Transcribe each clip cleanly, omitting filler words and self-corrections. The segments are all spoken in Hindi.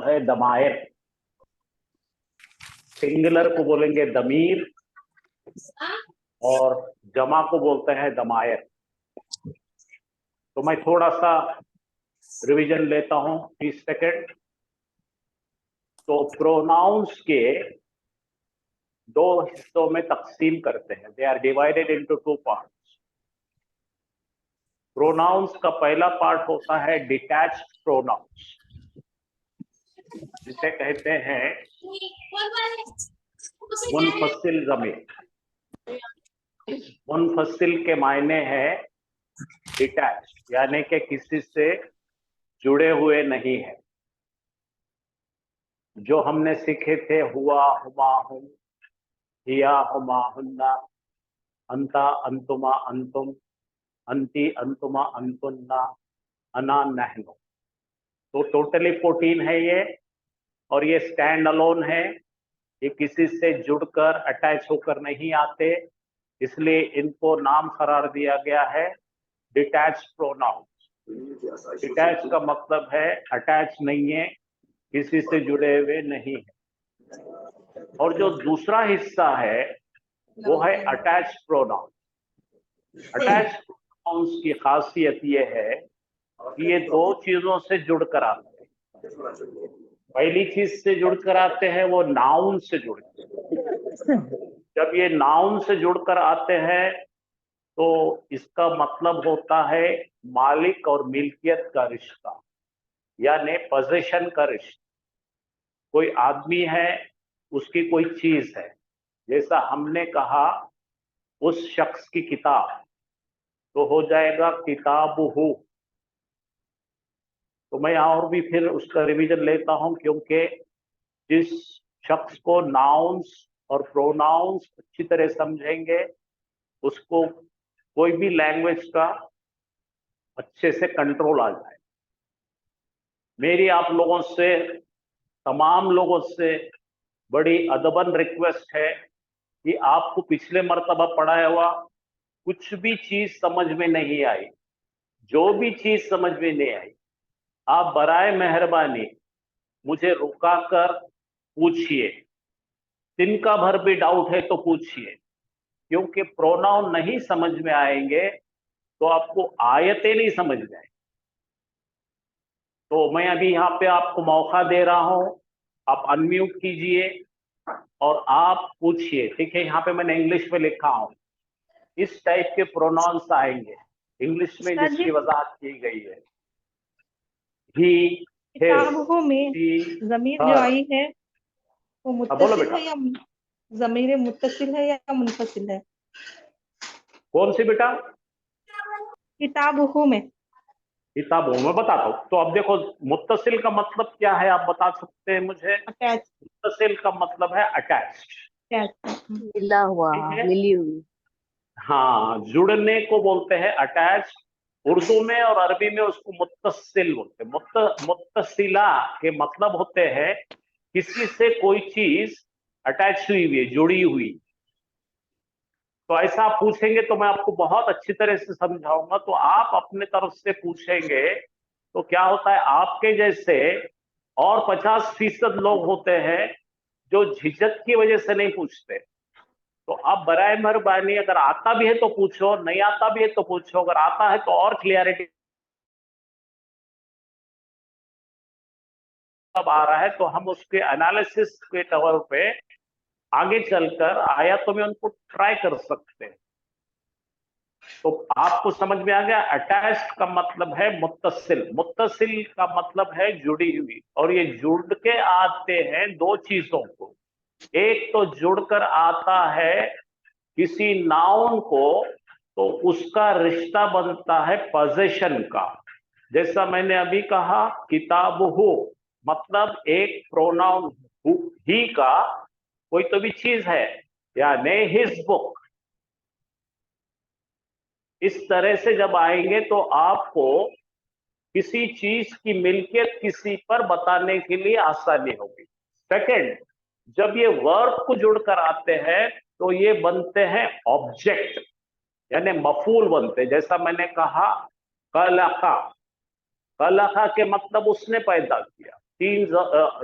है दमायर। सिंगुलर को बोलेंगे दमीर और जमा को बोलते हैं दमायर। तो मैं थोड़ा सा रिवीजन लेता हूं 30 सेकेंड। तो प्रोनाउंस के दो हिस्सों में तकसीम करते हैं। They are divided into two parts. Pronouns का पहला पार्ट होता है डिटैच्ड प्रोनाउंस, जिसे कहते हैं मुनफसिल ज़मीर। मुनफसिल के मायने है डिटैच, यानी कि किसी से जुड़े हुए नहीं है। जो हमने सीखे थे हुआ, हुमा, हुम, हिया, हुमा, हुन्ना, अंता, अंतुमा, अंतुम, अंती, अंतुमा, अंतुन्ना, अना, नहनो। तो टोटली 14 है ये, और ये स्टैंड अलोन है। ये किसी से जुड़कर अटैच होकर नहीं आते, इसलिए इनको नाम करार दिया गया है डिटैच प्रोनाउंस। डिटैच का मतलब है अटैच नहीं है, किसी से जुड़े हुए नहीं है। और जो दूसरा हिस्सा है वो है अटैच प्रोनाउंस। अटैच प्रोनाउंस की खासियत ये है कि ये दो चीजों से जुड़कर आते हैं। पहली चीज से जुड़कर आते हैं वो नाउन से जुड़ते हैं। जब ये नाउन से जुड़कर आते हैं तो इसका मतलब होता है मालिक और मिल्कियत का रिश्ता, यानी पोजीशन का रिश्ता। कोई आदमी है, उसकी कोई चीज है। जैसा हमने कहा उस शख्स की किताब, तो हो जाएगा किताबुहु। तो मैं और भी फिर उसका रिवीजन लेता हूं, क्योंकि जिस शख्स को नाउन्स और प्रोनाउंस अच्छी तरह समझेंगे उसको कोई भी लैंग्वेज का अच्छे से कंट्रोल आ जाए। मेरी आप लोगों से, तमाम लोगों से बड़ी अदबन रिक्वेस्ट है कि आपको पिछले मर्तबा पढ़ाया हुआ कुछ भी चीज समझ में नहीं आई, जो भी चीज समझ में नहीं आई, आप बराए मेहरबानी मुझे रुकाकर पूछिए। तिनका भर भी डाउट है तो पूछिए, क्योंकि प्रोनाउन नहीं समझ में आएंगे तो आपको आयतें नहीं समझ में आएंगी। तो मैं अभी यहाँ पे आपको मौका दे रहा हूं, आप अनम्यूट कीजिए और आप पूछिए। ठीक है, यहाँ पे मैंने इंग्लिश में लिखा हूं, इस टाइप के प्रोनाउंस आएंगे इंग्लिश में सर जी, जिसकी वजाहत की गई है। ही, हिज, किताबों में शी, जमीर जो हर। आई है वो बोलो मुत्तसिल बेटा, है या जमीर मुत्तसिल है या मुनफसिल है? कौन सी बेटा? किताबों में किताबों में बताता हूँ। तो अब देखो, मुत्तसिल का मतलब क्या है आप बता सकते हैं मुझे? अटैच। मुत्तसिल का मतलब है अटैच्ड। मिला हुआ, ठीक है, मिली हुई। हाँ, जुड़ने को बोलते हैं अटैच। उर्दू में और अरबी में उसको मुत्तसिल बोलते हैं। मुत्तसिला के मतलब होते हैं किसी से कोई चीज अटैच हुई हुई है, जुड़ी हुई। तो ऐसा आप पूछेंगे तो मैं आपको बहुत अच्छी तरह से समझाऊंगा। तो आप अपने तरफ से पूछेंगे तो क्या होता है, आपके जैसे और 50% लोग होते हैं जो झिझक की वजह से नहीं पूछते। तो आप बराए मेहरबानी, अगर आता भी है तो पूछो, नहीं आता भी है तो पूछो, अगर आता है तो और क्लियरिटी अब आ रहा है तो हम उसके एनालिसिस के तौर पे आगे चलकर आयतों में उनको ट्राई कर सकते हैं। तो आपको समझ में आ गया, अटैच्ड का मतलब है मुत्तसिल। मुत्तसिल का मतलब है जुड़ी हुई, और ये जुड़ के आते हैं दो चीजों को। एक तो जुड़कर आता है किसी नाउन को, तो उसका रिश्ता बनता है पोजीशन का। जैसा मैंने अभी कहा किताबुहु, मतलब एक प्रोनाउन ही का कोई तो भी चीज है, यानी हिज बुक। इस तरह से जब आएंगे तो आपको किसी चीज की मिल्कियत किसी पर बताने के लिए आसानी होगी। सेकंड, जब ये वर्ब को जुड़कर आते हैं तो ये बनते हैं ऑब्जेक्ट, यानी मफूल बनते हैं। जैसा मैंने कहा कलखा, कलखा के मतलब उसने पैदा किया। तीन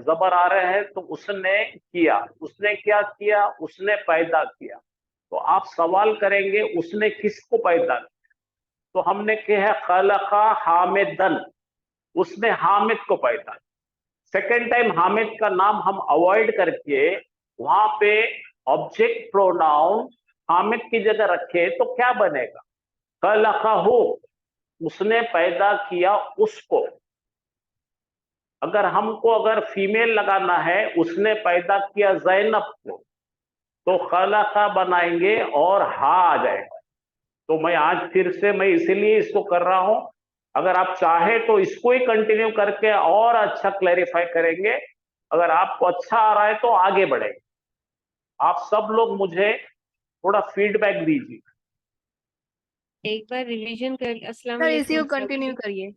जबर आ रहे हैं, तो उसने किया, उसने क्या किया, उसने पैदा किया। तो आप सवाल करेंगे उसने किसको पैदा किया, तो हमने कहा खलका हामिदन, उसने हामिद को पैदा किया। सेकेंड टाइम हामिद का नाम हम अवॉइड करके वहां पे ऑब्जेक्ट प्रोनाउन हामिद की जगह रखे तो क्या बनेगा, खलका हो, उसने पैदा किया उसको। अगर हमको अगर फीमेल लगाना है, उसने पैदा किया जैनब को, तो खलका बनाएंगे और हा आ जाएगा। तो मैं आज फिर से मैं इसीलिए इसको कर रहा हूं, अगर आप चाहे तो इसको ही कंटिन्यू करके और अच्छा क्लैरिफाई करेंगे। अगर आपको अच्छा आ रहा है तो आगे बढ़ेंगे। आप सब लोग मुझे थोड़ा फीडबैक दीजिए। एक बार रिवीजन कर। अस्सलाम सर इसी को वालेकुम कंटिन्यू सभी। करिए।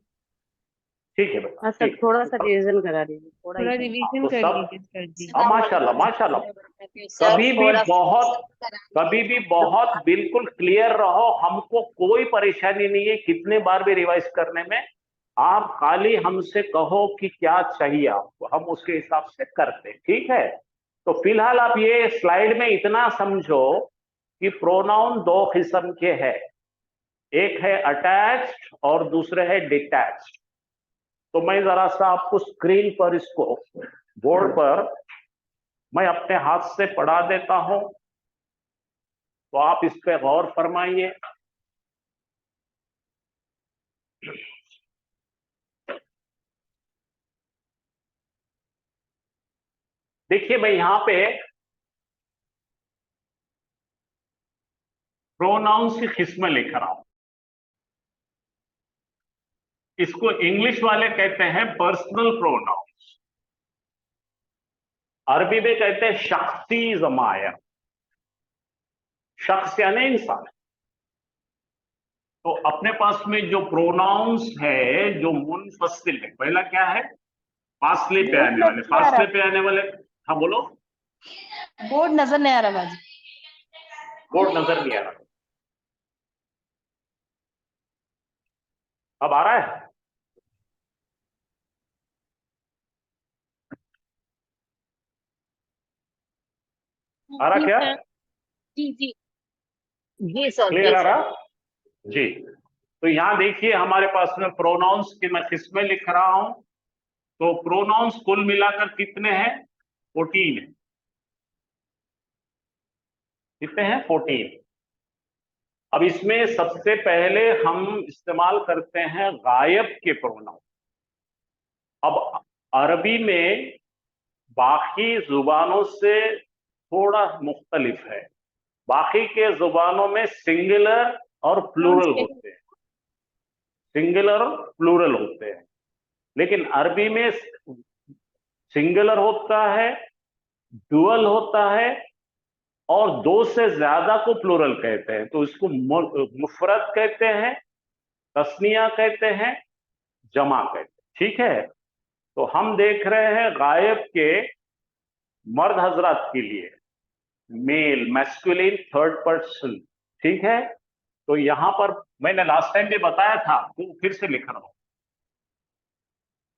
ठीक है बेटा, हाँ सर, ठीक थोड़ा है। सा रिवीजन करा दीजिए, थोड़ा ही थोड़ा सर। रिवीजन तो कर सब, लीजिए सर जी। हाँ माशाल्लाह माशाल्लाह। कभी भी बहुत बिल्कुल क्लियर रहो, हमको कोई परेशानी नहीं है कितने बार भी रिवाइज करने में। आप खाली हमसे कहो कि क्या चाहिए आपको, हम उसके हिसाब से करते हैं, ठीक है। तो फिलहाल आप ये स्लाइड में इतना समझो कि प्रोनाउन दो किस्म के हैं, एक है अटैच्ड और दूसरे है डिटैच्ड। तो मैं जरा सा आपको स्क्रीन पर इसको बोर्ड पर मैं अपने हाथ से पढ़ा देता हूं, तो आप इस पे गौर फरमाइए। देखिए मैं यहां पे प्रोनाउंस की किस्में लिख रहा हूं। इसको इंग्लिश वाले कहते हैं पर्सनल प्रोनाउंस, अरबी में कहते हैं शख्सी जमायर। शख्स यानी इंसान। तो अपने पास में जो प्रोनाउंस है जो मुनफसिल है, पहला क्या है, फासले पे आने वाले, फासले पे आने वाले। हाँ बोलो। बोर्ड नजर नहीं आ रहा बाजी। बोर्ड नजर नहीं आ रहा, अब आ रहा है। आ रहा क्या, जी जी जी सर, क्लियर आ रहा जी। तो यहां देखिए हमारे पास में प्रोनाउंस की मैं किस्में लिख रहा हूं। तो प्रोनाउंस कुल मिलाकर कितने हैं, 14 है। कितने हैं, 14। अब इसमें सबसे पहले हम इस्तेमाल करते हैं गायब के प्रोनाउन। अब अरबी में बाकी जुबानों से थोड़ा मुख्तलिफ है। बाकी के जुबानों में सिंगुलर और प्लूरल होते हैं, सिंगुलर और प्लूरल होते हैं, लेकिन अरबी में सिंगुलर होता है, डुअल होता है, और दो से ज्यादा को प्लूरल कहते हैं। तो इसको मुफरत कहते हैं, तस्निया कहते हैं, जमा कहते हैं, ठीक है। तो हम देख रहे हैं गायब के मर्द हजरात के लिए मेल मैस्कुलिन थर्ड पर्सन, ठीक है। तो यहां पर मैंने लास्ट टाइम भी बताया था, तो फिर से लिख रहा हूं।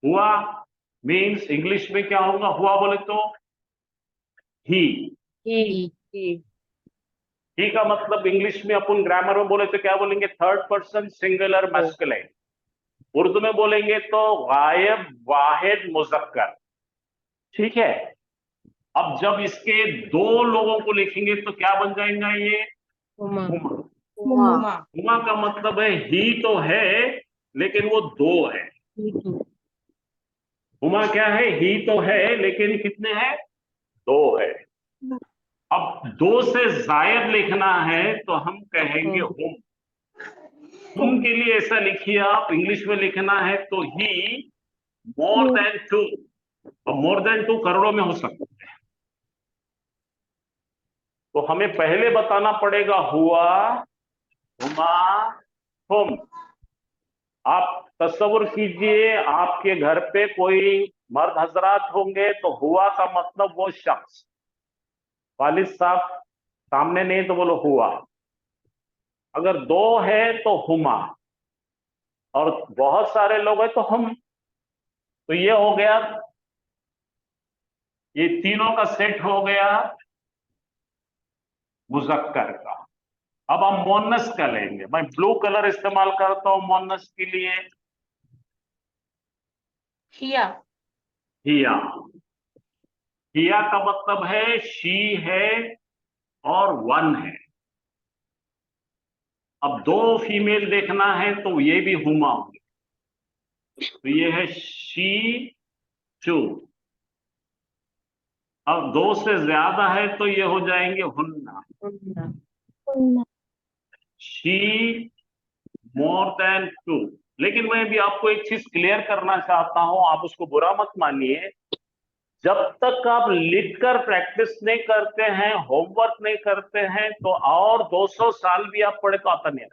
हुआ मीन्स इंग्लिश में क्या होगा, हुआ बोले तो ही। ही का मतलब इंग्लिश में अपन ग्रामर में बोले तो क्या बोलेंगे, third person singular masculine. Urdu में बोलेंगे तो गायब वाहिद मुजक्कर, ठीक है। अब जब इसके दो लोगों को लिखेंगे तो क्या बन जाएगा ये, हुमा। हुमा। हुमा का मतलब है ही तो है लेकिन वो दो है। हुमा क्या है, ही तो है लेकिन कितने हैं, दो है। अब दो से जायद लिखना है तो हम कहेंगे हुम। हुम के लिए ऐसा लिखिए आप, इंग्लिश में लिखना है तो ही मोर देन टू। और मोर देन टू करोड़ों में हो सकता है, तो हमें पहले बताना पड़ेगा हुआ, हुमा, हुम। आप तस्वुर कीजिए आपके घर पे कोई मर्द हजरात होंगे तो हुआ का मतलब वो शख्स, वालिद साहब सामने नहीं तो बोलो हुआ। अगर दो है तो हुमा, और बहुत सारे लोग हैं तो हम। तो ये हो गया ये तीनों का सेट हो गया मुजक्कर का। अब हम मोनस का लेंगे। मैं ब्लू कलर इस्तेमाल करता हूं मोनस के लिए। हिया। हिया। हिया का मतलब है शी है और वन है। अब दो फीमेल देखना है तो ये भी हुमा होंगे। तो ये है शी चू। अब दो से ज्यादा है तो ये हो जाएंगे हुन्ना। She more than two. लेकिन मैं भी आपको एक चीज क्लियर करना चाहता हूं, आप उसको बुरा मत मानिए। जब तक आप लिखकर प्रैक्टिस नहीं करते हैं, होमवर्क नहीं करते हैं, तो और 200 साल भी आप पढ़े तो आता नहीं है।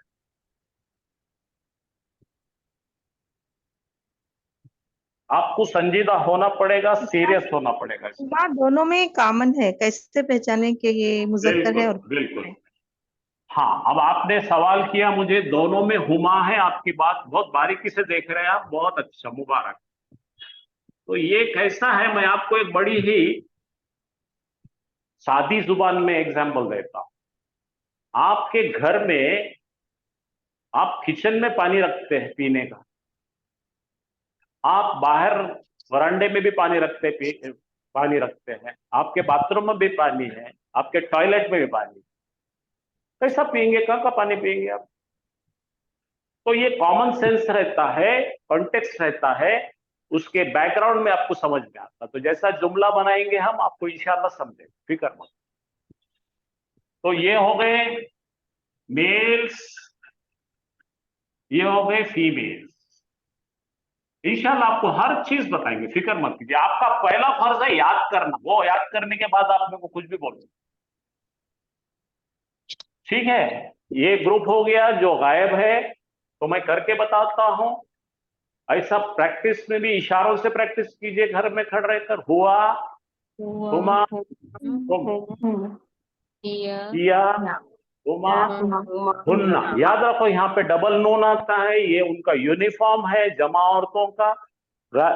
आपको संजीदा होना पड़ेगा, सीरियस होना पड़ेगा इसमें। बात दोनों में कॉमन है, कैसे पहचाने कि ये मुजक्कर है और बिल्कुल। हाँ, अब आपने सवाल किया मुझे, दोनों में हुमा है। आपकी बात बहुत बारीकी से देख रहे हैं आप, बहुत अच्छा, मुबारक। तो ये कैसा है, मैं आपको एक बड़ी ही सादी जुबान में एग्जाम्पल देता हूं। आपके घर में आप किचन में पानी रखते हैं पीने का, आप बाहर वरांडे में भी पानी पानी रखते हैं, आपके बाथरूम में भी पानी है, आपके टॉयलेट में भी पानी। कैसा पिएंगे, कहाँ का पानी पिएंगे आप? तो ये कॉमन सेंस रहता है, कॉन्टेक्स्ट रहता है, उसके बैकग्राउंड में आपको समझ में आता। तो जैसा जुमला बनाएंगे हम, आपको इंशाल्लाह समझे, फिक्र मत। तो ये हो गए मेल्स, ये हो गए फीमेल्स। इंशाल्लाह आपको हर चीज बताएंगे, फिक्र मत कीजिए। आपका पहला फर्ज है याद करना, वो याद करने के बाद आप मेरे को कुछ भी बोलो, ठीक है? ये ग्रुप हो गया जो गायब है, तो मैं करके बताता हूं। ऐसा प्रैक्टिस में भी इशारों से प्रैक्टिस कीजिए, घर में खड़े रहकर। हुआ, हुमा, तुम, हिया। किया, हुमा, हुन्ना। याद रखो यहाँ पे डबल नून आता है, ये उनका यूनिफॉर्म है जमा औरतों का।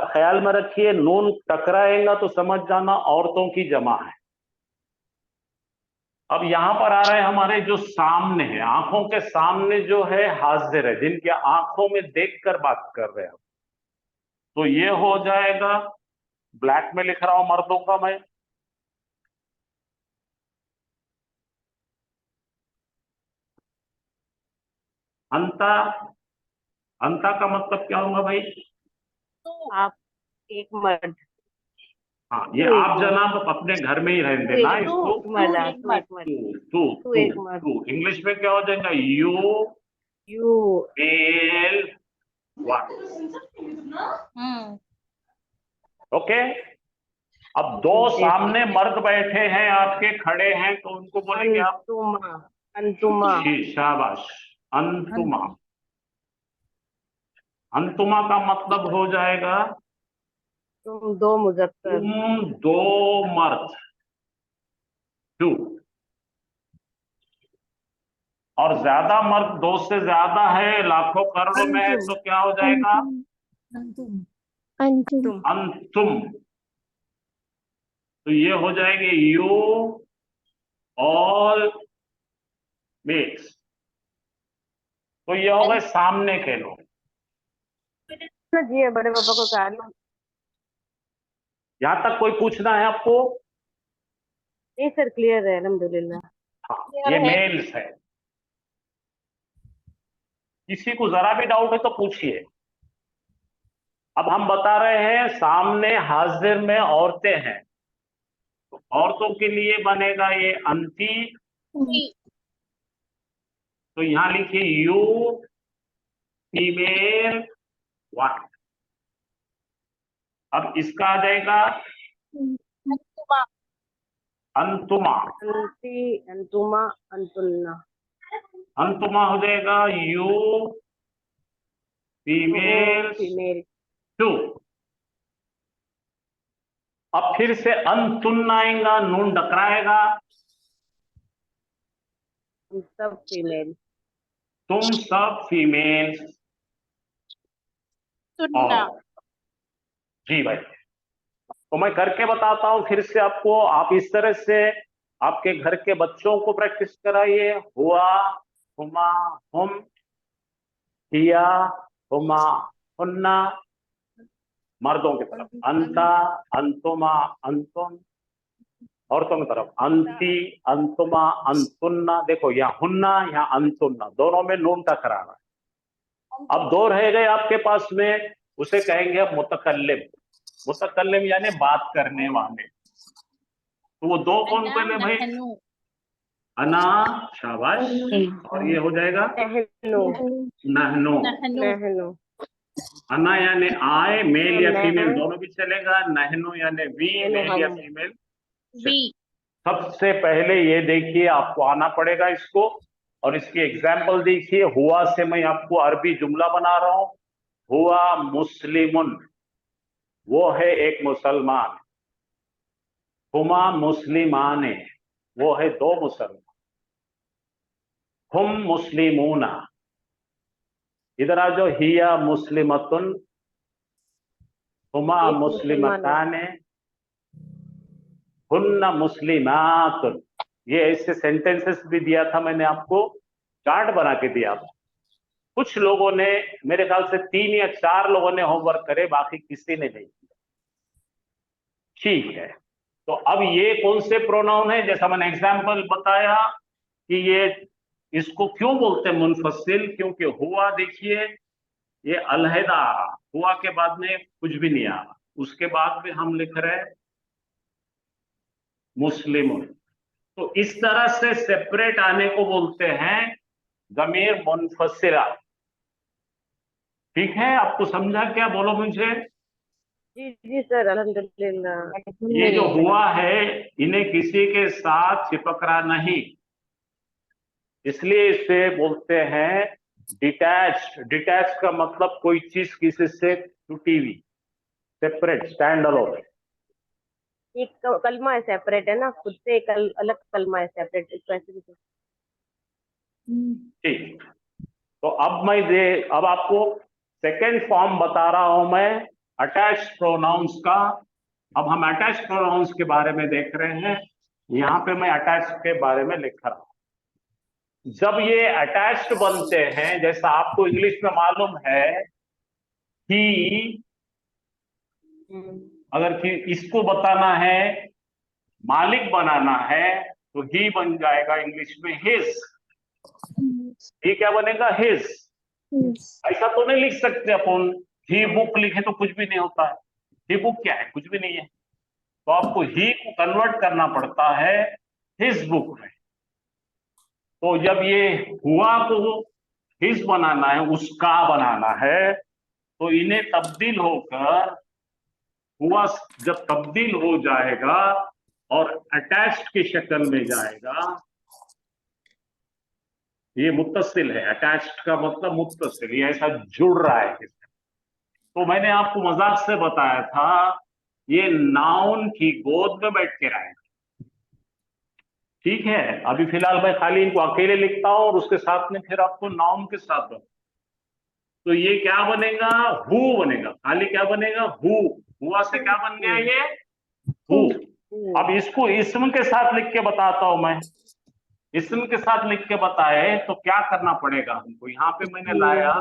ख्याल में रखिए, नून टकराएगा तो समझ जाना औरतों की जमा है। अब यहां पर आ रहे हैं हमारे जो सामने है, आंखों के सामने जो है हाजिर है, जिनके आंखों में देखकर बात कर रहे हैं। तो ये हो जाएगा, ब्लैक में लिख रहा हूं मर्दों का मैं, अंता। अंता का मतलब क्या होगा भाई? आप एक मर्द। हाँ, ये आप जनाब अपने घर में ही रहने देना इसको। एक मर्द। टू टू तू टू एक मर्द। टू इंग्लिश में क्या हो जाएगा? You you. Male one. Okay. अब दो सामने मर्द बैठे हैं आपके, खड़े हैं, तो उनको बोलेंगे आप अंतुमा। अंतुमा। शाबाश, अंतुमा। अंतुमा का मतलब हो जाएगा तुम दो मुजक्कर। तुम दो मर्द, टू। और ज्यादा मर्द, दो से ज्यादा है, लाखों करोड़ों में है, तो क्या हो जाएगा? अंतुम। तो ये हो जाएंगे यू ऑल मेल्स। तो ये हो गए सामने के लोग। जी बड़े पापा को कहा ना। यहां तक कोई पूछना है आपको? नहीं सर, क्लियर है अल्हम्दुलिल्लाह। हाँ, ये मेल्स है। किसी को जरा भी डाउट है तो पूछिए। अब हम बता रहे हैं सामने हाजिर में औरतें हैं, तो औरतों के लिए बनेगा ये अंती। तो यहां लिखिए यू फीमेल वन। अब इसका आ जाएगा अंतुमा। अंती, अंतुमा, अंतुन्ना। अंतुमा हो जाएगा यू फीमेल फीमेल। टू। अब फिर से अंतुन आएगा, नून डकराएगा। हम सब फीमेल। तुम सब फीमेल। और जी भाई, तो मैं करके बताता हूं फिर से आपको, आप इस तरह से आपके घर के बच्चों को प्रैक्टिस कराइए। हुआ, हुमा, हुम, हिया, हुमा, हुन्ना। मर्दों की तरफ अंता, अंतुमा, अंतुम। औरतों की तरफ अंती, अंतुमा, अंतुन्ना। देखो यहाँ हुन्ना, यहाँ अंतुन्ना, दोनों में नून का करारा है। अब दो रह गए आपके पास में, उसे कहेंगे अब मुतकल्लिम। मुतकल्लिम यानी बात करने वाले। तो वो दो कौन पहले भाई? अना, शाबाश। और ये हो जाएगा नहनो, नहनो। नहनो, अना यानी आए, मेल या मैं, फीमेल दोनों भी चलेगा। नहनो यानी वी, नहनो मेल या हम। फीमेल। सबसे पहले ये देखिए, आपको आना पड़ेगा इसको, और इसकी एग्जाम्पल देखिए। हुआ से मैं आपको अरबी जुमला बना रहा हूं। हुआ मुस्लिमुन, वो है एक मुसलमान। हुमा मुस्लिमाने, वो है दो मुसलमान। हुम मुस्लिमूना, इधर आ जाओ। हिया मुस्लिमतुन, हुमा एक मुसलमान है। मुस्लिमताने, हुन्ना मुस्लिमातुन। ये ऐसे सेंटेंसेस भी दिया था मैंने आपको, चार्ट बना के दिया था। कुछ लोगों ने, मेरे ख्याल से 3 या 4 लोगों ने होमवर्क करे, बाकी किसी ने नहीं किया। ठीक है, तो अब ये कौन से प्रोनाउन है? जैसा मैंने एग्जाम्पल बताया कि ये, इसको क्यों बोलते हैं मुनफसिल, क्योंकि हुआ देखिए ये अलहदा आ रहा, हुआ के बाद में कुछ भी नहीं आ रहा, उसके बाद में हम लिख रहे हैं मुस्लिमुन। तो इस तरह से सेपरेट आने को बोलते हैं ज़मीर मुनफसिला। ठीक है, आपको समझा क्या? बोलो मुझे। जी जी सर, अल्हम्दुलिल्लाह। ये जो हुआ है, इन्हें किसी के साथ चिपकना नहीं, इसलिए इसे बोलते हैं डिटैच्ड। डिटैच का मतलब कोई चीज किसी से टूटी हुई, सेपरेट, स्टैंड अलोन। एक कलमा है सेपरेट, है ना, खुद से एक अलग कलमा है सेपरेट, इसको ऐसे भी ठीक, तो अब आपको सेकेंड फॉर्म बता रहा हूं मैं अटैच प्रोनाउंस का। अब हम अटैच प्रोनाउंस के बारे में देख रहे हैं। यहां पे मैं अटैच के बारे में लिख रहा हूं। जब ये अटैच्ड बनते हैं, जैसा आपको इंग्लिश में मालूम है कि अगर कि इसको बताना है, मालिक बनाना है, तो ही बन जाएगा इंग्लिश में हिज। ये क्या बनेगा? हिज। ऐसा तो नहीं लिख सकते अपन, ही बुक लिखे तो कुछ भी नहीं होता है। ही बुक क्या है? कुछ भी नहीं है। तो आपको ही को कन्वर्ट करना पड़ता है हिज बुक में। तो जब ये हुआ को हिज बनाना है, उसका बनाना है, तो इन्हें तब्दील होकर हुआ, जब तब्दील हो जाएगा और अटैच्ड की शक्ल में जाएगा, ये मुत्तसिल है। अटैच्ड का मतलब मुत्तसिल, ये ऐसा जुड़ रहा है इससे। तो मैंने आपको मजाक से बताया था, ये नाउन की गोद में बैठ के रहेगा। ठीक है, अभी फिलहाल मैं खाली इनको अकेले लिखता हूं और उसके साथ में फिर आपको नाउन के साथ बता। तो ये क्या बनेगा? हु बनेगा। खाली क्या बनेगा? हु। हुआ से क्या बन गया ये? हु। अब इसको इसम के साथ लिख के बताता हूं मैं। इसम के साथ लिख के बताए तो क्या करना पड़ेगा हमको? यहाँ पे मैंने लाया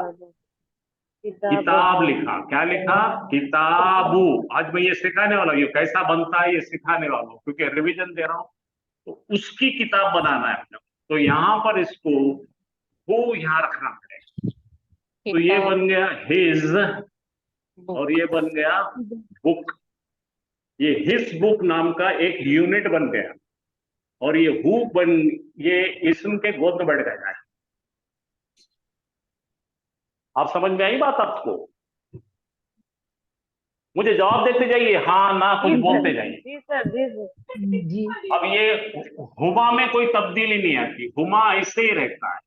किताब, लिखा। क्या लिखा? किताबू। आज मैं ये सिखाने वाला हूँ, ये कैसा बनता है ये सिखाने वाला हूँ, क्योंकि रिवीजन दे रहा हूँ। तो उसकी किताब बनाना है अपने। तो यहाँ पर इसको वो यहाँ रखना पड़ेगा। तो ये बन गया हिज, और ये बन गया बुक। ये हिज बुक नाम का एक यूनिट बन गया, और ये हु बन, ये इसम के गोद में बैठ गया। आप समझ में आई बात आपको? मुझे जवाब देते जाइए, हाँ ना कुछ बोलते जाइए। जी सर, जी सर, जी। अब ये हुमा में कोई तब्दीली नहीं आती, हुमा ऐसे ही रहता है।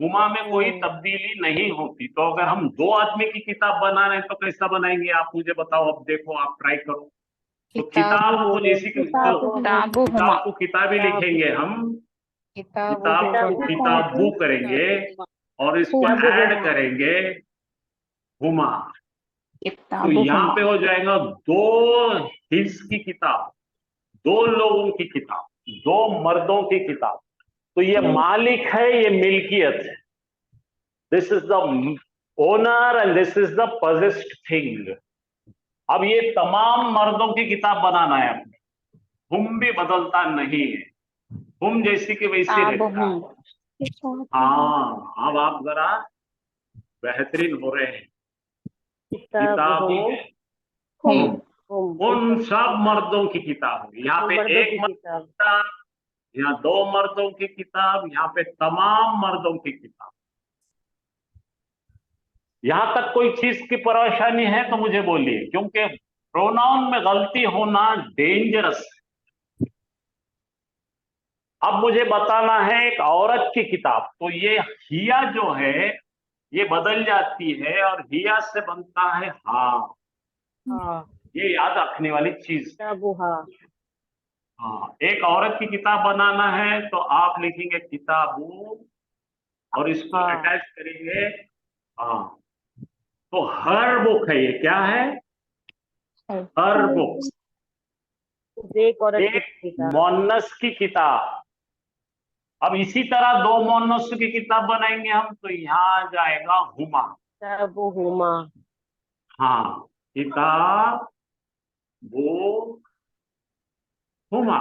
हुमा में कोई तब्दीली नहीं होती। तो अगर हम दो आदमी की किताब बना रहे हैं तो कैसा बनाएंगे? आप मुझे बताओ। अब देखो, आप ट्राई करो। तो किताब को जैसी किताब को किताबी लिखेंगे हम, किताब को किताबू करेंगे, और इसको ऐड करेंगे हुमा। तो यहाँ पे हो जाएगा दो किसकी किताब? दो लोगों की किताब, दो मर्दों की किताब। तो ये मालिक है, ये मिल्कियत है। This is the owner and this is the possessed thing. अब ये तमाम मर्दों की किताब बनाना है अपने। हम भी बदलता नहीं है, हम जैसी के वैसी रहता है। हाँ, अब आप जरा बेहतरीन हो रहे हैं। किताब किताबों हम उन सब मर्दों की किताब होगी। यहाँ पे मर्दों एक की मर्द किताब। की किताब, यहाँ दो मर्दों की किताब, यहाँ पे तमाम मर्दों की किताब। यहां तक कोई चीज की परेशानी है तो मुझे बोलिए, क्योंकि प्रोनाउन में गलती होना डेंजरस है। अब मुझे बताना है एक औरत की किताब। तो ये हिया जो है ये बदल जाती है और हिया से बनता है हाँ। हाँ, ये याद रखने वाली चीज है। किताबु हा। हाँ, एक औरत की किताब बनाना है तो आप लिखेंगे किताबू और इसको हाँ। अटैच करेंगे हाँ। तो हर बुक है, ये क्या है? हर बुक। एक औरत की एक किताब। मोनस की किताब। अब इसी तरह दो मोनस की किताब बनाएंगे हम, तो यहाँ जाएगा हुमा। किताबु हुमा। हाँ, किताब वो हुमा।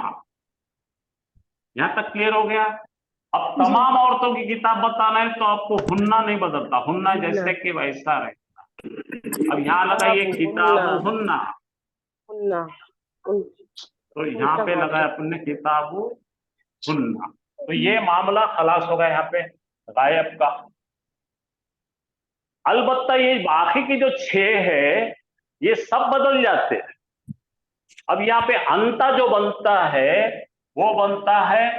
यहाँ तक क्लियर हो गया? अब तमाम औरतों की किताब बताना है तो आपको हुन्ना नहीं बदलता, हुन्ना जैसे कि वैसा रहता। अब यहाँ लगाइए किताब हुन्ना, हुन्ना। तो यहाँ पे लगाया अपन ने किताब हुन्ना। तो ये मामला खलास होगा यहाँ पे गायब का। अलबत्ता ये बाकी की जो 6 है ये सब बदल जाते हैं। अब यहाँ पे अंता जो बनता है वो बनता है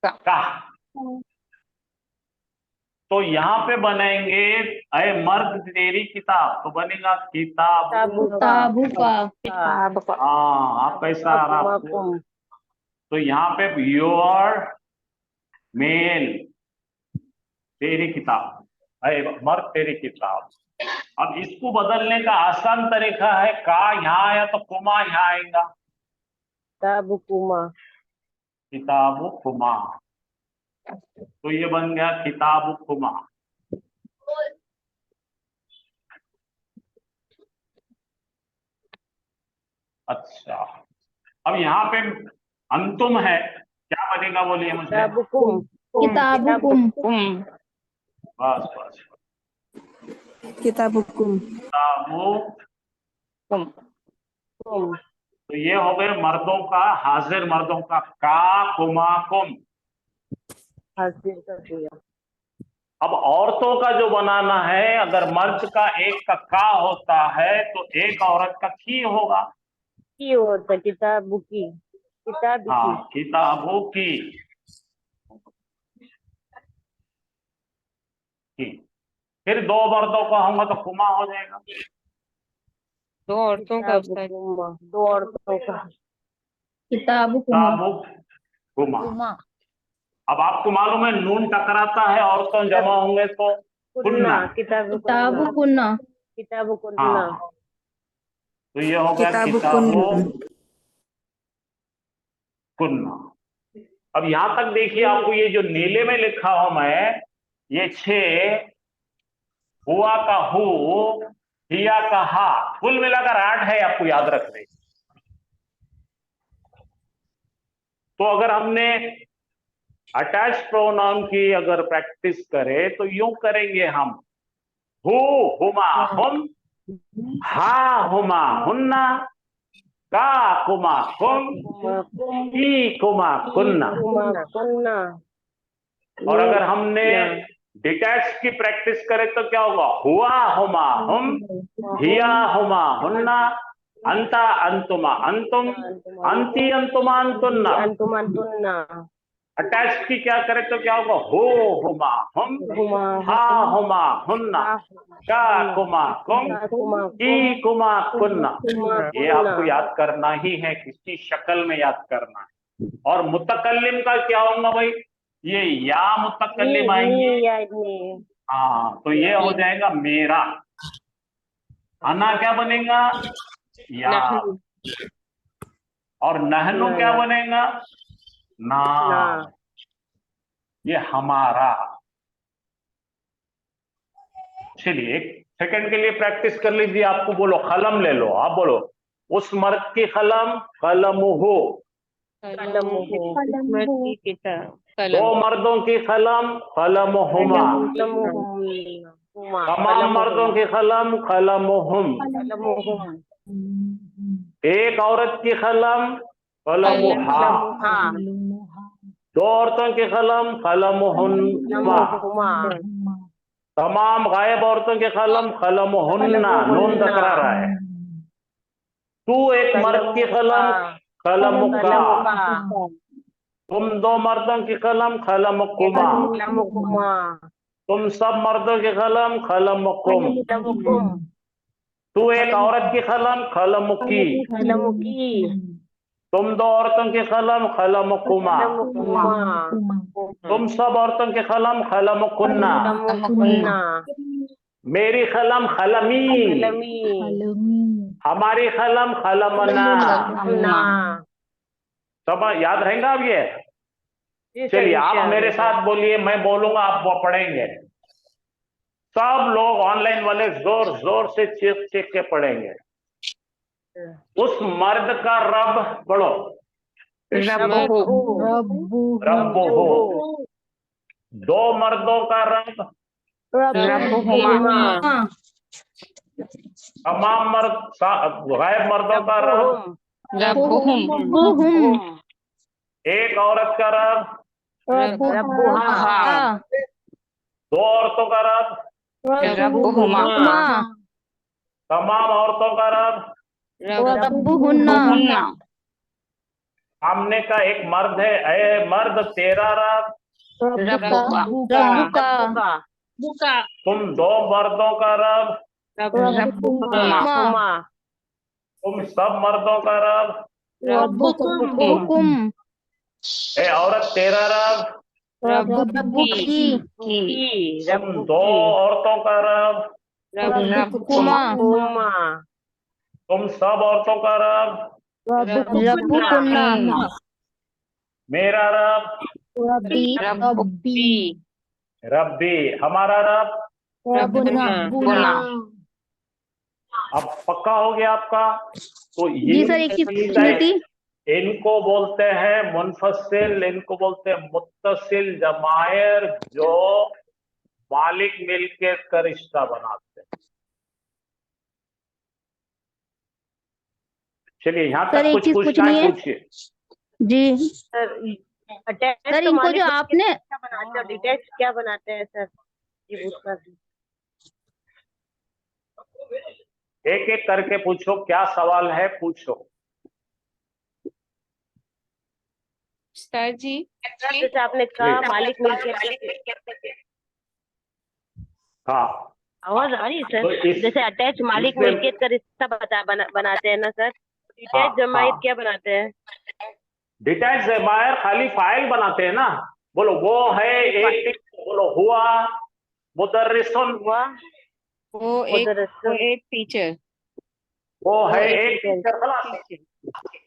का। तो यहाँ पे बनेंगे अय मर्द तेरी किताब, तो बनेगा किताब। हाँ, आप कैसा आ रहा आपको? तो यहाँ पे योर मेल तेरी किताब, अय मर्द तेरी किताब। अब इसको बदलने का आसान तरीका है का यहाँ आया तो कुमा यहाँ आएगा, किताबु कुमा। किताबु कुमा। तो ये बन गया किताबु कुमा। अच्छा, अब यहाँ पे अंतुम है, क्या बनेगा बोलिए मुझे? किताबुकुम। किताबुकुम। बस बस, किताबुकुम। किताबु। तो ये हो गए मर्दों का, हाजिर मर्दों का कुमा कुम। हाजिर कर दिया। अब औरतों का जो बनाना है, अगर मर्द का एक का होता है तो एक औरत का की होगा। की होता किताबु की। किताब की। हाँ, किताबों की। फिर दो मर्दों का होगा तो कुमा हो जाएगा। दो औरतों का उसका किताबुकुमा। दो औरतों का। किताबुकुमा। कुमा। अब आपको मालूम है नून टकराता है औरतों जमा होंगे तो कुन्ना। किताबुकुन्ना। किताबुकुन्ना। हाँ, तो ये हो गया किताबों कुन्ना। अब यहां तक देखिए, आपको ये जो नीले में लिखा हूं मैं, ये 6 हुआ का हु, हिया का हा, कुल मिलाकर 8 है, आपको याद रखने। तो अगर हमने अटैच प्रोनाउन की अगर प्रैक्टिस करें तो यूं करेंगे हम, हु हुमा हुम, हा हुमा हुन्ना, का कुमा कुम, की कुमा कुन्ना। कुन्ना। और अगर हमने डिटैच की प्रैक्टिस करें तो क्या होगा? हुआ हुमा हुम, हिया हुमा हुन्ना, अंता अंतुमा अंतुम, अंती अंतुमा अंतुन्ना। अंतुमंतुन्ना। अटैच की क्या करें तो क्या होगा? हो हुमा हुम, हा हुमा हुन्ना, का कुमा कुम, की कुमा कुन्ना। ये आपको याद करना ही है, किसी शक्ल में याद करना है। और मुतकल्लिम का क्या होगा भाई? ये या मुतकल्लिम आएंगे। हाँ, तो ये हो जाएगा मेरा। अना क्या बनेगा? या। और नहनु क्या बनेगा? ना। ना। ये हमारा। चलिए एक सेकंड के लिए प्रैक्टिस कर लीजिए। आपको बोलो कलम ले लो, आप बोलो उस मर्द की कलम कलमुहु। कलम हो। मर्द की किताब दो कलम मर्दों की कलम कलमुहुमा। कलम हुमा। तमाम मर्दों की कलम कलमुहुम। कलम हुम। एक औरत की कलम कलमुहा। हाँ। दो औरतों की कलम कलम कलमुहुन्ना। हुमा। तमाम गायब औरतों के कलम कलमुहुन्ना। नून तकरार है। तू एक मर्द की कलम कलमुका। तुम दो मर्दों की कलम कलमुकुमा। कलम हुमा। तुम सब मर्दों की कलम कलमुकुम। कलम हुकुम। तू एक औरत की कलम कलमुकी। कलम की। तुम दो औरतों की कलम कलमुकुमा। कलम हुमा। तुम सब औरतों की कलम कलमुकुन्ना। कलम हुकुन्ना। मेरी कलम कलमी। कलमी। हमारी कलम कलमना। ना। सब याद रहेगा अब ये? जी सर, चलिए आप इंशाअल्लाह मेरे सर। साथ बोलिए, मैं बोलूंगा आप वो पढ़ेंगे। सब लोग ऑनलाइन वाले जोर जोर से चीख चीख के पढ़ेंगे। उस मर्द का रब पढ़ो। रब्बु। रब हो। दो मर्दों का रब रब्बुहुमा। तमाम गायब मर्दों का रब। रब्बुहुम। एक औरत का रब। रब्बुहा। दो औरतों का रब। रब्बुहुमा। तमाम औरतों का रब। रब्बुहुन्ना। सामने का एक मर्द है, ए मर्द तेरा रब। रब्बुका। तुम दो मर्दों का रब। रब्बुहुमा। तुम सब मर्दों का रब। रब्बुकुम। ए औरत तेरा रब। रब्बुकी। तुम दो औरतों का रब। रब्बुकुमा। तुम सब औरतों का रब। रब्बुकुन्ना। मेरा रब। रब्बी। रब्बी। हमारा रब। रब्बुना। अब पक्का हो गया आपका? तो ये जी सर, एक चीज पूछनी थी। इनको बोलते हैं मुनफसिल, इनको बोलते हैं मुत्तसिल जमायर, जो मालिक मिलकियत का रिश्ता बनाते हैं। चलिए यहाँ सर, तक एक कुछ चीज पूछना पूछनी है, है। पूछिए। जी सर अटैच सर, तो इनको मालिक जो आपने क्या बनाते हैं, डिटैच क्या बनाते हैं सर? ये पूछना था। एक एक करके पूछो, क्या सवाल है पूछो। सर जी जैसे आपने कहा मालिक मिलकियत। हाँ, आवाज आ रही है तो सर? जैसे अटैच मालिक इसमें- मिलकियत का रिश्ता बनाते हैं ना सर, डिटैच हाँ, जमायत हाँ। क्या बनाते हैं? डिटैच जमायर खाली फाइल बनाते हैं ना। बोलो वो है एक, बोलो हुआ मुदर्रिसुन, हुआ वो एक टीचर वो है एक एक टीचर, खलास।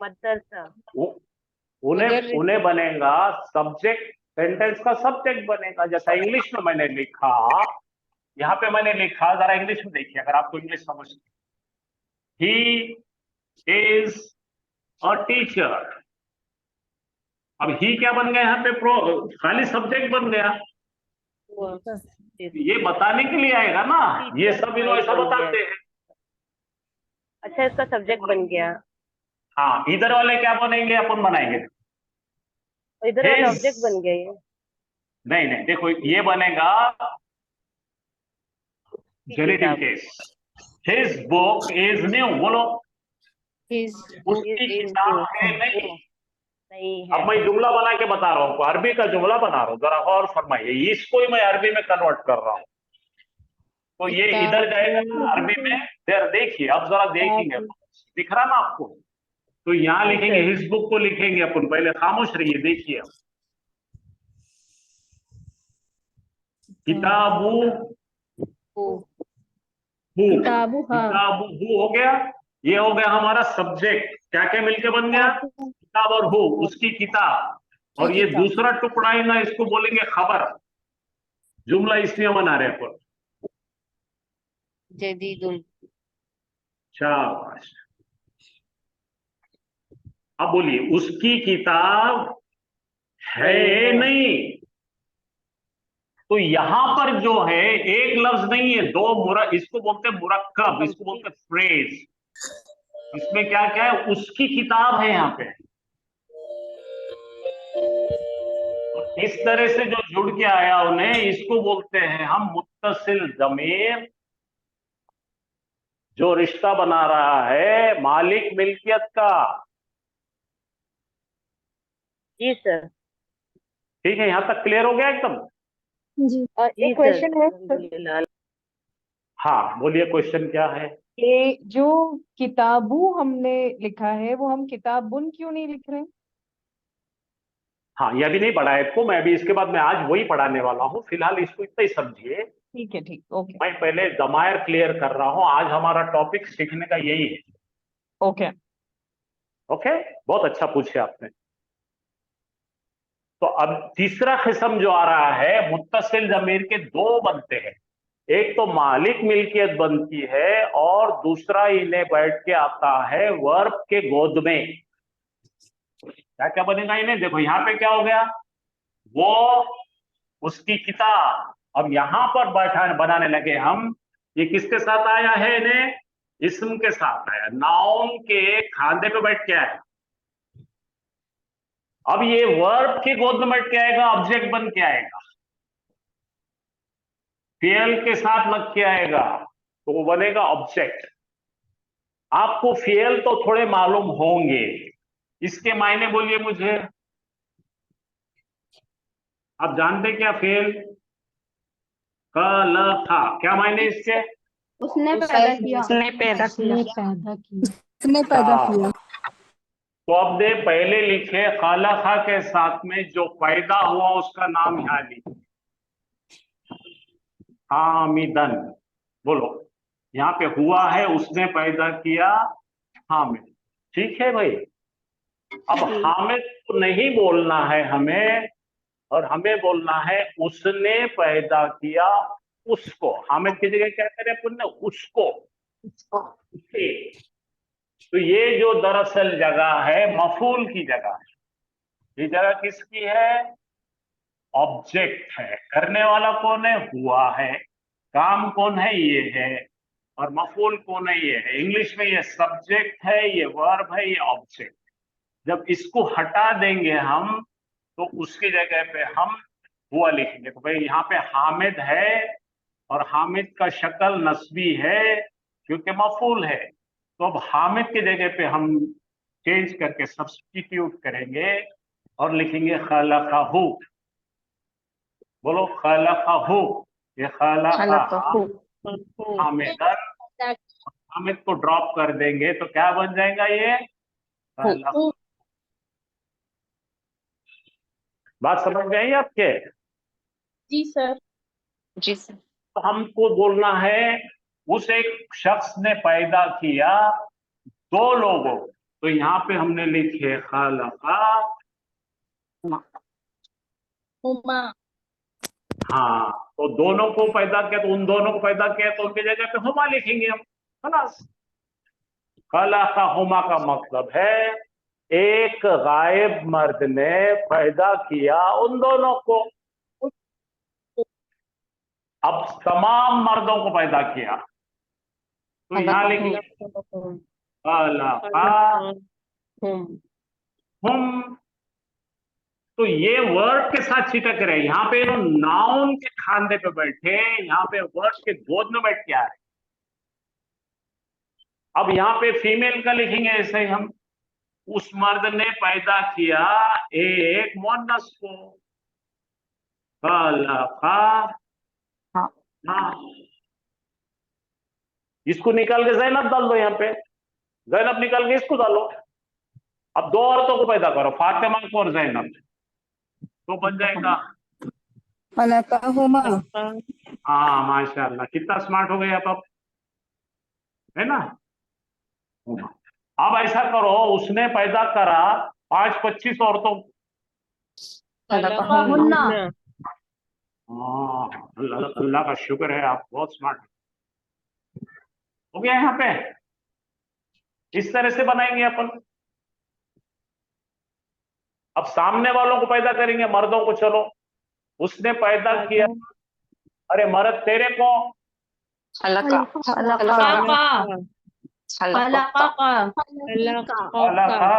मदरसा। उन्हें उन्हें बनेगा सब्जेक्ट, सेंटेंस का सब्जेक्ट बनेगा। जैसा इंग्लिश में मैंने लिखा, यहाँ पे मैंने लिखा, जरा इंग्लिश में देखिए अगर आपको इंग्लिश समझती। He is a teacher. अब ही क्या बन गया यहाँ पे? खाली सब्जेक्ट बन गया। ये बताने के लिए आएगा ना, ये सब इन्हों ऐसा बताते हैं। अच्छा, इसका सब्जेक्ट बन गया। हाँ, इधर वाले क्या बनेंगे? अपन बनाएंगे इधर वाला His- ऑब्जेक्ट बन गया ये। नहीं नहीं, देखो ये बनेगा generative case. His book is new. बोलो उसकी किताब है नहीं। नहीं है। अब मैं जुमला बना के बता रहा हूँ, अरबी का जुमला बना रहा हूँ, जरा और फरमाइए। इसको ही मैं अरबी में कन्वर्ट कर रहा हूँ। तो ये इधर जाएगा अरबी में। फिर देखिए, अब जरा देखेंगे, दिख रहा ना आपको? तो यहाँ लिखेंगे, हिज बुक को लिखेंगे अपन। पहले खामोश रहिए, देखिए। किताबू हु, किताबु हा। किताबू हु हो गया। ये हो गया हमारा सब्जेक्ट। क्या क्या मिलके बन गया? किताब और हु, उसकी किताब। और ये दूसरा टुकड़ा है ना, इसको बोलेंगे खबर। जुमला इसलिए बना रहे अपन। जदीदुल। शाबाश। अब बोलिए, उसकी किताब है नहीं। तो यहां पर जो है एक लफ्ज नहीं है, इसको बोलते हैं मुरक्कब, इसको बोलते हैं फ्रेज। इसमें क्या क्या है? उसकी किताब है यहाँ पे। तो इस तरह से जो जुड़ के आया उन्हें, इसको बोलते हैं हम मुत्तसिल ज़मीर, जो रिश्ता बना रहा है मालिक मिल्कियत का। जी सर। ठीक है, यहां तक क्लियर हो गया एकदम? जी। एक क्वेश्चन है सर। हाँ बोलिए, क्वेश्चन क्या है? ये जो किताबू हमने लिखा है वो हम किताबुन क्यों नहीं लिख रहे हैं? हाँ, यह भी नहीं पढ़ा है इसको, मैं अभी इसके बाद मैं आज वही पढ़ाने वाला हूँ। फिलहाल इसको इतना ही समझिए। ठीक है, ठीक, ओके मैं पहले जमायर क्लियर कर रहा हूँ। आज हमारा टॉपिक सीखने का यही है। ओके। ओके, बहुत अच्छा पूछे आपने। तो अब तीसरा किस्म जो आ रहा है, मुत्तसिल जमीर के दो बनते हैं। एक तो मालिक मिल्कियत बनती है, और दूसरा इन्हें बैठ के आता है वर्ब के गोद में। क्या क्या बनेगा इन्हें? देखो यहां पे क्या हो गया, वो उसकी किताब। अब यहां पर बैठा बनाने लगे हम। ये किसके साथ आया है? इन्हें इस्म के साथ आया, नाउन के खांधे पे बैठ के आया। अब ये वर्ब के गोद में बैठ के आएगा, ऑब्जेक्ट बन के आएगा, फेल के साथ लग के आएगा, तो वो बनेगा ऑब्जेक्ट। आपको फेल तो थोड़े मालूम होंगे, इसके मायने बोलिए मुझे। आप जानते क्या फेल? क ल था, क्या मायने इसके? उसने पैदा किया। उसने पैदा किया। उसने पैदा हाँ। किया। तो अब दे पहले लिखे खालखा के साथ में जो पैदा हुआ उसका नाम यहां लिखे हामिदन। बोलो, यहाँ पे हुआ है उसने पैदा किया हामिद। ठीक है भाई। अब हामिद को नहीं बोलना है हमें, और हमें बोलना है उसने पैदा किया उसको। हामिद की जगह क्या करें अपन ने? उसको, उसे। तो ये जो दरअसल जगह है मफूल की जगह है। ये जगह किसकी है? ऑब्जेक्ट है। करने वाला कौन है? हुआ है। काम कौन है? ये है। और मफूल कौन है? ये है। इंग्लिश में ये सब्जेक्ट है, ये वर्ब है, ये ऑब्जेक्ट। जब इसको हटा देंगे हम, तो उसकी जगह पे हम हुआ लिखेंगे। तो भाई यहाँ पे हामिद है, और हामिद का शक्ल नस्बी है क्योंकि मफूल है। तो अब हामिद की जगह पे हम चेंज करके सब्स्टिट्यूट करेंगे और लिखेंगे खलक़हू। बोलो खलक़हू। ये खलक़ा हामिदन, हामिद को ड्रॉप कर देंगे तो क्या बन जाएगा? ये खलक़। बात समझ में आई आपके? जी सर। जी सर। तो हमको बोलना है उस एक शख्स ने पैदा किया दो लोगों। तो यहाँ पे हमने लिखे खलक़ा। हुमा। हाँ, तो दोनों को पैदा किया, तो उन दोनों को पैदा किया, तो उनकी जगह पे हुमा लिखेंगे हम। खलास। खलक़ा हुमा का मतलब है एक गायब मर्द ने पैदा किया उन दोनों को। अब तमाम मर्दों को पैदा किया, तो यहाँ लिखेंगे खलक़ा हुम। तो ये वर्ड के साथ छिटक रहे। यहाँ पे नाउन के खांधे पे बैठे, यहाँ पे वर्ड के गोद में बैठ के आ रहे। अब यहाँ पे फीमेल का लिखेंगे ऐसे ही हम। उस मर्द ने पैदा किया एक मुअन्नस को। खलक़ा। हाँ, इसको निकाल के जैनब डाल दो। यहाँ पे जैनब निकाल के इसको डालो। अब दो औरतों को पैदा करो, फातिमा को और जैनब, तो बन जाएगा। खलक़हुमा। हाँ माशाल्लाह, कितना स्मार्ट हो गए आप, है ना? अब ऐसा करो, उसने पैदा करा 5-25 औरतों को। हुन्ना। हाँ, अल्लाह अल्लाह का शुक्र है, आप बहुत स्मार्ट हो गया। यहाँ पे इस तरह से बनाएंगे अपन। अब सामने वालों को पैदा करेंगे, मर्दों को। चलो, उसने पैदा किया, अरे मर्द तेरे को, अल्लाह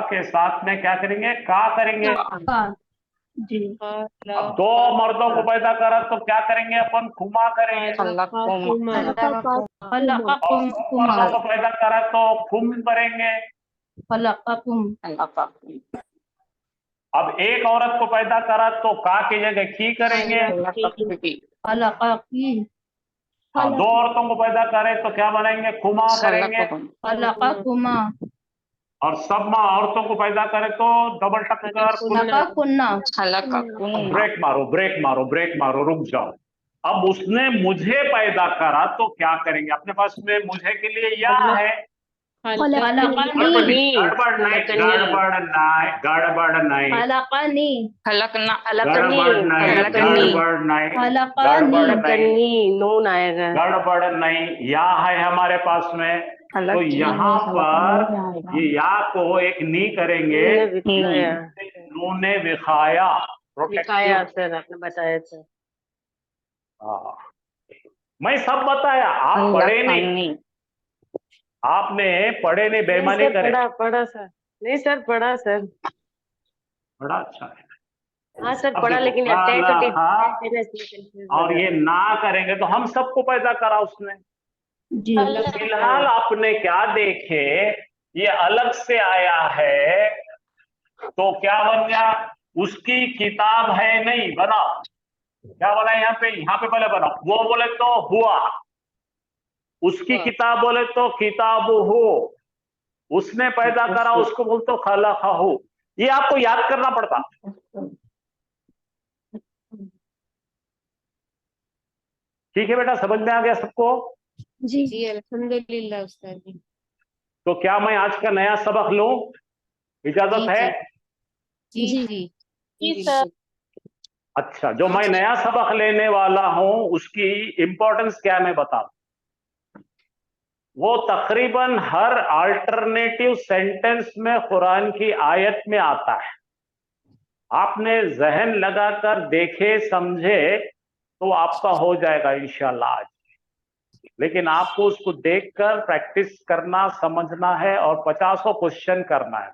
के साथ में क्या करेंगे, का करेंगे। अब 2 मर्दों को पैदा करा तो क्या करेंगे अपन, खुमा करेंगे। और 2 मर्दों को पैदा करा तो खुम करेंगे। अब 1 औरत को पैदा करा तो का की जगह की करेंगे। हाँ, 2 औरतों को पैदा करें तो क्या बनाएंगे, खुमा करेंगे। और सब माँ औरतों को पैदा करें तो डबल टक्कर। ब्रेक मारो, ब्रेक मारो, ब्रेक मारो, रुक जाओ। अब उसने मुझे पैदा करा तो क्या करेंगे, अपने पास में मुझे के लिए या है। गड़बड़ नहीं, गड़बड़ नहीं, गड़बड़ नहीं, गड़बड़ नहीं, गड़बड़ नहीं, गड़बड़ नहीं, नून आएगा। गड़बड़ नहीं, या है हमारे पास में। तो यहाँ पर ये या को एक नी करेंगे, नू ने विखाया, दिखाया सर, आपने बताया सर। हाँ, मैं सब बताया, आप पढ़े नहीं, आपने पढ़े नहीं, बेईमानी करे। पढ़ा सर, नहीं सर पढ़ा सर, बड़ा अच्छा है। हाँ सर अब पढ़ा, देखो, लेकिन और ये ना करेंगे तो हम सबको पैदा करा उसने। फिलहाल आपने क्या देखे, ये अलग से आया है तो क्या बन गया, उसकी किताब है नहीं, बना क्या बना यहाँ पे पहले बना, वो बोले तो हुआ, उसकी किताब बोले तो किताब हो, उसने पैदा करा उसको बोलते तो खलक़हू। ये आपको याद करना पड़ता। ठीक है बेटा, समझ में आ गया सबको। जी अल्हम्दुलिल्लाह उस्ताद जी। तो क्या मैं आज का नया सबक लूं, इजाजत है। जी जी जी सर। अच्छा, जो मैं नया सबक लेने वाला हूं उसकी इंपॉर्टेंस क्या मैं बता, वो तकरीबन हर अल्टरनेटिव सेंटेंस में कुरान की आयत में आता है। आपने जहन लगाकर देखे समझे तो आपका हो जाएगा इंशाल्लाह आज। लेकिन आपको उसको देखकर प्रैक्टिस करना, समझना है और 50 क्वेश्चन करना है।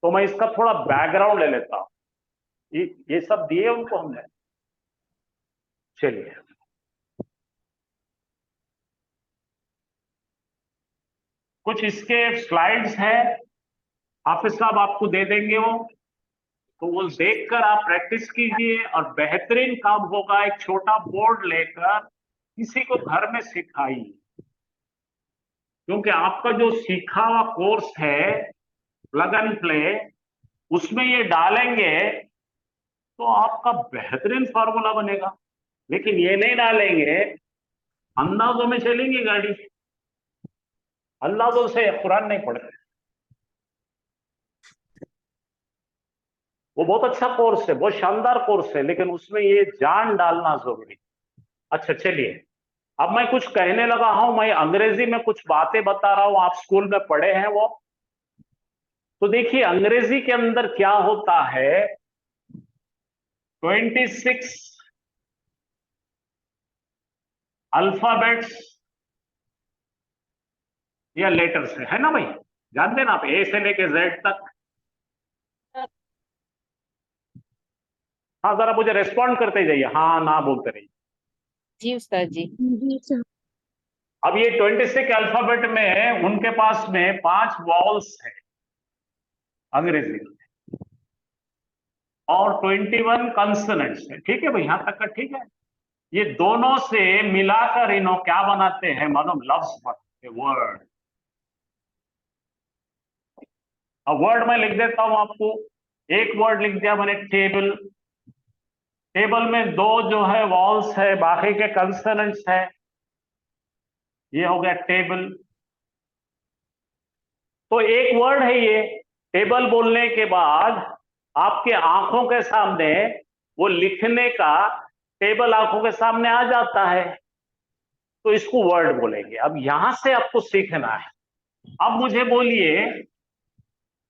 तो मैं इसका थोड़ा बैकग्राउंड ले लेता हूं। ये सब दिए उनको हमने। चलिए, कुछ इसके स्लाइड्स हैं, हाफिज साहब आपको दे देंगे वो, तो वो देखकर आप प्रैक्टिस कीजिए। और बेहतरीन काम होगा, एक छोटा बोर्ड लेकर किसी को घर में सिखाइए, क्योंकि आपका जो सीखा हुआ कोर्स है प्लग एंड प्ले, उसमें ये डालेंगे तो आपका बेहतरीन फार्मूला बनेगा। लेकिन ये नहीं डालेंगे, अंदाजों में चलेंगे गाड़ी, अंदाजों से कुरान नहीं पढ़ते। वो बहुत अच्छा कोर्स है, बहुत शानदार कोर्स है, लेकिन उसमें ये जान डालना जरूरी। अच्छा चलिए, अब मैं कुछ कहने लगा हूं, मैं अंग्रेजी में कुछ बातें बता रहा हूं, आप स्कूल में पढ़े हैं वो। तो देखिए अंग्रेजी के अंदर क्या होता है, 26 अल्फाबेट्स या लेटर्स है ना भाई, जानते ना आप, ए से लेके जेड तक। हाँ, जरा मुझे रेस्पॉन्ड करते जाइए, हाँ ना बोलते रहिए। जी उस्ताद जी। अब ये 26 अल्फाबेट में उनके पास में 5 वॉल्स है अंग्रेजी में, और 21 कंसोनेंट्स है। ठीक है भाई, यहां तक का ठीक है। ये दोनों से मिलाकर इन्हों क्या बनाते हैं मालूम, लफ्ज बनाते, वर्ड। अब वर्ड मैं लिख देता हूं आपको, एक वर्ड लिख दिया मैंने, टेबल। टेबल में 2 जो है वॉल्स है, बाकी के कंसोनेंट्स है। ये हो गया टेबल। तो एक वर्ड है ये। टेबल बोलने के बाद आपके आंखों के सामने वो लिखने का टेबल आंखों के सामने आ जाता है, तो इसको वर्ड बोलेंगे। अब यहां से आपको सीखना है। अब मुझे बोलिए,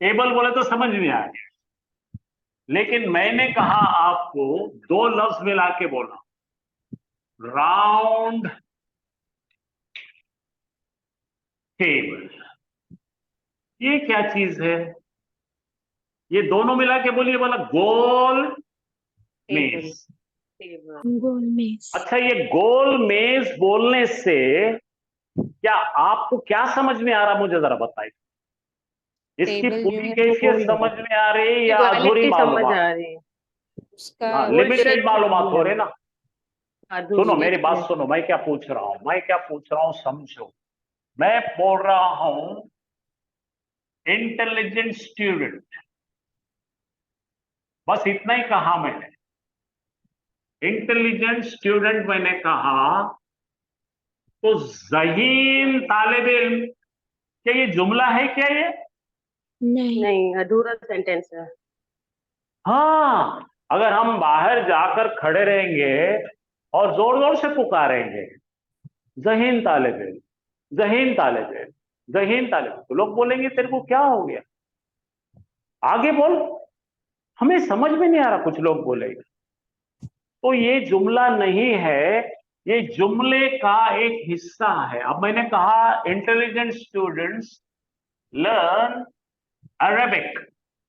टेबल बोले तो समझ में आ गया, लेकिन मैंने कहा आपको दो लफ्ज मिला के बोला, राउंड टेबल। ये क्या चीज है? ये दोनों मिला के बोलिए, बोला गोल मेज। अच्छा, ये गोल मेज बोलने से क्या आपको क्या समझ में आ रहा, मुझे जरा बताइए। इसकी टेबल जो पूरी है कैफियत समझ में आ रही है या अधूरी क्वालिटी समझ मालूमात? आ रही है, उसका हाँ, वो लिमिटेड shape मालूमात नहीं हो है, रहे ना। अधूरी सुनो मेरी बात, है। सुनो मैं क्या पूछ रहा हूं, मैं क्या पूछ रहा हूं समझो। मैं बोल रहा हूं इंटेलिजेंट स्टूडेंट, बस इतना ही कहा मैंने। इंटेलिजेंट स्टूडेंट मैंने कहा, तो ज़हीन तालिब इल्म, क्या ये जुमला है क्या ये? नहीं, अधूरा सेंटेंस है। हाँ, अगर हम बाहर जाकर खड़े रहेंगे और जोर जोर से पुकारेंगे, ज़हीन तालिब इल्म, ज़हीन तालिब इल्म, ज़हीन तालिब इल्म, तो लोग बोलेंगे तेरे को क्या हो गया, आगे बोल। हमें समझ में नहीं आ रहा, कुछ लोग बोलेंगे। तो ये जुमला नहीं है, ये जुमले का एक हिस्सा है। अब मैंने कहा इंटेलिजेंट स्टूडेंट्स लर्न अरेबिक।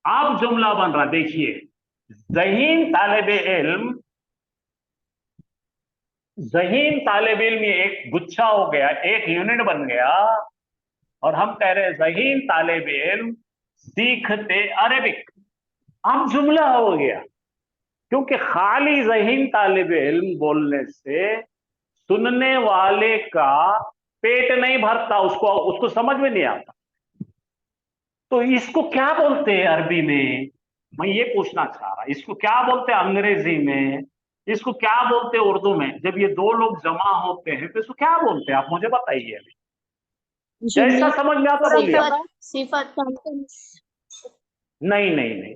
अब जुमला बन रहा, देखिए, ज़हीन तालिब इल्म, ज़हीन तालिब इल्म ये एक गुच्छा हो गया, एक यूनिट बन गया, और हम कह रहे हैं ज़हीन तालिब इल्म सीखते अरेबिक। अब जुमला हो गया, क्योंकि खाली ज़हीन तालिब इल्म बोलने से सुनने वाले का पेट नहीं भरता, उसको उसको समझ में नहीं आता। तो इसको क्या बोलते हैं अरबी में, मैं ये पूछना चाह रहा, इसको क्या बोलते हैं अंग्रेजी में, इसको क्या बोलते हैं उर्दू में? जब ये दो लोग जमा होते हैं तो इसको क्या बोलते हैं, आप मुझे बताइए अभी। जैसा समझ में आता बोलिए। सिफत नहीं नहीं नहीं,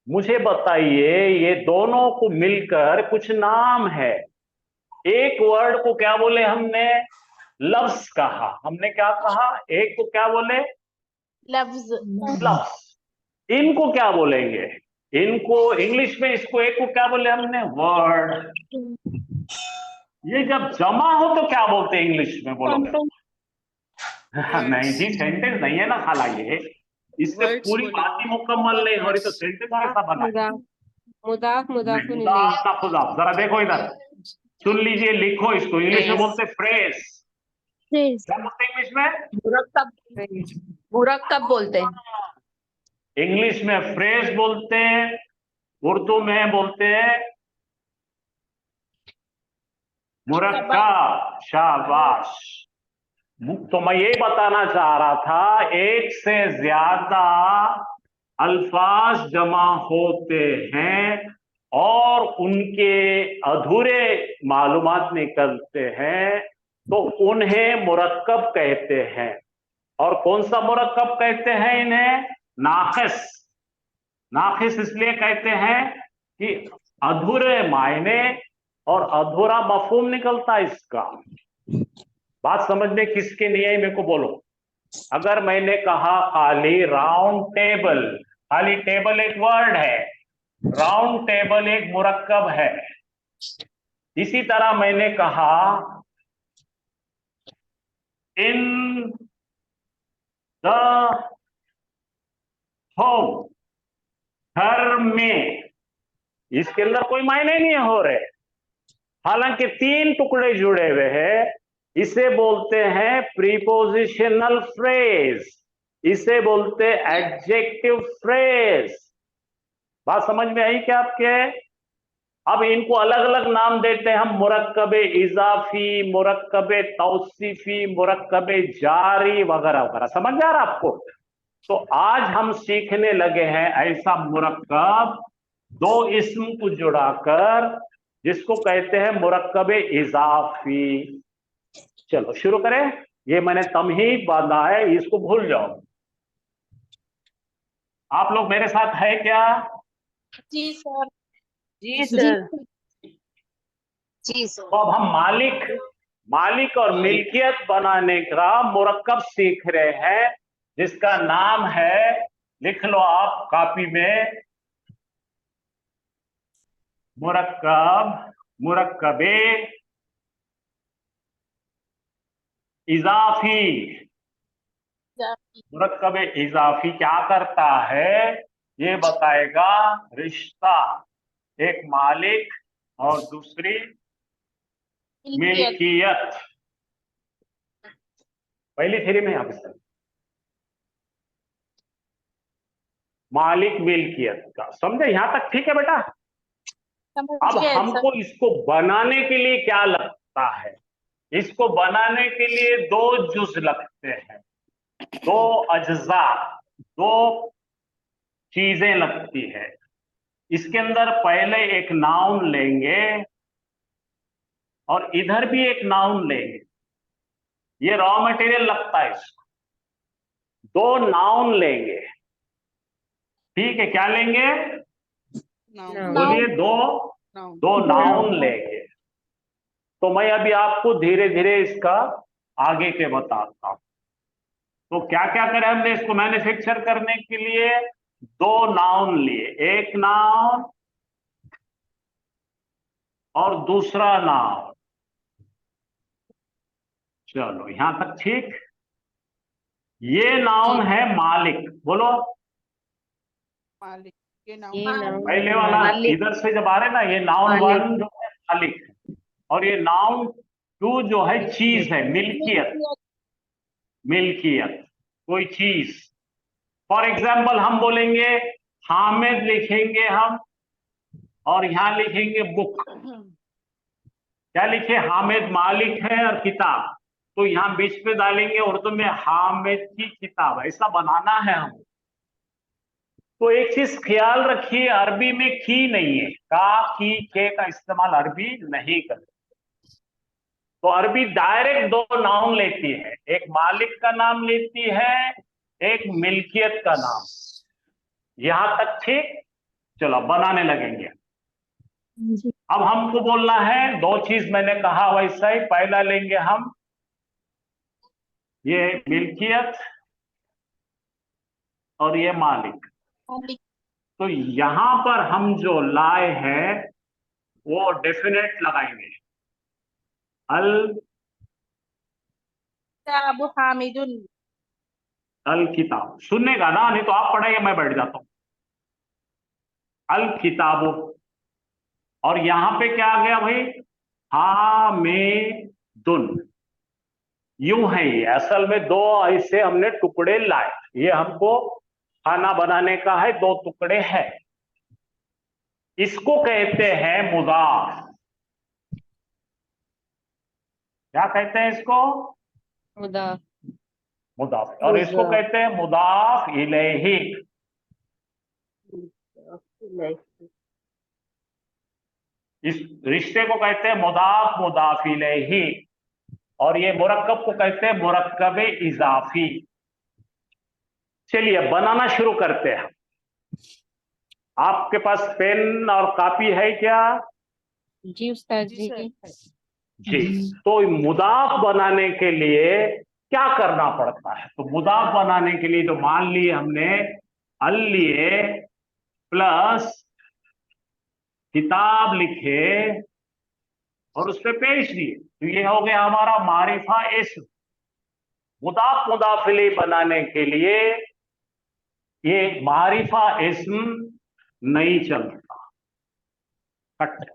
मुझे बताइए, ये दोनों को मिलकर कुछ नाम है। एक वर्ड को क्या बोले हमने? लफ्ज कहा। हमने क्या कहा? एक को क्या बोले? लफ्ज लफ्ज। इनको क्या बोलेंगे? इनको इंग्लिश में, इसको एक को क्या बोले हमने? वर्ड। ये जब जमा हो तो क्या बोलते हैं इंग्लिश में, बोलोगे? नहीं जी, सेंटेंस नहीं है ना खाला ये, इससे पूरी बात ही मुकम्मल नहीं हो रही, तो सेंटेंस कैसा बना है? मुदाफ मुदाफुन इलैह। मुदाफ का खुदाफ। जरा देखो इधर, सुन लीजिए, लिखो इसको। इंग्लिश में बोलते फ्रेज। क्या बोलते इंग्लिश में? मुरक्कब बोलते हैं। इंग्लिश में फ्रेज बोलते हैं, उर्दू में बोलते हैं मुरक्कब। शाबाश। तो मैं ये बताना चाह रहा था, एक से ज्यादा अल्फाज जमा होते हैं और उनके अधूरे मालूमात निकलते हैं, तो उन्हें मुरक्कब कहते हैं। और कौन सा मुरक्कब कहते हैं इन्हें? नाक़िस। नाक़िस इसलिए कहते हैं कि अधूरे मायने और अधूरा मफहूम निकलता है इसका। बात समझ में किसके नहीं आई, मेरे को बोलो। अगर मैंने कहा खाली राउंड टेबल, खाली टेबल एक वर्ड है, राउंड टेबल एक मुरक्कब है। इसी तरह मैंने कहा इन द होम, घर में, इसके अंदर कोई मायने नहीं हो रहे, हालांकि तीन टुकड़े जुड़े हुए हैं। इसे बोलते हैं प्रीपोजिशनल फ्रेज, इसे बोलते हैं एडजेक्टिव फ्रेज। बात समझ में आई क्या आपके? अब इनको अलग अलग नाम देते हैं हम, मुरक्कब इजाफी, मुरक्कब तौसीफी, मुरक्कब जारी, वगैरह वगैरह। समझ आ रहा आपको? तो आज हम सीखने लगे हैं ऐसा मुरक्कब, दो इस्म को जुड़ाकर, जिसको कहते हैं मुरक्कब इजाफी। चलो शुरू करें। ये मैंने तमहीद बांधा है, इसको भूल जाओ। आप लोग मेरे साथ है क्या? जी सर। जी सर। जी सर। तो अब हम मालिक और मिल्कियत बनाने का मुरक्कब सीख रहे हैं, जिसका नाम है, लिख लो आप कॉपी में, मुरक्कबे इजाफी। मुरक्कब इजाफी क्या करता है ये बताएगा। रिश्ता एक मालिक और दूसरी मिल्कियत। पहली थ्योरी में यहां पे मालिक मिल्कियत का समझे, यहां तक ठीक है बेटा? अब हमको इसको बनाने के लिए क्या लगता है? इसको बनाने के लिए दो जुज लगते हैं, दो अज्जा, दो चीजें लगती है। इसके अंदर पहले एक नाउन लेंगे और इधर भी एक नाउन लेंगे। ये रॉ मटेरियल लगता है इसको। दो नाउन लेंगे, ठीक है? क्या लेंगे? बोलिए। दो नाउन लेंगे। तो मैं अभी आपको धीरे धीरे इसका आगे के बताता हूं। तो क्या क्या करें हमने इसको मैन्युफैक्चर करने के लिए? दो नाउन लिए, एक नाउन और दूसरा नाउन। चलो यहां तक ठीक। ये नाउन है मालिक, बोलो। ये नाउन पहले वाला मालिक। इधर से जब आ रहे ना, ये नाउन मालिक। वन जो है मालिक है, और ये नाउन टू जो है चीज है, मिल्कियत। मिल्कियत कोई चीज। फॉर एग्जाम्पल हम बोलेंगे हामिद, लिखेंगे हम, और यहां लिखेंगे बुक। क्या लिखे? हामिद मालिक है और किताब, तो यहां बीच पे डालेंगे उर्दू में हामिद की किताब। ऐसा बनाना है हम। तो एक चीज ख्याल रखिए, अरबी में की नहीं है, का की के का इस्तेमाल अरबी नहीं करते। तो अरबी डायरेक्ट दो नाउन लेती है, एक मालिक का नाम लेती है, एक मिल्कियत का नाम। यहां तक ठीक? चलो बनाने लगेंगे। अब हमको बोलना है दो चीज, मैंने कहा वैसा ही। पहला लेंगे हम ये मिल्कियत और ये मालिक। तो यहां पर हम जो लाए हैं वो डेफिनेट लगाएंगे, अल अबू हामिदुन। अल किताब। सुनने का ना, नहीं तो आप पढ़ाइए, मैं बैठ जाता हूं। अल किताबो। और यहां पे क्या आ गया भाई? हामिदुन। यूं है ये, असल में दो ऐसे हमने टुकड़े लाए। ये हमको खाना बनाने का है, दो टुकड़े हैं। इसको कहते हैं मुदाफ। क्या कहते हैं इसको? मुदाफ। मुदाफ। और इसको कहते हैं मुदाफ इलैही। इस रिश्ते को कहते हैं मुदाफ मुदाफ इलैही। और ये मुरक्कब को कहते हैं मुरक्कब इजाफी। चलिए बनाना शुरू करते हैं। आपके पास पेन और कॉपी है क्या? जी उस्ताद जी। जी। तो मुदाफ बनाने के लिए क्या करना पड़ता है? तो मुदाफ बनाने के लिए जो मान लिए हमने, अल लिए प्लस किताब लिखे और उस पर पेश दिए, तो ये हो गया हमारा मारिफा इस्म। मुदाफ मुदाफिले बनाने के लिए ये मारिफा इस्म नहीं चलता, कट,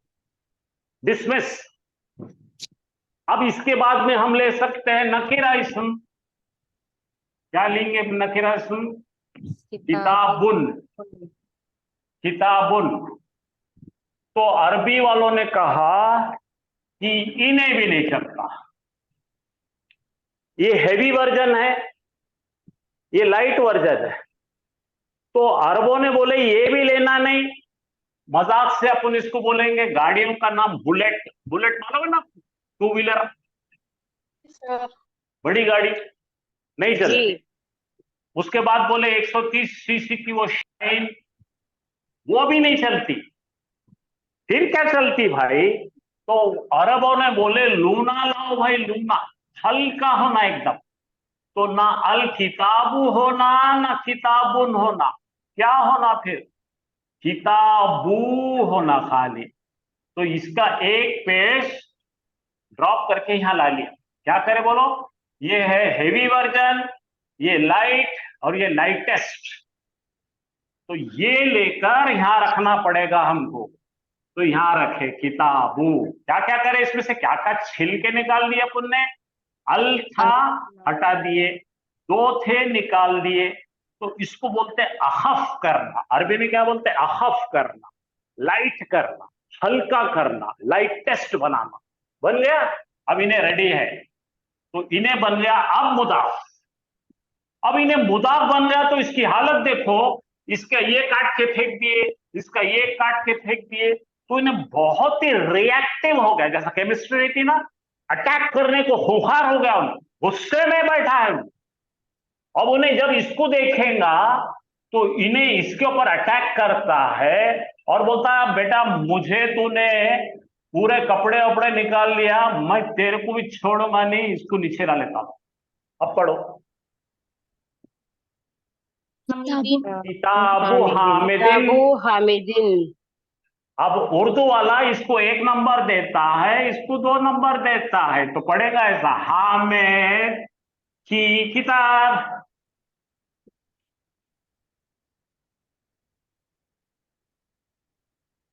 डिसमिस। अब इसके बाद में हम ले सकते हैं नकीरा इस्म। क्या लेंगे नकीरा इस्म? किताबुन। किताबुन। तो अरबी वालों ने कहा कि इन्हें भी नहीं चलता, ये हैवी वर्जन है, ये लाइट वर्जन है। तो अरबों ने बोले ये भी लेना नहीं। मजाक से अपन इसको बोलेंगे गाड़ियों का नाम बुलेट। बुलेट मालूम है ना, टू व्हीलर। सर। बड़ी गाड़ी नहीं चलती। जी उसके बाद बोले 130 सीसी की वो शाइन, वो भी नहीं चलती। फिर क्या चलती भाई? तो अरबों ने बोले लूना लाओ भाई, लूना, हल्का होना एकदम। तो ना अल किताबु होना ना किताबुन होना, क्या होना फिर? किताबू होना खाली। तो इसका एक पेज ड्रॉप करके यहां ला लिया। क्या करे बोलो? ये है हेवी वर्जन, ये लाइट, और ये लाइटेस्ट। तो ये लेकर यहां रखना पड़ेगा हमको। तो यहां रखे किताबू। क्या क्या करे इसमें से? क्या क्या छिल के निकाल दिए अपन ने? अल था, हटा दिए। दो थे, निकाल दिए। तो इसको बोलते हैं अखफ करना। अरबी में क्या बोलते हैं? अखफ करना, लाइट करना, हल्का करना, लाइट टेस्ट बनाना। बन गया। अब इन्हें रेडी है, तो इन्हें बन गया अब मुदाफ। अब इन्हें मुदाफ बन गया तो इसकी हालत देखो। इसका ये काट के फेंक दिए, इसका ये काट के फेंक दिए, तो इन्हें बहुत ही रिएक्टिव हो गया। जैसा केमिस्ट्री रहती ना, अटैक करने को खुखार हो गया, गुस्से में बैठा है। अब उन्हें जब इसको देखेगा तो इन्हें इसके ऊपर अटैक करता है और बोलता है बेटा मुझे तूने पूरे कपड़े वपड़े निकाल लिया, मैं तेरे को भी छोड़ूंगा नहीं, इसको नीचे ला लेता हूं। अब पढ़ो। किताबु हामिदिन। किताबु हामिदिन। अब उर्दू वाला इसको 1 नंबर देता है, इसको 2 नंबर देता है। तो पढ़ेगा ऐसा, हामिद की किताब।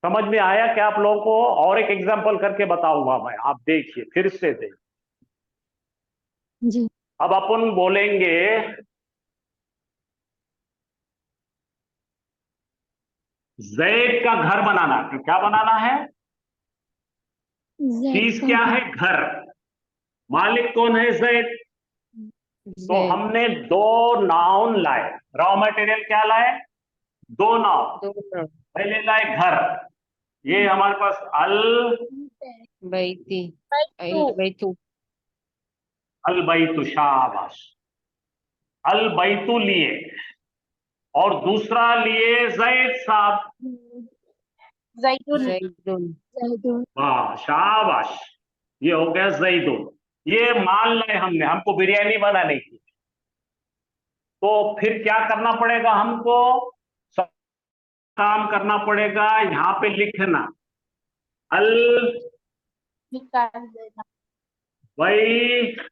समझ में आया क्या आप लोगों को? और एक एग्जांपल करके बताऊंगा मैं, आप देखिए, फिर से देखिए। जी। अब अपन बोलेंगे जैद का घर बनाना। तो क्या बनाना है? चीज क्या है? घर। मालिक कौन है? जैद। तो जैद। हमने 2 नाउन लाए। रॉ मटेरियल क्या लाए? 2 नाउन। दो पहले लाए घर, ये हमारे पास अल बैती बैतू। बैतू। अल बैतु, शाबाश। अल बैतु लिए, और दूसरा लिए जैद साहब। जैतून। जैदुन। वाह, शाबाश। ये हो गया जैदुन। ये मान लाए हमने, हमको बिरयानी बनाने की। तो फिर क्या करना पड़ेगा हमको? सब काम करना पड़ेगा। यहां पे लिखना अल निकाल देना। बैतु।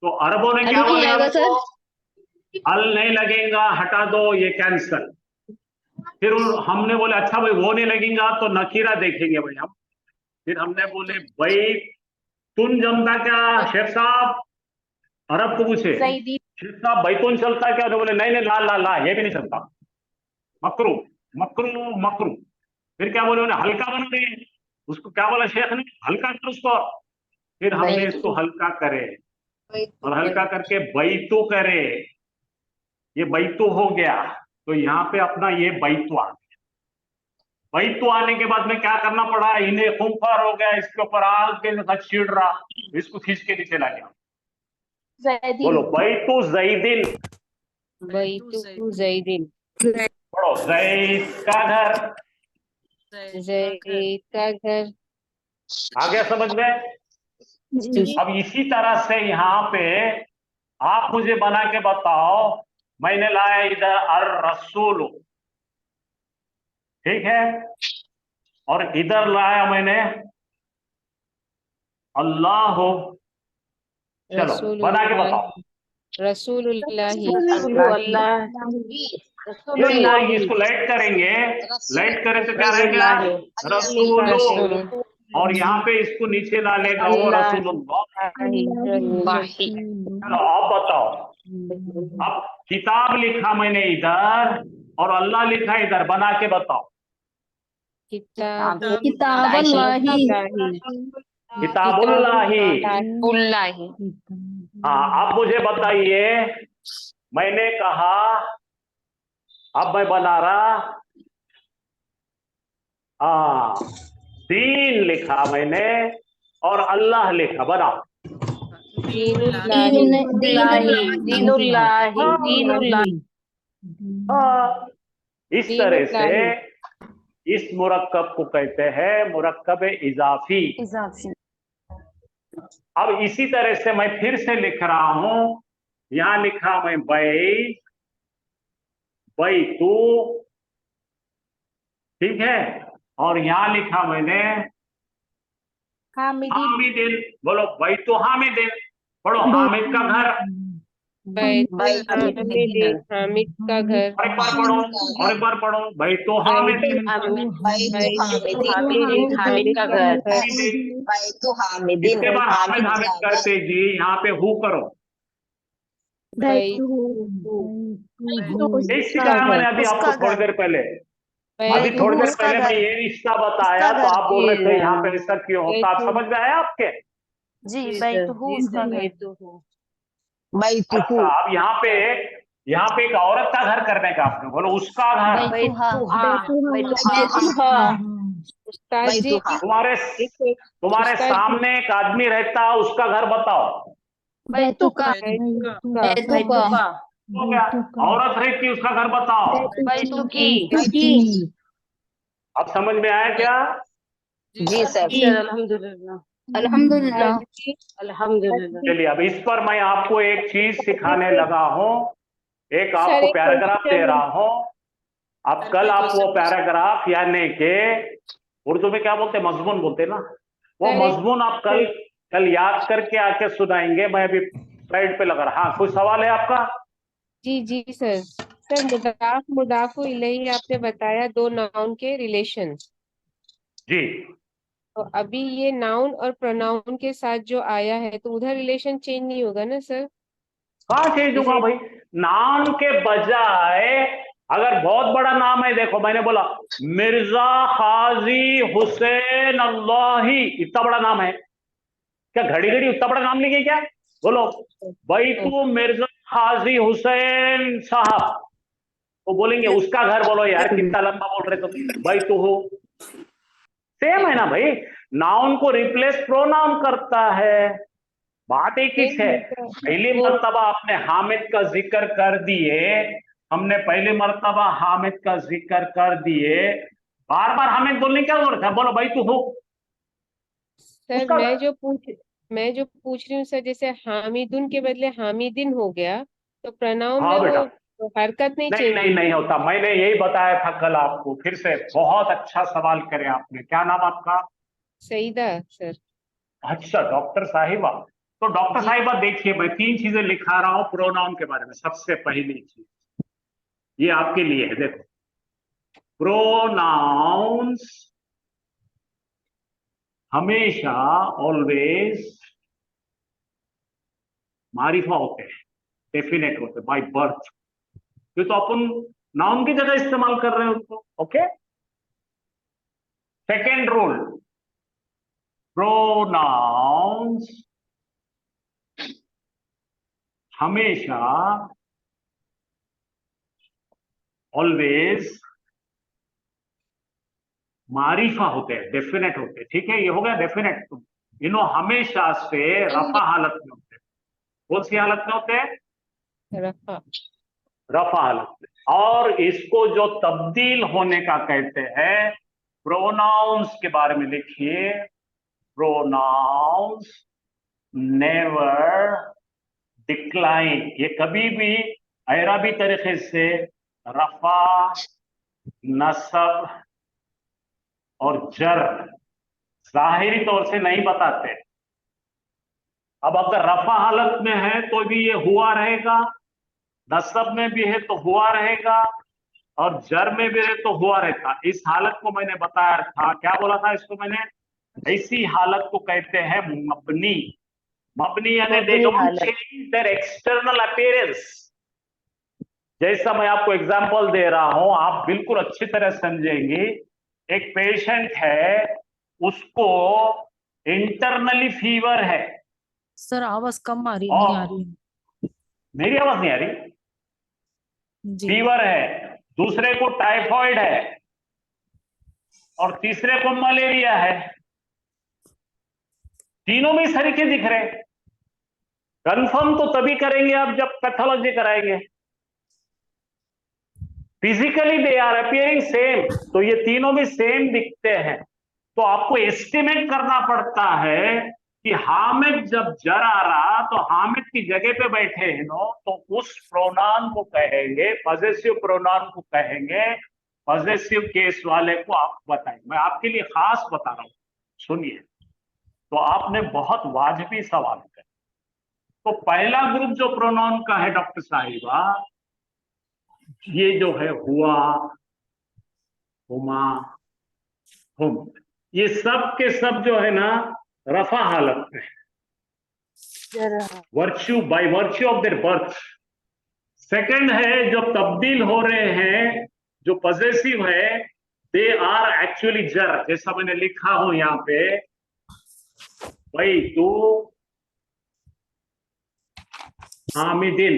तो अरबों ने क्या अल नहीं बोला आएगा हमको? अल नहीं लगेगा, हटा दो, ये कैंसल। फिर हमने बोले अच्छा भाई वो नहीं लगेगा तो नकीरा देखेंगे भाई हम। फिर हमने बोले भाई तुम जमता क्या शेख साहब? अरब को पूछे, जैदी। शेख साहब बैतून चलता क्या? उन्होंने बोले नहीं नहीं, ला ला ला, ये भी नहीं चलता। मकरू मकरू मकरू। फिर क्या बोले? उन्हें हल्का बना दे। उसको क्या बोला शेख ने? हल्का कर उसको। फिर हमने इसको हल्का करे, और हल्का करके बैतू करे। ये बैतू हो गया। तो यहाँ पे अपना ये बैतू आ गया। बैतू आने के बाद में क्या करना पड़ा? इन्हें खूंखार हो गया, इसके ऊपर आग के साथ चिड़ रहा, इसको खींच के नीचे ला गया। जैदीन। बोलो बैतू जैदिन। बैतू जैदिन। पढ़ो, जैद का घर। जैद का घर। आ गया समझ में? अब इसी तरह से यहाँ पे आप मुझे बना के बताओ। मैंने लाया इधर अर रसूल, ठीक है, और इधर लाया मैंने अल्लाह। चलो बना के बताओ। रसूलुल्लाही। अल्लाह। नहीं रसूलुल्लाह। नहीं, इसको लाइट करेंगे। लाइट करें तो क्या रहेगा? रसूल। रसूल। और यहाँ पे इसको नीचे ला लेगा वो रसूलुल्लाह। चलो आप बताओ। अब किताब लिखा मैंने इधर और अल्लाह लिखा इधर, बना के बताओ। किताबुल्लाही। किताबुल्लाही। उल्लाही। हाँ, अब मुझे बताइए, मैंने कहा, अब मैं बना रहा, हाँ, दीन लिखा मैंने, और अल्लाह लिखा, बनाओ। दीनुल्लाही। दीनुल्लाही। हाँ, इस तरह से दीनुल्लाही। इस मुरक्कब को कहते हैं मुरक्कब इजाफी। अब इसी तरह से मैं फिर से लिख रहा हूं, यहां लिखा मैं बैतु, ठीक है, और यहां लिखा मैंने हामिदिन। बोलो बैतु हामिदिन, पढ़ो हामिद का घर। बैतुल हामिदिन, हामिद का घर। और एक बार पढ़ो, और एक बार पढ़ो, बैतु हामिदिन। बैतुल हामिदिन, हामिद का घर। इसके बाद हामिद हामिद करते जी यहाँ पे हु करो। यही सिखाया मैंने अभी आपको थोड़ी देर पहले। अभी थोड़ी देर पहले मैं ये रिश्ता बताया तो आप बोल रहे थे यहाँ पे ऐसा क्यों होता, आप समझ में आया आपके? जी सर, बैतुहू। अच्छा, अब यहाँ पे एक औरत का घर करने का आपने बोलो, उसका घर। उस्ताद जी, तुम्हारे तुम्हारे उस्ताद जी, सामने एक आदमी रहता, उसका घर बताओ। बैतुका। हो गया। औरत रहती, उसका घर बताओ। अब समझ में आया क्या? जी सर, अल्हम्दुलिल्लाह। अल्हम्दुलिल्लाह। चलिए, अब इस पर मैं आपको एक चीज सिखाने लगा हूं, एक सर, आपको एक पैराग्राफ दे क्वेश्चन। रहा हूं। अब कल आप वो पैराग्राफ यानी के उर्दू में क्या बोलते हैं, मजमून बोलते हैं ना, वो सर, एक मजमून आप कल याद करके आके सुनाएंगे। मैं अभी स्लाइड पे लगा रहा। हाँ, कोई सवाल है आपका? जी सर। सर, मुदाफ मुदाफु इलैहि आपने बताया, दो नाउन के रिलेशन। जी, तो अभी ये नाउन और प्रोनाउन के साथ जो आया है तो उधर रिलेशन चेंज नहीं होगा ना सर? कहाँ चेंज होगा जैसे भाई? नाम के बजाय अगर बहुत बड़ा नाम है, देखो मैंने बोला मिर्जा हाजी हुसैन अल्लाही, इतना बड़ा नाम है, क्या घड़ी घड़ी उतना बड़ा नाम लिखे क्या? बोलो बैतु मिर्जा हाजी हुसैन साहब, वो बोलेंगे उसका घर। बोलो यार कितना लंबा बोल रहे तुम, बैतु हो। सेम है ना भाई, नाउन को रिप्लेस प्रोनाउन करता है, बात एक ही है। पहली मर्तबा आपने हामिद का जिक्र कर दिए, हमने पहली मर्तबा हामिद का जिक्र कर दिए, बार बार हामिद बोलने क्या जरूरत है? बोलो भाई तू हो सर, उसका। मैं जो पूछ रही हूँ सर, जैसे हामिदुन के बदले हामिदिन हो गया तो प्रोनाउन हाँ में बेटा, वो हरकत नहीं नहीं चेंज नहीं होगी? नहीं होता, मैंने यही बताया था कल आपको। फिर से बहुत अच्छा सवाल करे आपने। क्या नाम आपका? सईदा सर। अच्छा, डॉक्टर साहिबा। तो डॉक्टर जी साहिबा देखिए, मैं 3 चीजें लिखा रहा हूं प्रोनाउन के बारे में। सबसे पहली चीज ये आपके लिए है, देखो, प्रोनाउंस हमेशा ऑलवेज मारिफा होते हैं, डेफिनेट होते हैं बाय बर्थ। ये तो अपन नाउन की जगह इस्तेमाल कर रहे हैं उसको। ओके, सेकेंड रूल, प्रोनाउंस हमेशा ऑलवेज मारिफा होते हैं, डेफिनेट होते हैं। ठीक है, ये हो गया डेफिनेट। हमेशा से रफा हालत में होते हैं। कौन सी हालत में होते हैं? रफा। रफा हालत में। और इसको जो तब्दील होने का कहते हैं, प्रोनाउंस के बारे में लिखिए, प्रोनाउंस नेवर डिक्लाइन। ये कभी भी ऐराबी तरीके से रफा, नसब और जर जाहिरी तौर से नहीं बताते। अब अगर रफा हालत में है तो भी ये हुआ रहेगा, नसब में भी है तो हुआ रहेगा, और जर में भी है तो हुआ रहेगा। इस हालत को मैंने बताया था, क्या बोला था इसको मैंने? ऐसी हालत को कहते हैं मबनी। मबनी यानी दे मबनी डोंट हालत। Change their external appearance. जैसा मैं आपको एग्जांपल दे रहा हूं, आप बिल्कुल अच्छी तरह समझेंगे। एक पेशेंट है, उसको इंटरनली फीवर है। सर आवाज कम आ रही, और नहीं आ रही है। मेरी आवाज नहीं आ रही? जी फीवर है, दूसरे को टाइफॉइड है, और तीसरे को मलेरिया है। तीनों में सरीखे दिख रहे हैं। कंफर्म तो तभी करेंगे आप जब पैथोलॉजी कराएंगे। Physically they are appearing same, तो ये तीनों भी सेम दिखते हैं। तो आपको एस्टिमेट करना पड़ता है कि हामिद जब जर आ रहा तो हामिद की जगह पे बैठे हैं नो, तो उस प्रोनाउन को कहेंगे, पॉजेसिव प्रोनाउन को कहेंगे। पॉजेसिव केस वाले को आप बताएं, मैं आपके लिए खास बता रहा हूं, सुनिए। तो आपने बहुत वाजिबी सवाल किया। तो पहला ग्रुप जो प्रोनाउन का है डॉक्टर साहिबा, ये जो है हुआ, हुमा, हुम, ये सब के सब जो है ना रफा हालत में, virtue by virtue of their birth. Second है जो तब्दील हो रहे हैं, जो पॉजेसिव है, दे आर एक्चुअली जर, जैसा मैंने लिखा हूं यहां पे, भाई तू हामिदिन।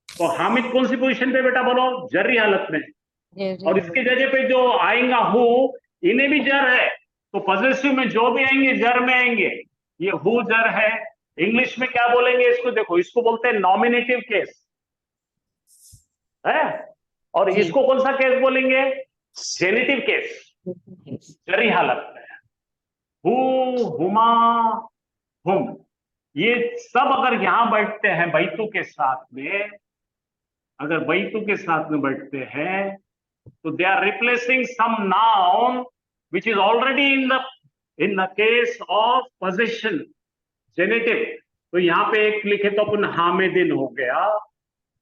तो हामिद कौन सी पोजीशन पे बेटा बोलो? जर्री हालत में। और इसकी जगह पे जो आएगा हु, इन्हें भी जर है, तो पॉजेसिव में जो भी आएंगे जर में आएंगे। ये हु जर है। इंग्लिश में क्या बोलेंगे इसको? देखो, इसको बोलते हैं नॉमिनेटिव केस है, और इसको कौन सा केस बोलेंगे? जेनेटिव केस, जरी हालत में। हु, हुमा, हुम, ये सब अगर यहां बैठते हैं बैतू के साथ में, अगर बैतू के साथ में बैठते हैं, तो they are replacing some noun which is already in the case of possession, genitive. तो यहां पे एक लिखे तो अपन हामिदिन हो गया,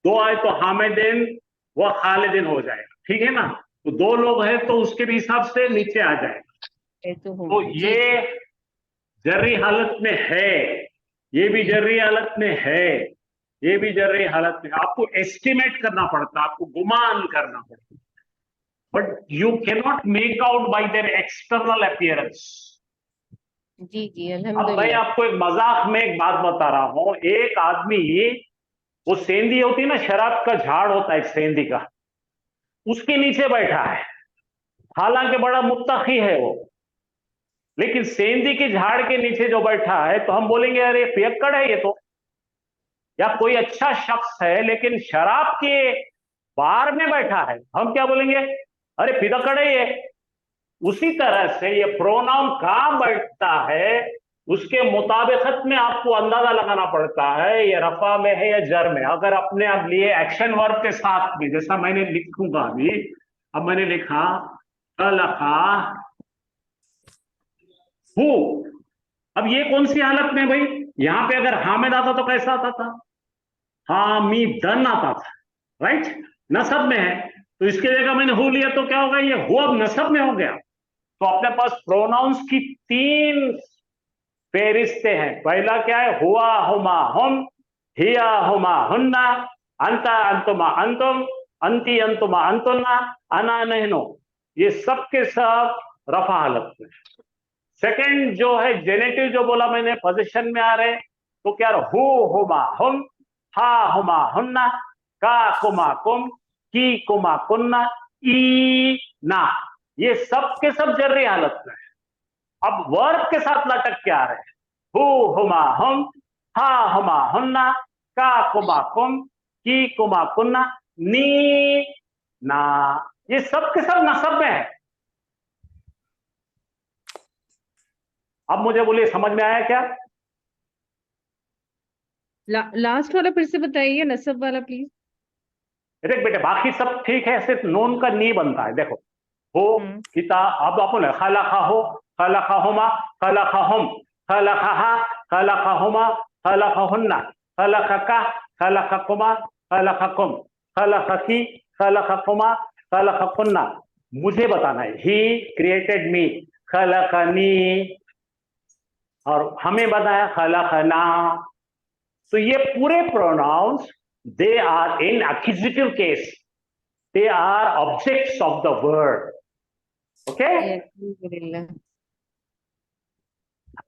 दो आए तो हामिदिन व खालिदिन हो जाएगा, ठीक है ना? तो दो लोग हैं तो उसके भी हिसाब से नीचे आ जाएगा। तो ये जर्री हालत में है, ये भी जर्री हालत में है, ये भी जर्री हालत में। आपको एस्टिमेट करना पड़ता है, आपको गुमान करना पड़ता है, but you can not make out by their external appearance. जी अब मैं अल्हम्दुलिल्लाह। आपको एक मजाक में एक बात बता रहा हूं। एक आदमी, वो सेंधी होती है ना, शराब का झाड़ होता है एक सेंधी का, उसके नीचे बैठा है, हालांकि बड़ा मुत्तकी है वो, लेकिन सेंधी के झाड़ के नीचे जो बैठा है, तो हम बोलेंगे अरे पियक्कड़ है ये तो, या कोई अच्छा शख्स है, लेकिन शराब के बार में बैठा है, हम क्या बोलेंगे? अरे पियक्कड़ है ये। उसी तरह से ये प्रोनाउन कहां बैठता है, उसके मुताबिकत में आपको अंदाजा लगाना पड़ता है ये रफा में है या जर में। अगर अपने आप लिए एक्शन वर्ब के साथ भी, जैसा मैंने लिखूंगा अभी, अब मैंने लिखा अलखा हु, अब ये कौन सी हालत में भाई? यहां पे अगर हामिद आता तो कैसा आता था? हामिदन आता था, राइट? नसब में है, तो इसके जगह मैंने हु लिया तो क्या होगा? ये हु अब नसब में हो गया। तो अपने पास प्रोनाउंस की तीन फेरिस्ते हैं। पहला क्या है? हुआ, हुमा, हुम, हिया, हुमा, हुन्ना, अंता, अंतुमा, अंतुम, अंती, अंतुमा, अंतुन्ना, अना, नहनो, ये सब के सब रफा हालत में। सेकंड जो है जेनेटिव, जो बोला मैंने, पोजीशन में आ रहे, तो क्या? हु, हुमा, हुम, हा, हुमा, हुन्ना, का, कुमा, कुम, की, कुमा, कुन्ना, ई, ना, ये सब के सब जर्री हालत में है। अब वर्ब के साथ लटक के आ रहे हैं। हु, हुमा, हुम, हा, हुमा, हुन्ना, का, कुमा, कुम, की, कुमा, कुन्ना, नी, ना, ये सब के सब नसब में है। अब मुझे बोलिए, समझ में आया क्या? लास्ट वाला फिर से बताइए, नसब वाला प्लीज। देख बेटे, बाकी सब ठीक है, सिर्फ नून का नी बनता है। देखो, हो, किता, अब अपन खलका हो, खलका हुमा, खलका हुम, खलका हा, खलका हुमा, खलका हुन्ना, खलका का, खलका कुमा, खलका कुम, खलका की, खलका कुमा, खलका कुन्ना। मुझे बताना है, ही क्रिएटेड मी, खलकनी, और हमें बताया खलकना। तो ये पूरे pronouns, they are in accusative case, they are objects of the word, okay? अल्हम्दुलिल्लाह।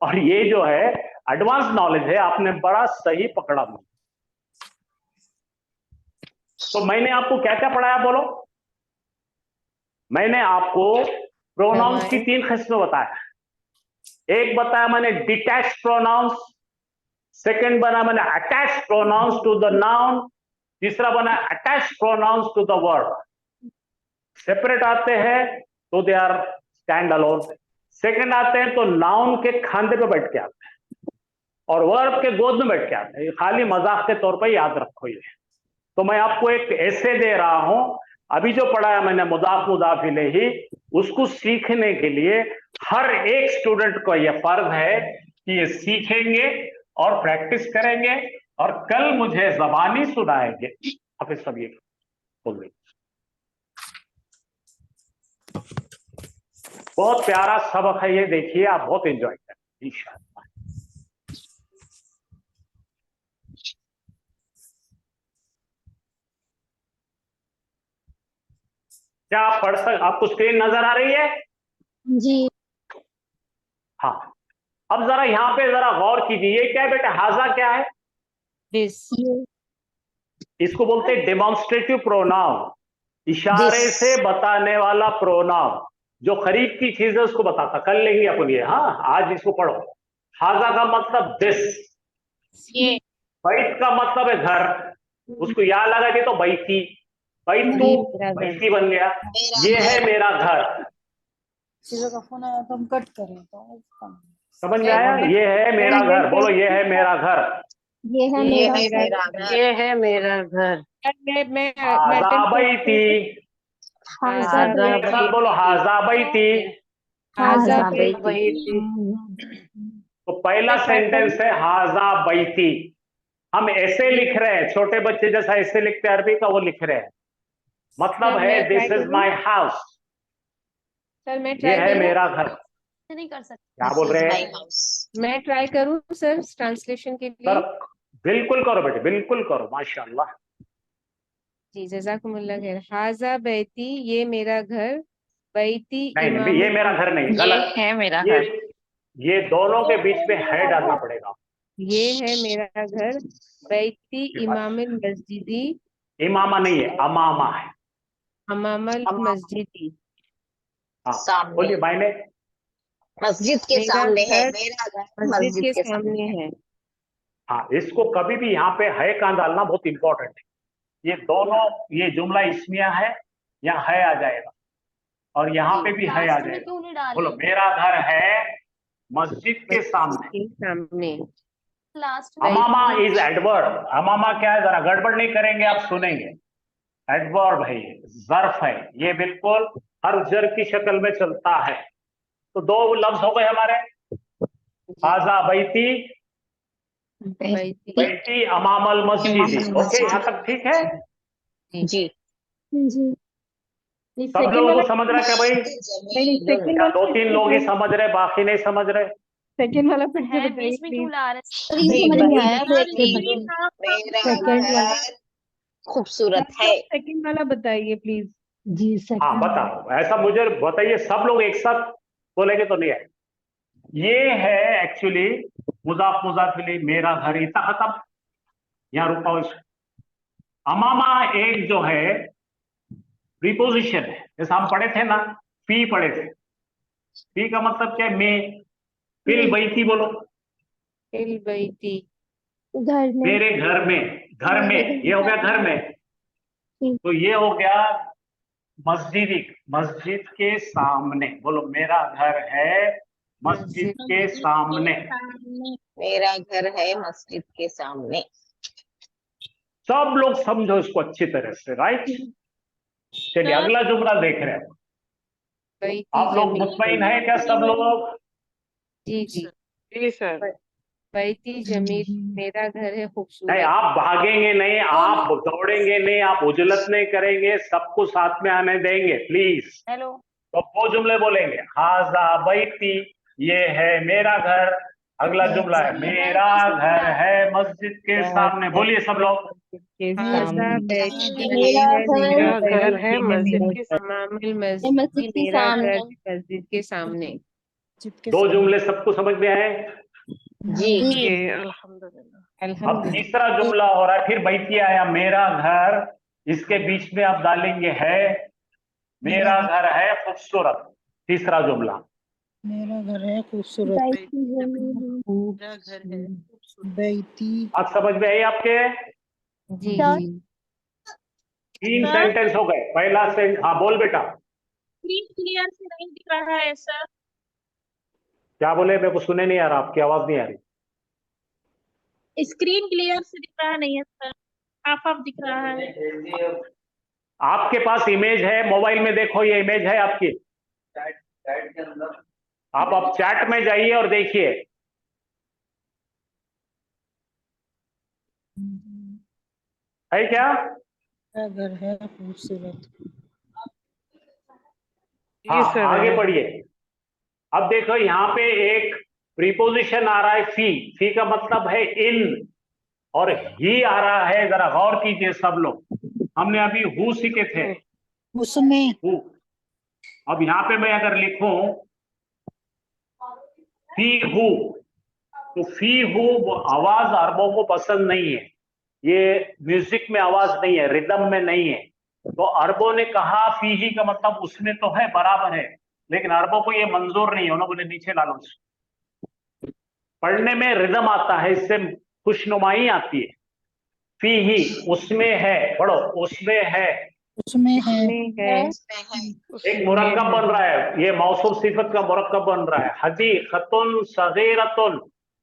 और ये जो है एडवांस नॉलेज है, आपने बड़ा सही पकड़ा मुझे। तो मैंने आपको क्या क्या पढ़ाया बोलो? मैंने आपको प्रोनाउंस की तीन किस्में बताया। एक बताया मैंने डिटैच प्रोनाउंस, सेकंड बना मैंने attach pronouns to the noun, तीसरा बना attach pronouns to the verb. Separate आते हैं तो they are stand alone, second आते हैं तो नाउन के खांधे पे बैठ के आते हैं और वर्ब के गोद में बैठ के आते हैं। ये खाली मजाक के तौर पर याद रखो ये। तो मैं आपको एक ऐसे दे रहा हूं, अभी जो पढ़ाया मैंने मुदाफ मुदाफ इलैही, उसको सीखने के लिए हर एक स्टूडेंट को यह फर्ज है कि ये सीखेंगे और प्रैक्टिस करेंगे और कल मुझे जबानी सुनाएंगे। आप सब ये बोल रही, बहुत प्यारा सबक है ये, देखिए आप बहुत एंजॉय करें इंशाअल्लाह। क्या आप पढ़ सकते, आपको स्क्रीन नजर आ रही है? जी। हाँ, अब जरा यहाँ पे जरा गौर कीजिए, ये क्या है बेटा, हाजा क्या है? दिस। इसको बोलते हैं डेमोन्स्ट्रेटिव प्रोनाउन, इशारे से बताने वाला प्रोनाउन। जो करीब की चीज है उसको बताता, कर लेंगे अपन ये। हाँ, आज इसको पढ़ो। हाजा का मतलब दिस, ये बैत का मतलब है घर, उसको या लगा दी तो बैती, बैतू मेरा घर। बैती बन गया। ये है मेरा घर, किसी का फोन आया तो हम कट करें तो समझ में आया? ये है मेरा घर, बोलो ये है मेरा घर। ये है ये मेरा है घर। मेरा घर, ये है मेरा घर। मैं हाजा attempt बैती, हाजा हाजा एक साथ बोलो हाजा बैती। हाजा हाजा बैती। तो पहला सेंटेंस है हाजा बैती। हम ऐसे लिख रहे हैं, छोटे बच्चे जैसा ऐसे लिखते हैं अरबी का, वो लिख रहे हैं। मतलब सर, है मैं दिस try इज करूं? माई हाउस, सर मैं ये ट्राई है करूं? मेरा घर। नहीं कर सकते। क्या बोल रहे हैं मैं ट्राई करूं सर ट्रांसलेशन के सर? लिए? बिल्कुल करो बेटे, बिल्कुल करो, माशाल्लाह। जी जज़ाकुमुल्लाह खैर। हाजा बैती, ये मेरा घर, बैती नहीं नहीं, इमाम ये मेरा घर नहीं, गलत है मेरा ये घर। ये दोनों के बीच में है डालना पड़ेगा। ये है मेरा घर, बैती इमामिल मस्जिदी, इमामा नहीं है, अमामा है। अमामल अमामा। मस्जिदी। हाँ बोलिए मायने। मस्जिद के मेरा सामने है घर मेरा घर। मस्जिद के सामने है। हाँ, इसको कभी भी यहाँ पे है कहाँ डालना बहुत इंपॉर्टेंट है। ये दोनों, ये जुमला इस्मिया है, यहाँ है आ जाएगा और यहाँ पे भी है आ जाएगा। बोलो मेरा घर है मस्जिद के सामने। के सामने। लास्ट अमामा इज एडवर्ब। अमामा क्या है, जरा गड़बड़ नहीं करेंगे, आप सुनेंगे। एडवर्ब है ये, ज़र्फ है ये, बिल्कुल हर जर की शक्ल में चलता है। तो दो लफ्ज हो गए हमारे, हाजा बैती, बैती बैती अमामल मस्जिदी। ओके, यहाँ तक ठीक है? जी जी। सब लोगों को समझ रहा है क्या भाई? नहीं, सेकंड क्या वाला दो तीन लोग ही समझ रहे, बाकी नहीं समझ रहे? सेकंड वाला फिर से बताइए प्लीज। समझ नहीं आया। सेकंड वाला खूबसूरत है। सेकंड वाला बताइए प्लीज। जी हाँ बताओ, ऐसा मुझे बताइए, सब लोग एक साथ बोलेंगे तो नहीं आए। ये है एक्चुअली मुजाफ मुजाफ इलैह, मेरा घर, इतना खत्म, यहाँ रुका हुआ। अमामा एक जो है प्रीपोजिशन है, जैसे हम पढ़े थे ना, फी पढ़े थे। फी का मतलब क्या है? मैं। फिल बैती बोलो, फिल बैती, घर में। मेरे घर में, घर में, ये हो गया घर में। तो ये हो गया मस्जिद, मस्जिद के सामने। बोलो मेरा घर है मस्जिद के सामने। मेरा घर है मस्जिद के सामने। सब लोग समझो इसको अच्छी तरह से, राइट? चलिए अगला जुमला देख रहे हैं। बैती आप लोग जमील। मुतमईन है क्या सब लोग? जी जी। जी सर। बैती जमील, मेरा घर है नहीं, खूबसूरत। आप भागेंगे नहीं, आप दौड़ेंगे नहीं, आप उजलत नहीं करेंगे, सबको साथ में आने देंगे प्लीज। हेलो। तो वो जुमले बोलेंगे, हाजा बैती, ये है मेरा घर। अगला जुमला है, मेरा घर है मस्जिद के सामने। बोलिए सब लोग। के हाजा सामने। बैती, मेरा ये है घर मेरा घर है मस्जिद के सामने। अमामिल मस्जिद मस्जिद, के मेरा सामने। घर मस्जिद के सामने। दो जुमले सबको समझ में आए? जी अल्हम्दुलिल्लाह। अब अल्हम्दुलिल्लाह। तीसरा जुमला हो रहा है, फिर बैती आया, मेरा घर, इसके बीच में आप डालेंगे है, मेरा घर है खूबसूरत। तीसरा जुमला, मेरा घर है खूबसूरत। मेरा घर है बेइती आज समझ में आई आपके? जी सर, जी। 3 सेंटेंस हो गए। पहला सेंटेंस, हाँ बोल बेटा। स्क्रीन क्लियर से नहीं दिख रहा है सर। क्या बोले? मेरे को सुने नहीं आ रहा, आपकी आवाज नहीं आ रही। स्क्रीन क्लियर से दिख रहा नहीं है सर, हाफ हाफ दिख रहा है। आपके पास इमेज है, मोबाइल में देखो, ये इमेज है आपकी। आप अब चैट में जाइए और देखिए। है क्या? मेरा घर है खूबसूरत। हाँ, आगे बढ़िए। अब देखो यहाँ पे एक प्रीपोजिशन आ रहा है फी। फी का मतलब है इन, और ही आ रहा है। जरा गौर कीजिए सब लोग। हमने अभी हु सीखे थे, उसमें हु। अब यहाँ पे मैं अगर लिखूं फी हु, तो फी हु वो आवाज अरबों को पसंद नहीं है। ये म्यूजिक में आवाज नहीं है, रिदम में नहीं है। तो अरबों ने कहा फी ही का मतलब उसमें तो है, बराबर है, लेकिन अरबों को ये मंजूर नहीं है। उन्होंने बोले नीचे ला लो। पढ़ने में रिदम आता है, इससे खुशनुमाई आती है। फी ही, उसमें है, पढ़ो, उसमें है। उसमें है उसमें है। एक मुरक्कब बन रहा है, ये मौसूफ सिफत का मुरक्कब बन रहा है। हदीक़तुन सगीरतुन,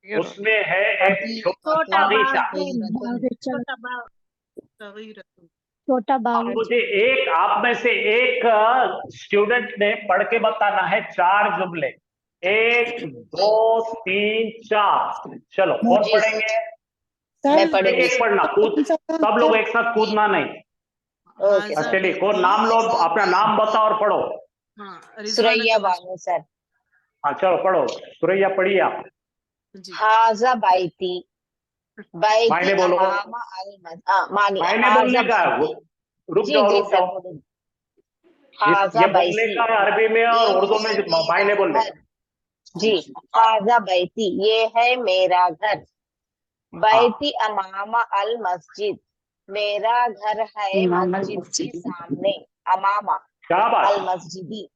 उसमें है एक छोटा बगीचा। छोटा बाग। छोटा अब मुझे एक, आप में से एक स्टूडेंट ने पढ़ के बताना है 4 जुमले। 1 2 3 4। चलो, कौन मुझे- पढ़ेंगे? मैं पढ़ूंगी। एक कूदना, कूद, सब लोग एक साथ कूदना नहीं। ओके अच्छा, सर। चलिए, कौन नाम लो, अपना नाम बताओ और पढ़ो। सुरैया बानो सर। हाँ चलो पढ़ो, सुरैया पढ़िए आप। हाजा बैती, बैती मायने बोलो। अमामा मानी मायने हाजा बोलने का है। बैती। रुक जी जाओ, जी रुक सर जाओ। बोलूंगी। ये हाजा बोलने बैती, का है अरबी में, ये और उर्दू है में मेरा मायने बोलने घर। का। जी, हाजा बैती, ये है मेरा घर। बैती अमामा अल मस्जिद, मेरा घर है मस्जिद के सामने। अमामा शाबाश। अल मस्जिदी।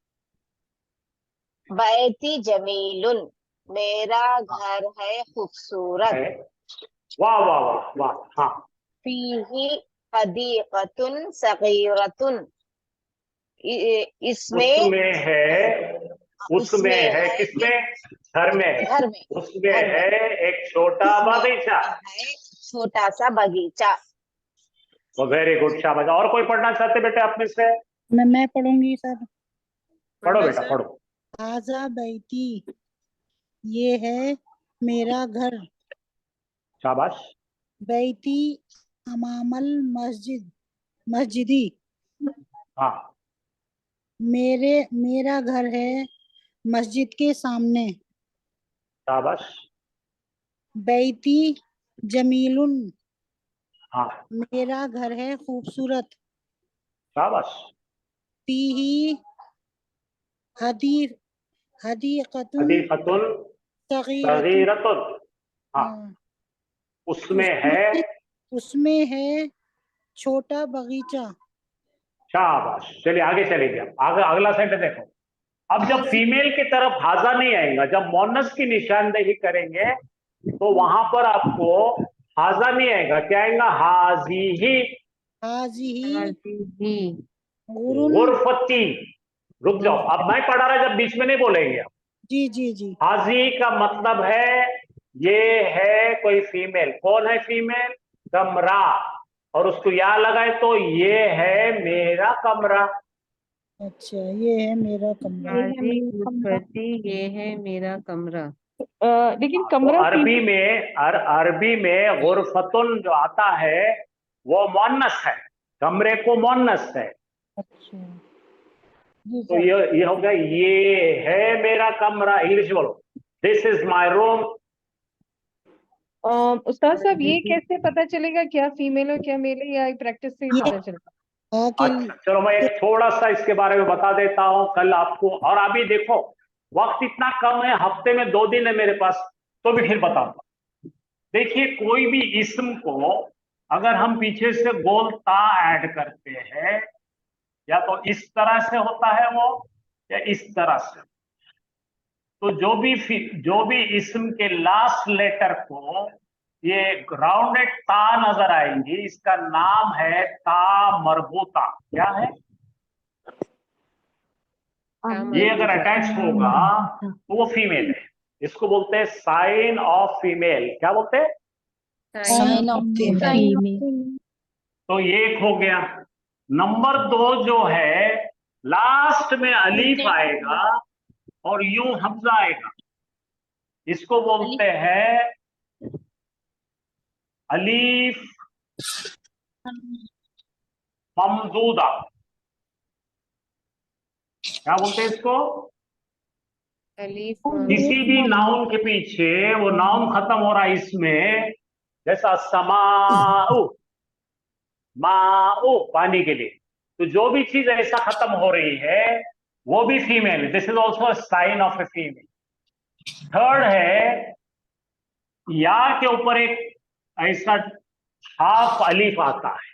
बैती जमीलुन, मेरा घर है खूबसूरत। है। वाह वाह वाह वाह। हाँ, फीही हदीक़तुन सगीरतुन, इसमें उसमें है, उसमें है, किसमें? घर में। घर में, उसमें घर में है एक छोटा बगीचा। है छोटा सा बगीचा। वो वेरी गुड, शाबाश। और कोई पढ़ना चाहते बेटे आप में से? मैं पढ़ूंगी सर। पढ़ो बेटा, पढ़ो। हाजा बैती, ये है मेरा घर। शाबाश। बैती अमामल मस्जिदी, हाँ, मेरा घर है मस्जिद के सामने। शाबाश। बैती जमीलुन, हाँ, मेरा घर है खूबसूरत। शाबाश। फीही हदी हदीक़तुन हदीक़तुन सगीरतुन, सगीरतुन। हाँ, हाँ, उसमें है। उसमें है छोटा बगीचा। शाबाश। चलिए आगे चलेंगे। अब आगे अगला सेंटेंस देखो। अब जब फीमेल की तरफ हाजा नहीं आएगा, जब मोनस की निशानदेही करेंगे, तो वहां पर आपको हाजा नहीं आएगा। क्या आएगा? हाजी ही हाजिही जी। गुरुन, गुरफती। रुक जाओ, अब मैं पढ़ा रहा, जब बीच में नहीं बोलेंगे आप। जी जी जी। हाजी का मतलब है ये है कोई फीमेल। कौन है फीमेल? कमरा। और उसको या लगाए तो ये है मेरा कमरा। अच्छा, ये है मेरा कमरा। हाजी गुरफती, ये है मेरा कमरा। लेकिन तो कमरा अरबी में गुरफतुन जो आता है वो मोन्नस है, कमरे को मोन्नस है। अच्छा जी तो सर। ये हो गया, ये है मेरा कमरा। इंग्लिश बोलो, दिस इज माई रूम। उस्ताद साहब, ये कैसे पता चलेगा क्या फीमेल और क्या मेल है, या प्रैक्टिस से ही ये पता चलेगा? अच्छा चलो, मैं एक थोड़ा सा इसके बारे में बता देता हूं कल आपको। और अभी देखो, वक्त इतना कम है, हफ्ते में 2 दिन है मेरे पास, तो भी फिर बताऊंगा। देखिए, कोई भी इस्म को अगर हम पीछे से गोल ता ऐड करते हैं, या तो इस तरह से होता है वो, या इस तरह से। तो जो भी इसम के लास्ट लेटर को ये राउंडेड ता नजर आएंगी, इसका नाम है ता मरबूता। क्या है? ये अगर अटैच होगा तो वो फीमेल है, इसको बोलते हैं साइन ऑफ फीमेल। क्या बोलते हैं? Sign of female. तो ये एक हो गया। नंबर 2 जो है, लास्ट में अलीफ आएगा और यूं हमजा आएगा, इसको बोलते हैं अलीफ ममदूदा। क्या बोलते हैं इसको? अलीफ किसी भी नाउन के पीछे वो नाउन खत्म हो रहा है इसमें, जैसा समाओ, माओ पानी के लिए, तो जो भी चीज ऐसा खत्म हो रही है वो भी फीमेल है। This is also sign of a female. Third है, या के ऊपर एक ऐसा हाफ अलीफ आता है,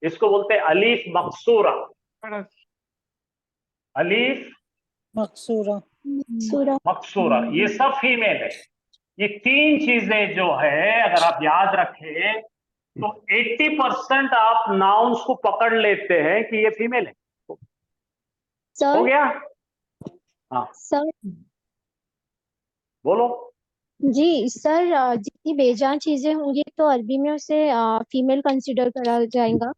इसको बोलते हैं अलीफ मकसूरा। अलीफ मकसूरा, ये सब फीमेल है। ये 3 चीजें जो है अगर आप याद रखें तो 80% आप नाउन्स को पकड़ लेते हैं कि ये फीमेल है। हो सर गया? हाँ सर बोलो। जी सर, जितनी बेजान चीजें होंगी तो अरबी में उसे फीमेल कंसीडर करा जाएगा।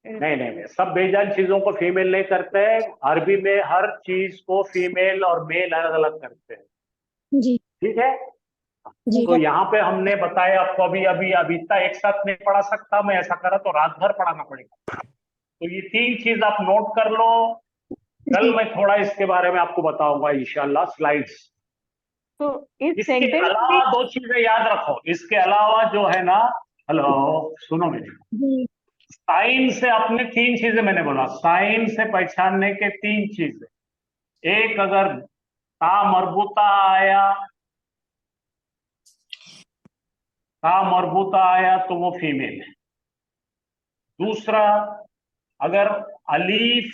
नहीं नहीं नहीं, सब बेजान चीजों को फीमेल नहीं करते हैं। अरबी में हर चीज को फीमेल और मेल अलग अलग करते हैं। जी ठीक है? जी तो यहाँ पे हमने बताया आपको, अभी इतना एक साथ नहीं पढ़ा सकता मैं, ऐसा करा तो रात भर पढ़ाना पड़ेगा। तो ये 3 चीज आप नोट कर लो। कल मैं थोड़ा इसके बारे में आपको बताऊंगा इंशाल्लाह स्लाइड्स। तो इस इसके सेंटेंस अलावा 2 चीजें याद रखो। इसके अलावा जो है ना, हेलो सुनो मेरी, जी साइन से अपने 3 चीजें मैंने बोला, साइन से पहचानने के 3 चीजें। एक, अगर ता मरबूता आया, ता मरबूता आया तो वो फीमेल है। दूसरा, अगर अलीफ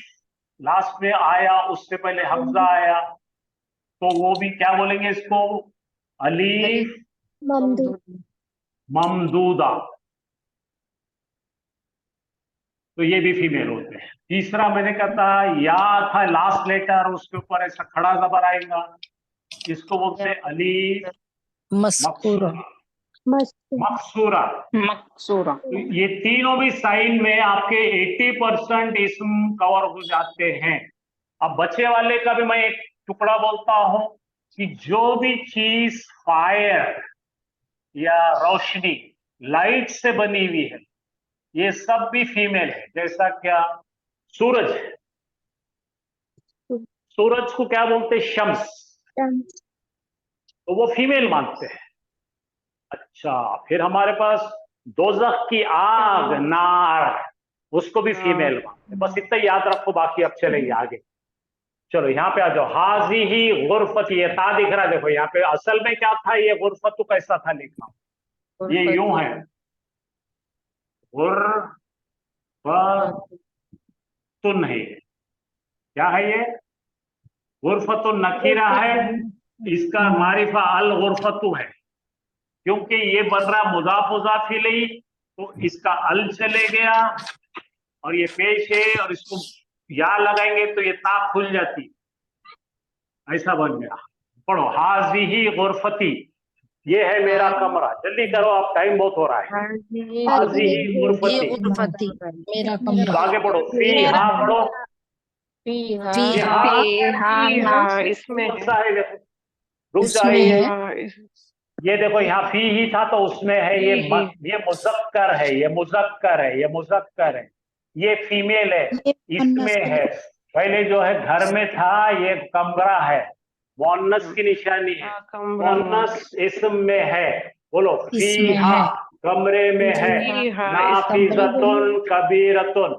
लास्ट में आया, उससे पहले हमजा आया, तो वो भी क्या बोलेंगे इसको? अलीफ ममदूदा। तो ये भी फीमेल होते हैं। तीसरा मैंने कहा था, या था लास्ट लेटर, उसके ऊपर ऐसा खड़ा जबर आएगा, इसको बोलते हैं अलीफ मकसूरा। मकसूरा। तो ये तीनों भी साइन में आपके 80% इसम कवर हो जाते हैं। अब बचे वाले का भी मैं एक टुकड़ा बोलता हूं कि जो भी चीज फायर या रोशनी, लाइट से बनी हुई है, ये सब भी फीमेल है। जैसा क्या? सूरज। सूरज को क्या बोलते हैं? शम्स। तो वो फीमेल मानते हैं। अच्छा, फिर हमारे पास दोजख की आग, नार, उसको भी फीमेल मानते हैं। बस इतना याद रखो, बाकी अब चलेंगे आगे। चलो यहाँ पे आ जाओ। हाजी ही गुरफत, ये ता दिख रहा है, देखो यहाँ पे असल में क्या था, ये गुरफत तो कैसा था लिखा, ये यूं है, गुरफतुन है। क्या है ये? गुरफतुन नकीरा है, इसका मारिफा अल गुरफतु है, क्योंकि ये बन रहा मुजाफ मुजाफ इलैही, तो इसका अल चले गया और ये पेश है, और इसको या लगाएंगे तो ये ता खुल जाती, ऐसा बन गया। पढ़ो, हाज़िही गुरफती, ये है मेरा कमरा। जल्दी करो, आप टाइम बहुत हो रहा है। हाज़िही गुरफती, मेरा कमरा। आगे पढ़ो। फीहा पढ़ो। इसमें रुक जाइए, ये देखो यहाँ फी ही था तो उसमें है, ये मुज़क्कर है, ये मुज़क्कर है, ये मुज़क्कर है, ये फीमेल है, इसमें है। पहले जो है घर में था, ये कमरा है, मुअन्नस की निशानी है, मुअन्नस इस्म में है। बोलो, फीहा कमरे में है, नाफिज़तुन कबीरतुन।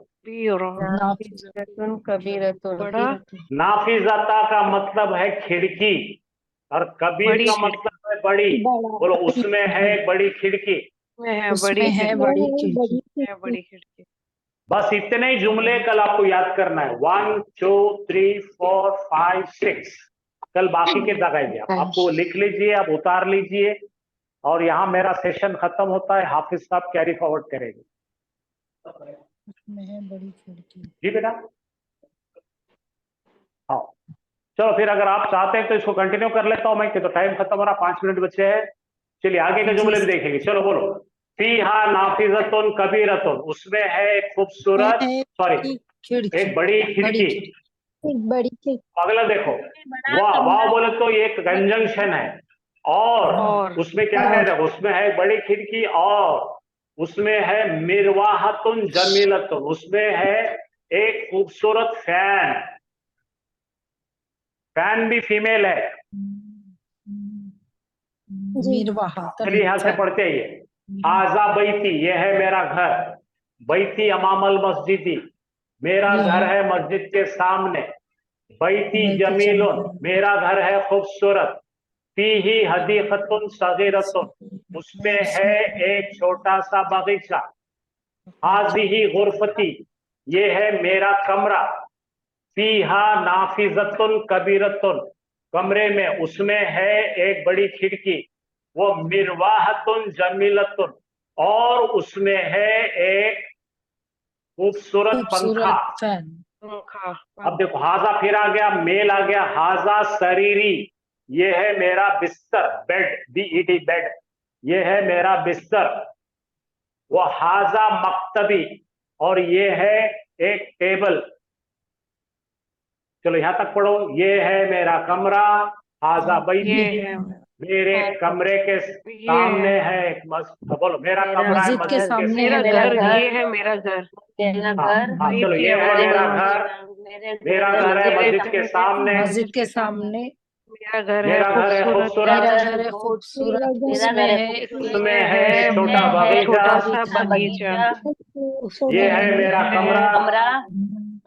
नाफिज़ता का मतलब है खिड़की, और कबीर का मतलब है बड़ी। बोलो, उसमें है बड़ी खिड़की। बड़ी खिड़की। बस इतने ही जुमले कल आपको याद करना है। 1 2 3 4 5 6। कल बाकी के लगाइए, आपको लिख लीजिए, आप उतार लीजिए, और यहाँ मेरा सेशन खत्म होता है, हाफिज साहब कैरी फॉरवर्ड करेंगे। उसमें है बड़ी खिड़की। जी बेटा, हाँ चलो फिर अगर आप चाहते हैं तो इसको कंटिन्यू कर लेता हूँ मैं, कि तो टाइम खत्म हो रहा, 5 मिनट बचे हैं। चलिए आगे के जुमले भी देखेंगे, चलो बोलो। फीहा नाफिजतुन कबीरतुन, उसमें है एक खूबसूरत, सॉरी एक बड़ी खिड़की। एक बड़ी खिड़की। अगला देखो, वाह वाह बोले तो ये एक कंजंक्शन है, और उसमें क्या कह रहे हैं, उसमें है एक बड़ी खिड़की, और उसमें है मिरवाहतुन जमीलतुन, उसमें है एक खूबसूरत फैन। फैन भी फीमेल है। मीरवाहा चलिए यहाँ से पढ़ते हैं, ये हाजा बैती, ये है मेरा घर, बैती अमामल मस्जिदी, मेरा घर है मस्जिद के सामने, बैती जमीलुन, मेरा घर है खूबसूरत, फीही हदीकतुन सगीरतुन, उसमें है एक छोटा सा बगीचा, हाज़िही गुरफती, ये है मेरा कमरा, फीहा नाफिजतुन कबीरतुन, कमरे में उसमें है एक बड़ी खिड़की, वो मिरवाहतुन जमीलतुन, और उसमें है एक खूबसूरत पंखा। अब देखो, हाजा फिर आ गया, मेल आ गया, हाजा शरीरी, ये है मेरा बिस्तर, बेड, बीईडी बेड, ये है मेरा बिस्तर, वो हाजा मक्तबी, और ये है एक टेबल। चलो यहां तक पढ़ो, ये है मेरा कमरा, हाजा बैती, मेरे कमरे के सामने है एक मस्जिद, बोलो मेरा कमरा है मस्जिद के मस्जिद सामने के है मेरा मेरा घर, ये है मेरा घर। मेरा हाँ, घर, हाँ चलो, ये है मेरा घर, मेरा घर है मस्जिद के सामने, मस्जिद के सामने, मेरा घर है मेरा घर है खूबसूरत। मेरा खूबसूरत, घर है खूबसूरत, मेरा घर है उसमें है एक छोटा छोटा बगीचा, सा बगीचा। ये है मेरा कमरा, कमरा,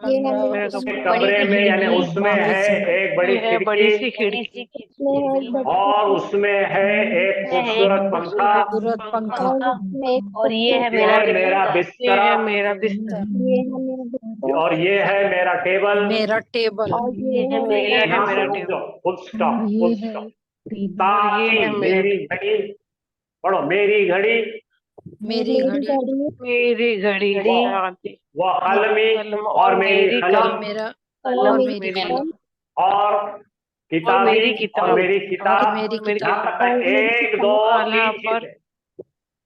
ये है मेरा मेरा उसके कमरे में यानी उसमें है एक बड़ी है बड़ी सी खिड़की, खिड़की, में है एक बड़ी और उसमें है एक खूबसूरत पंखा, खूबसूरत पंखा, और उसमें एक और ये है ये है मेरा ये बिस्तरा, है मेरा बिस्तर, ये है मेरा बिस्तर, और ये है मेरा टेबल। मेरा टेबल, और ये है ये मेरा है यहाँ से मेरा रुक टेबल, जाओ, फुल स्टॉप, फुल स्टॉप। ये ताती, है मेरा मेरी घड़ी, पढ़ो मेरी घड़ी, मेरी घड़ी, मेरी घड़ी, वो कलमी, कलम और मेरी कलम, मेरा और और मेरी मेरी कलम, कलम, और किताबी, मेरी और किताब, मेरी और किताब। मेरी मेरी यहाँ किताब, तक है, एक दो आला तीन पर, चीजें,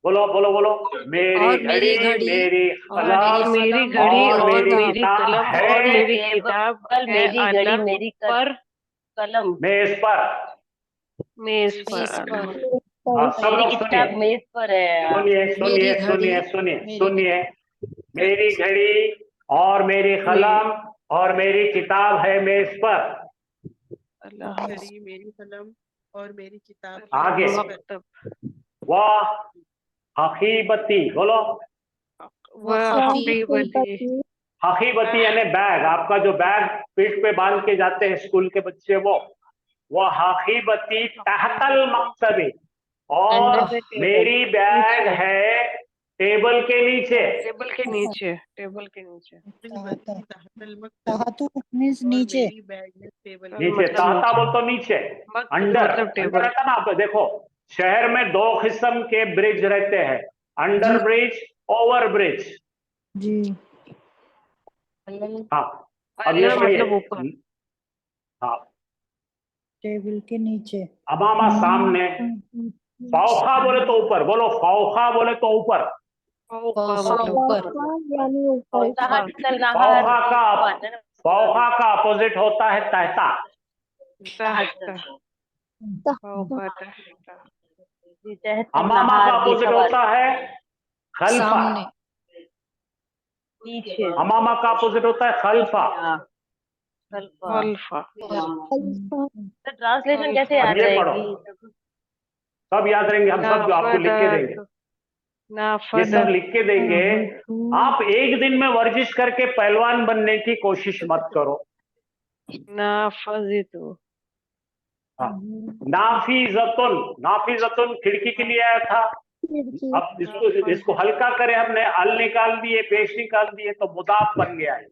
बोलो बोलो बोलो, मेरी और मेरी घड़ी, घड़ी, मेरी और कलम, मेरी कलम, घड़ी और और मेरी मेरी किताब कलम है और मेरी किताब है मेरी घड़ी, अलग मेरी पर, कलम, मेज पर। मेज पर। मेज पर, हाँ, सब मेरी लोग किताब सुनिए, मेज पर है। सुनिए सुनिए मेरी घड़ी, सुनिए सुनिए मेरी सुनिए, मेरी घड़ी और मेरी कलम और मेरी किताब है मेज पर। अल्लाह मेरी कलम और मेरी किताब आगे, मकतब, वह हकीबती, बोलो वह हकीबती, हकीबती यानी बैग, आपका जो बैग पीठ पे बांध के जाते हैं स्कूल के बच्चे, वो हकीबती तहतल मकतबी, और मेरी बैग है टेबल के नीचे। टेबल के नीचे, टेबल के नीचे, ताहतु मीन्स नीचे, मेरी बैग में टेबल नीचे, मतलब ताता नीचे, बोल तो नीचे, अंडर, मतलब अंडर टेबल। रहता ना। आप देखो, शहर में 2 किस्म के ब्रिज रहते हैं, अंडर ब्रिज, ओवर ब्रिज। जी, हाँ, अब ये मतलब पढ़िए, ऊपर, हाँ, टेबल के नीचे, अमामा सामने, फौखा बोले तो ऊपर, बोलो फौखा बोले तो ऊपर, मतलब ऊपर, यानी ऊपर, फौखा का अपोजिट होता है तहता। अमामा का अपोजिट होता है खल्फा, सामने, पीछे, अमामा का अपोजिट होता है खल्फा। अल्फा, ट्रांसलेशन कैसे याद ये पढ़ो, रहेगी? सब याद रहेंगे, हम सब आपको लिख के देंगे, ये सब लिख के देंगे। आप एक दिन में वर्जिश करके पहलवान बनने की कोशिश मत करो। नाफिजतु, हाँ, नाफिजतुन, नाफिजतुन खिड़की के लिए आया था। अब इसको हल्का करें हमने, अल निकाल दिए, पेश निकाल दिए, तो मुदाफ बन गया है।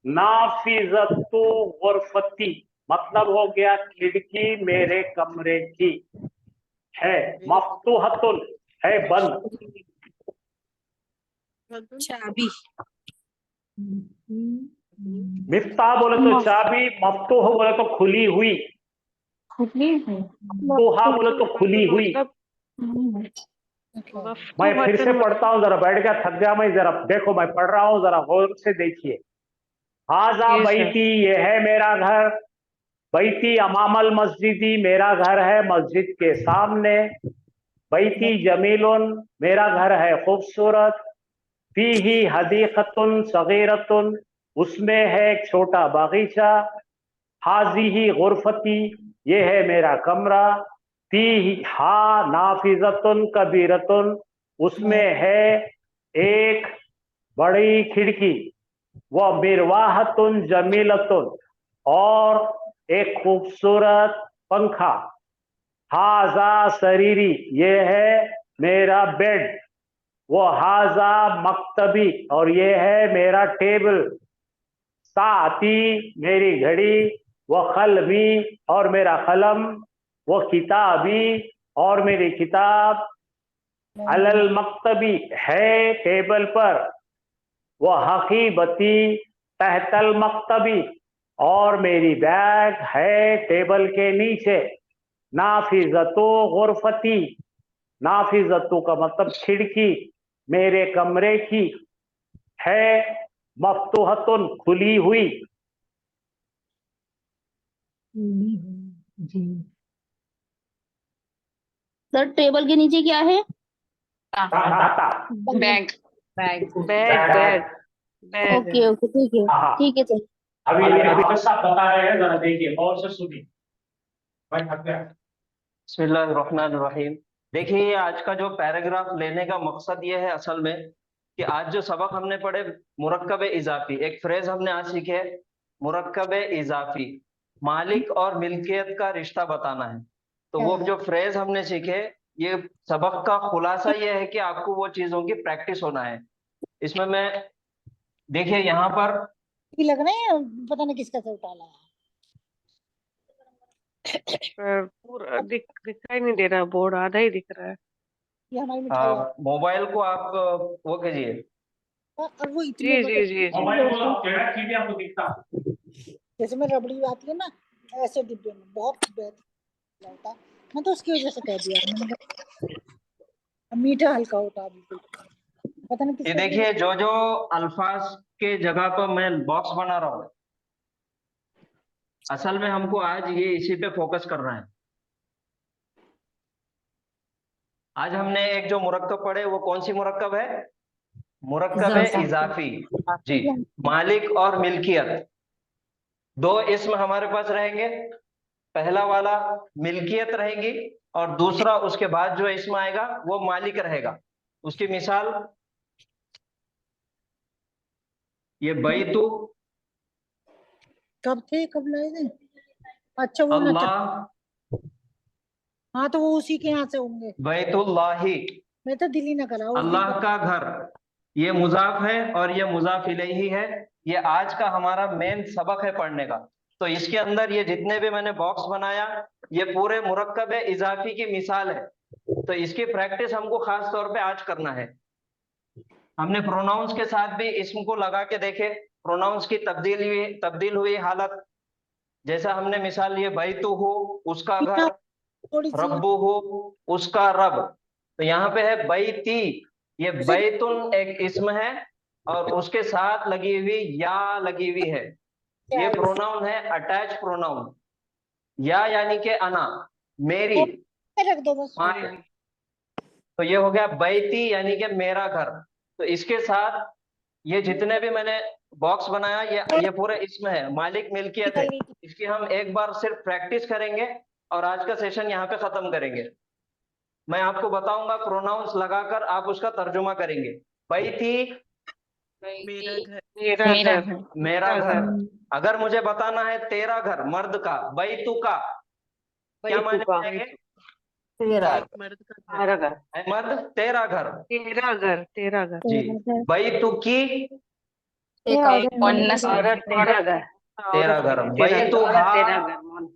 नाफिजतु गुरफती, मतलब हो गया खिड़की मेरे कमरे की है, मफ्तूहतुन है बंद, चाबी। मिफ्ताह बोले तो चाबी, मफ्तूह बोले तो खुली हुई, मफ्तूहा बोले तो खुली हुई। मैं फिर से पढ़ता हूँ, जरा बैठ गया, थक गया मैं, जरा देखो मैं पढ़ रहा हूँ, जरा गौर से देखिए। हाजा बैती, ये है मेरा घर, बैती अमामल मस्जिदी, मेरा घर है मस्जिद के सामने, बैती जमीलुन, मेरा घर है खूबसूरत, फीही हदीकतुन सगीरतुन, उसमें है एक छोटा बागीचा, हाजिही गुरफती, ये है मेरा कमरा, फीही हा नाफिजतुन कबीरतुन, उसमें है एक बड़ी खिड़की, व मिरवाहतुन जमीलतुन, और एक खूबसूरत पंखा, हाजा सरीरी, ये है मेरा बेड, वो हाजा मकतबी, और ये है मेरा टेबल, साती मेरी घड़ी, वो कलमी, और मेरा कलम, वो किताबी, और मेरी किताब, अलल मकतबी, है टेबल पर, वो हकीबती तहतल मकतबी, और मेरी बैग है टेबल के नीचे, नाफिजतो गुरफती, नाफिजतो का मतलब खिड़की मेरे कमरे की है, मफ्तूहतुन खुली हुई। जी सर, टेबल के नीचे क्या है? Bag, bag bag. Okay okay, ठीक है ठीक है सर। अभी सब बता रहे हैं, जरा देखिए और से सुनिए। मैं थक गया। बिस्मिल्लाहिर्रहमानिर्रहीम। देखिए, ये आज का जो पैराग्राफ लेने का मकसद ये है असल में कि आज जो सबक हमने पढ़े मुरक्कब इजाफी, एक फ्रेज हमने आज सीखे है, मुरक्कब इजाफी, मालिक और मिल्कियत का रिश्ता बताना है। तो वो जो फ्रेज हमने सीखे, ये सबक का खुलासा ये है कि आपको वो चीजों की प्रैक्टिस होना है। इसमें मैं देखिए यहाँ पर लग रहा है, पता नहीं किसका से उतारा है। पूरा दिखाई नहीं दे रहा, बोर्ड आधा ही दिख रहा है। ये हमारी मिठाई है। मोबाइल को आप वो कीजिए। और वो जी इतने जी जी जी। मोबाइल को टेढ़ा कीजिए, आपको दिखता। जैसे में रबड़ी आती है ना, ऐसे डिब्बे में बहुत बेहतर होता। मैं तो उसकी वजह से कह दिया, मैंने कहा मीठा हल्का होता है बिल्कुल। पता नहीं ये किसका। देखिए, जो जो अल्फाज के जगह पर मैं बॉक्स बना रहा हूँ, असल में हमको आज ये इसी पे फोकस करना है। आज हमने एक जो मुरक्कब पढ़े, वो कौन सी मुरक्कब है? मुरक्कब इजाफी। जी, मालिक और मिल्कियत, दो इसम हमारे पास रहेंगे। पहला वाला मिल्कियत रहेगी और दूसरा उसके बाद जो इसम आएगा वो मालिक रहेगा। उसकी मिसाल, ये बैतु, कब थे, कब लाए थे? अच्छा वो ना, अल्लाह, हाँ तो वो उसी के यहाँ से होंगे। बैतुल्लाही, मैं तो दिल ही ना करा उस दिन। अल्लाह का घर, ये मुजाफ है और ये मुजाफ इलैही है। ये आज का हमारा मेन सबक है पढ़ने का। तो इसके अंदर ये जितने भी मैंने बॉक्स बनाया, ये पूरे मुरक्कब इजाफी की मिसाल है। तो इसकी प्रैक्टिस हमको खास तौर पे आज करना है। हमने प्रोनाउंस के साथ भी इसम को लगा के देखे, प्रोनाउंस की तब्दील हुई हालत। जैसा हमने मिसाल, ये बैतु हो उसका घर, रब्बु हो उसका रब। तो यहाँ पे है बैती, ये बैतुन एक इसम है और उसके साथ लगी हुई या लगी हुई है। ये प्रोनाउन है अटैच प्रोनाउन। या यानी कि अना, मेरी, रख दो बस। तो ये हो गया बैती यानी कि मेरा घर। तो इसके साथ ये जितने भी मैंने बॉक्स बनाया, ये पूरे इसमें है, मालिक मिल्कियत है। इसकी हम एक बार सिर्फ प्रैक्टिस करेंगे और आज का सेशन यहाँ पे खत्म करेंगे। मैं आपको बताऊंगा, प्रोनाउंस लगाकर आप उसका तर्जुमा करेंगे। बैती, मेरा घर। अगर मुझे बताना है तेरा घर, मर्द का, बैतु का क्या माने जाएंगे? मर्द का घर, मर्द, तेरा घर, तेरा घर जी। बैतु की, औरत औरत, तेरा घर। तेरा घर, बैतुहा तेरा घर, मोहन।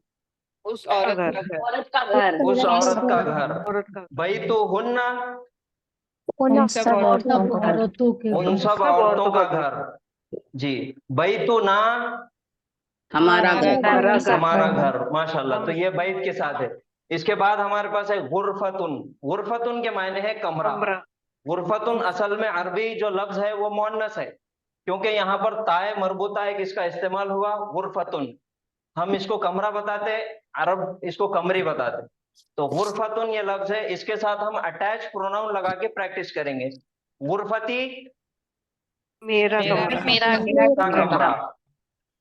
उस औरत घर। का घर, औरत का घर, उस औरत का घर, औरत का बैतुहुन्ना उन सब सब औरतों औरतों का घर, उन सब सब औरतों औरतों का का घर। जी, बैतुना हमारा घर, हमारा घर, माशाल्लाह। तो ये बैत के साथ है। इसके बाद हमारे पास है गुरफतुन। गुरफतुन के मायने है कमरा। कमरा। गुरफतुन असल में अरबी जो लफ्ज है वो मुअन्नस है, क्योंकि यहाँ पर ताए मरबूता है किसका इस्तेमाल हुआ, गुरफतुन। हम इसको कमरा बताते, अरब इसको कमरी बताते। तो गुरफतुन ये लफ्ज है, इसके साथ हम अटैच प्रोनाउन लगा के प्रैक्टिस करेंगे। गुरफती मेरा कमरा। का कमरा,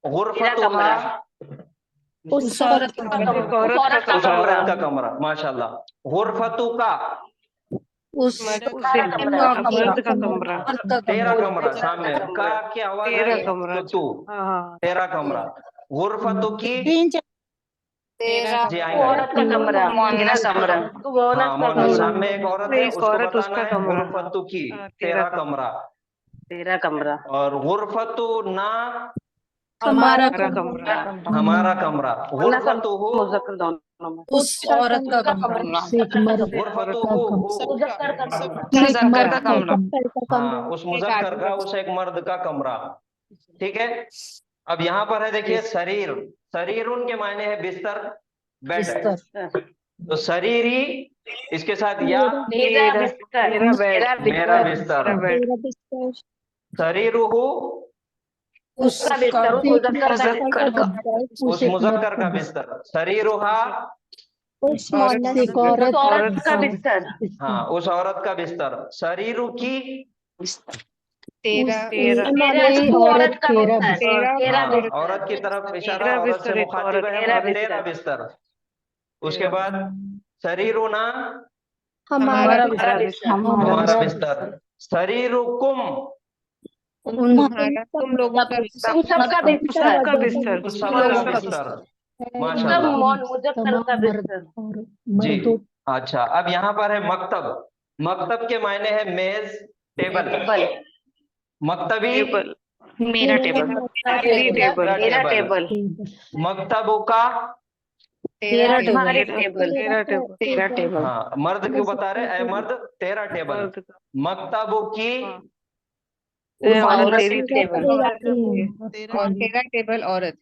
गुरफतुहा उस औरत का उस औरत का उस औरत का कमरा, माशाल्लाह। गुरफतु का उस मर्द का कमरा। तेरा कमरा, सामने का की आवाज तेरा है कमरा। तो तू, हाँ, तेरा कमरा। गुरफतु की तेरा जी आएंगे। औरत का कमरा, तेरा कमरा, तू औरत हाँ, का मोहन, कमरा, सामने एक औरत है, एक उसको औरत, बताना उसका है कमरा। गुरफतु की हाँ, तेरा कमरा। तेरा कमरा, और गुरफतु ना हमारा कमरा। हमारा कमरा। गुरफतु हो मुज़क्कर दोनों में, उस औरत का कमरा गुरफतु हो मुज़क्कर का कमरा, मुजक्कर का कमरा, हाँ, उस मुजक्कर का, उस एक मर्द का कमरा। ठीक है। अब यहाँ पर है, देखिए, शरीर। शरीरुन के मायने है बिस्तर, बेड। तो शरीरी इसके साथ या मेरा बिस्तर, मेरा बिस्तर। शरीरुहु उसका बिस्तर, उस मुज़क्कर का, उस मुजक्कर का बिस्तर। शरीरुहा उस औरत का बिस्तर, हाँ, उस औरत का बिस्तर। शरीरु की तेरा औरत का बिस्तर, तेरा हाँ, बिस्तर, औरत की तरफ इशारा, तेरा औरत से बिस्तर, एक मुखातिब औरत, है, तेरा मतलब तेरा बिस्तर। उसके बाद शरीरुना हमारा हमारा बिस्तर, हमारा बिस्तर। शरीरुकुम तुम्हारा, तुम लोगों का तुम सबका बिस्तर, सबका बिस्तर, उन सबका बिस्तर, सब माशाल्लाह। मुज़क्कर का बिस्तर, जी, अच्छा। अब यहाँ पर है मकतब। मकतब के मायने है मेज, टेबल। मकतबी टेबल, मेरा टेबल, मेरी टेबल, मेरा टेबल, मकतबु का तेरा तुम्हारे टेबल, टेबल, तेरा टेबल, तेरा टेबल, हाँ, मर्द क्यों बता रहे, ऐ मर्द तेरा टेबल। मर्द का। मकतबु की औरत तेरी की टेबल, और तेरा टेबल औरत।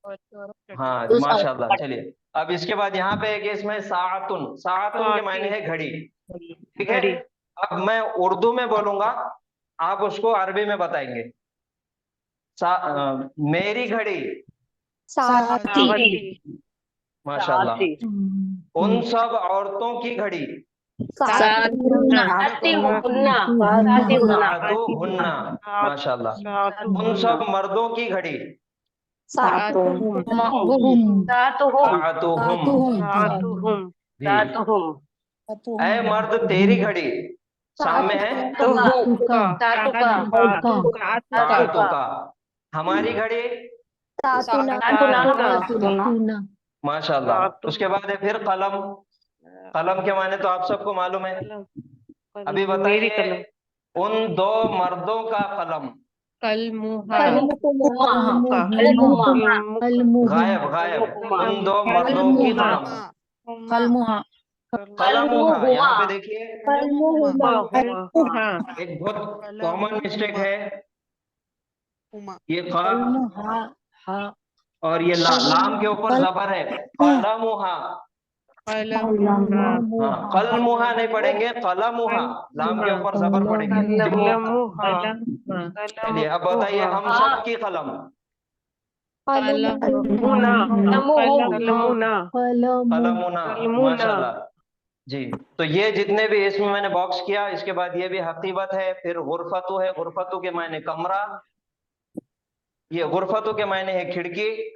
हाँ, माशाल्लाह। चलिए, अब इसके बाद यहाँ पे एक इसमें साअतुन। साअतुन के मायने है घड़ी। ठीक है। अब मैं उर्दू में बोलूंगा, आप उसको अरबी में बताएंगे। मेरी घड़ी, माशाल्लाह। उन सब औरतों की घड़ी, सातुहुन्ना, सातुहुन्ना, माशाल्लाह। उन सब मर्दों की घड़ी, सातुहुम, जी। ऐ मर्द तेरी घड़ी, सामने है सातुका। हमारी घड़ी, माशाल्लाह। उसके बाद है फिर कलम। कलम के माने तो आप सबको मालूम है। अभी बताइए, उन दो मर्दों का कलम। गायब, गायब। उन दो मर्दों की कलम। कलमुहा, यहाँ पे देखिए एक बहुत कॉमन मिस्टेक है, ये क और ये लाम के ऊपर जबर है, कलमुहा। हाँ, कलमुहा नहीं पढ़ेंगे, कलमुहा, लाम के ऊपर जबर पढ़ेंगे। चलिए, अब बताइए, हम सब की कलम। कलमुना, माशाल्लाह। जी, तो ये जितने भी इसमें मैंने बॉक्स किया, इसके बाद ये भी हकीकत है। फिर गुरफतु है, गुरफतु के मायने कमरा। ये गुरफतु के मायने है खिड़की।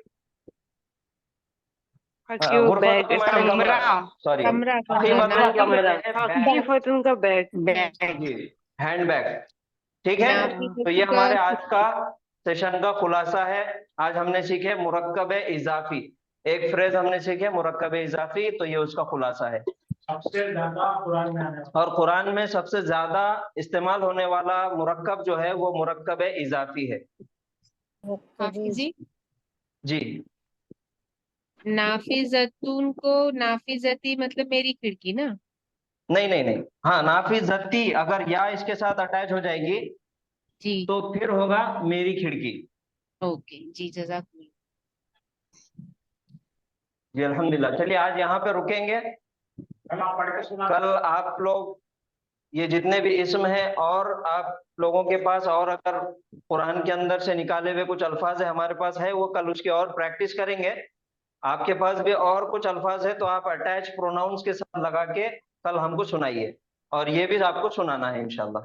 गुरफतु के मायने कमरा, सॉरी, हकीकतन का बैग, हैंड बैग। ठीक है। तो ये हमारे आज का सेशन का खुलासा है। आज हमने सीखे मुरक्कब इजाफी। एक फ्रेज हमने सीखे मुरक्कब इजाफी, तो ये उसका खुलासा है। सबसे ज्यादा कुरान में आने वाला, और कुरान में सबसे ज्यादा इस्तेमाल होने वाला मुरक्कब जो है वो मुरक्कब इजाफी है। हाफिज जी, जी नाफिजतुन को नाफिजती मतलब मेरी खिड़की ना। नहीं नहीं नहीं, हाँ नाफिजती अगर या इसके साथ अटैच हो जाएगी जी तो फिर होगा मेरी खिड़की। ओके जी जज़ाकल्लाह। जी अल्हम्दुलिल्लाह। चलिए आज यहाँ पे रुकेंगे। कल आप पढ़ के सुना। कल आप लोग ये जितने भी इस्म हैं और आप लोगों के पास और अगर कुरान के अंदर से निकाले हुए कुछ अल्फाज है हमारे पास है, वो कल उसकी और प्रैक्टिस करेंगे। आपके पास भी और कुछ अल्फाज है तो आप अटैच प्रोनाउंस के साथ लगा के कल हमको सुनाइए, और ये भी आपको सुनाना है इंशाल्लाह।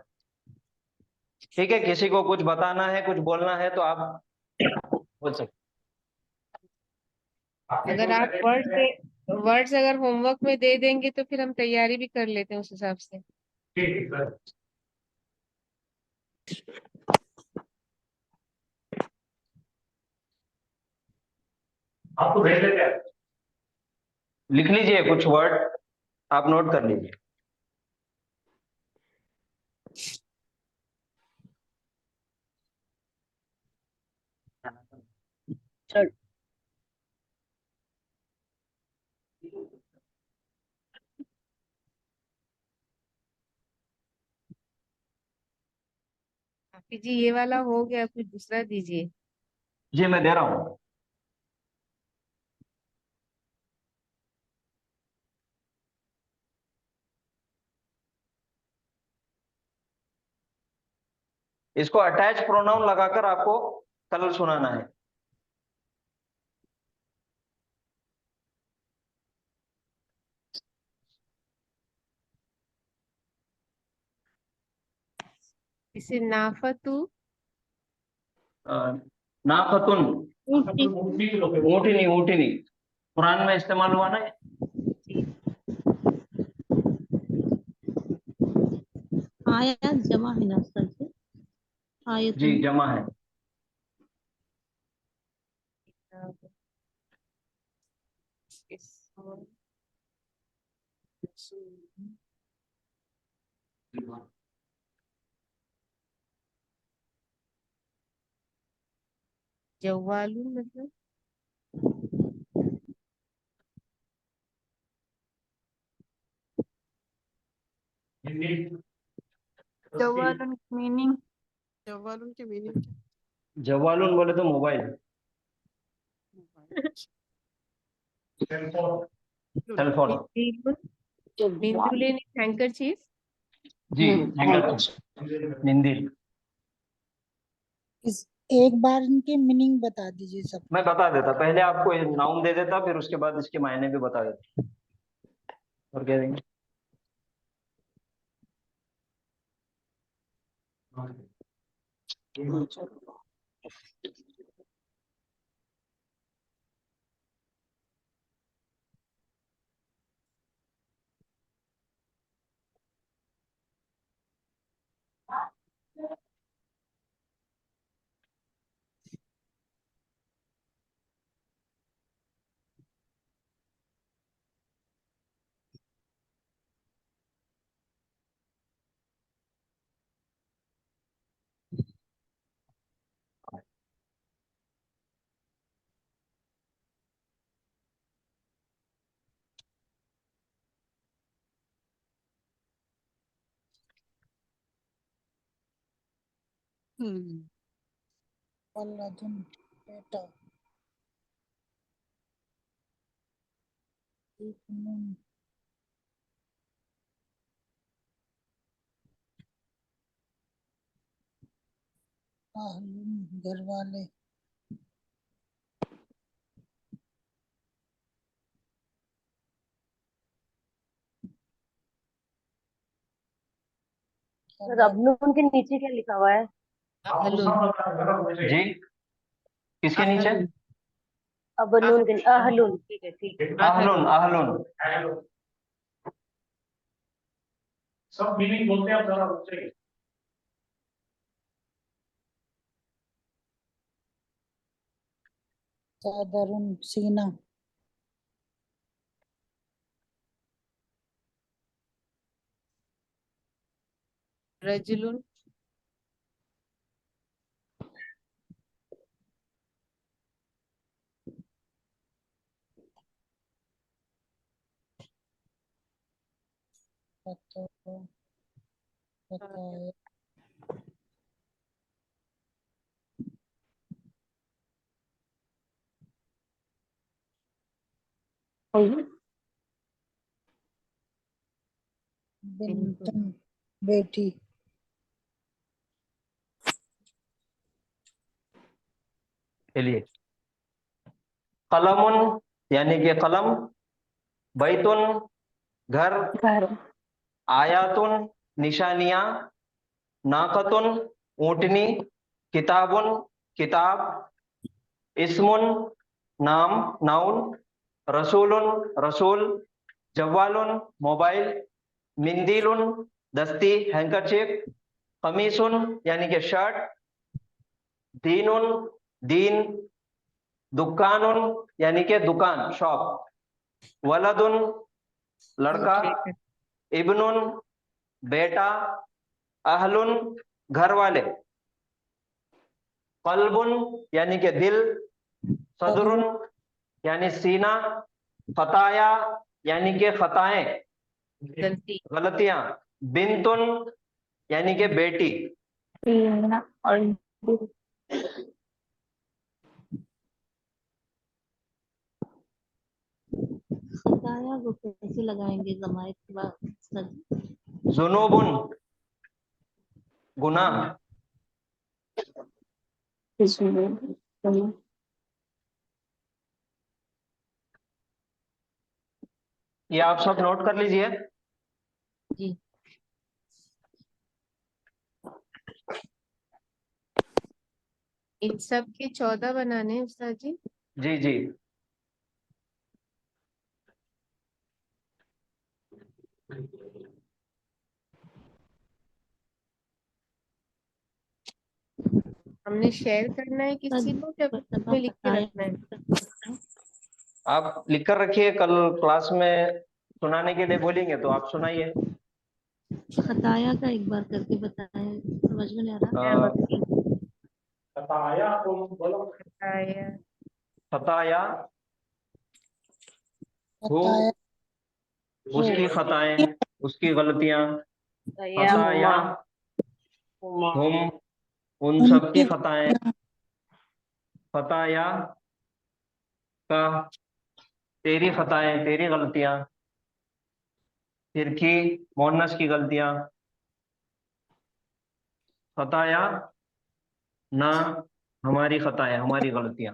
ठीक है, किसी को कुछ बताना है कुछ बोलना है तो आप बोल सकते अगर आप वर्ड्स अगर होमवर्क में दे देंगे तो फिर हम तैयारी भी कर लेते हैं उस हिसाब से। ठीक है सर। आपको भेज देते हैं। लिख लीजिए कुछ वर्ड, आप नोट कर लीजिए। चल हाफिज जी ये वाला हो गया, कुछ दूसरा दीजिए। जी मैं दे रहा हूँ। इसको अटैच प्रोनाउन लगाकर आपको कल सुनाना है। इसे नाफतु नाफतुन, ऊँटनी। ऊँटनी ऊँटनी कुरान में इस्तेमाल हुआ ना। आयत जमा है ना सर जी। जी आयतुन। जमा है। जवालू मतलब जवालुन मीनिंग। जवालुन बोले तो मोबाइल, सेल फोन। मिंदुलिन हैंकरचीफ। जी निंदिल। इस एक बार इनके मीनिंग बता दीजिए सब। मैं बता देता, पहले आपको नाउन दे देता फिर उसके बाद इसके मायने भी बता देता। और क्या देंगे? वल्लदुन बेटा। इब्नुन अहलुन घर वाले। सर अब नून के नीचे क्या लिखा हुआ है? जी किसके नीचे? अब नून के अहलुन, ठीक है ठीक है। अहलुन अहलुन। सब मीनिंग बोलते हैं आप जरा रुक। सदरुन सीना। रजुलुन पता बताया बिंतन बेटी चलिए, कलमुन यानी कि कलम, बैतुन घर, आयातुन निशानियां, नाकतुन ऊंटनी, किताबुन किताब, इस्मुन नाम नाउन, रसूलुन रसूल, जवालुन मोबाइल, मिंदीलुन दस्ती हैंकरचीफ, कमीसुन यानी कि शर्ट, दीनुन दीन, दुकानुन यानी कि दुकान शॉप, वलदुन लड़का, इब्नुन बेटा, अहलुन घर वाले, कल्बुन यानी कि दिल, सदरुन यानी सीना, खताया यानी कि खताएं गलती गलतियां, बिंतुन यानी कि बेटी, खताया को कैसे लगाएंगे जमायत के बाद सर? जुनूबुन गुनाह, ये आप सब नोट कर लीजिए। जी इन सब के 14 बनाने हैं उस्ताद जी। जी जी, हमने शेयर करना है किसी को या में लिख के रखना है? आप लिख कर रखिए, कल क्लास में सुनाने के लिए बोलेंगे तो आप सुनाइए। खताया का एक बार करके बताएं, समझ में नहीं आ रहा। बताया तुम बोलो। खताया खताया हो, बताया उसकी खताएं, उसकी गलतियां, खताया हम, उन सब की उनकी खताएं, खताया का तेरी खताएं, तेरी गलतियां, तिरकी मोहनस की गलतियां, खताया ना हमारी खताएं, हमारी गलतियां।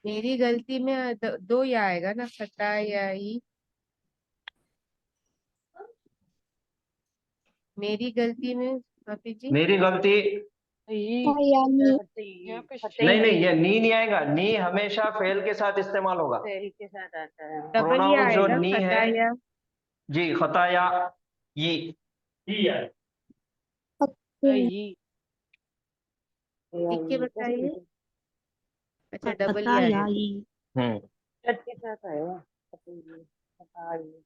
मेरी गलती में दो या आएगा ना, खताया ही। मेरी गलती में हाफिज जी, मेरी गलती नहीं नहीं, ये नी नहीं आएगा, नी हमेशा फेल के साथ इस्तेमाल होगा। फेल के साथ आता है। डबल या प्रोनाउन जो आएगा नी है, खताया। जी खताया ये है लिख के बताइए। अच्छा, डबल या खताया है। ही शर्ट के साथ आएगा। खताया।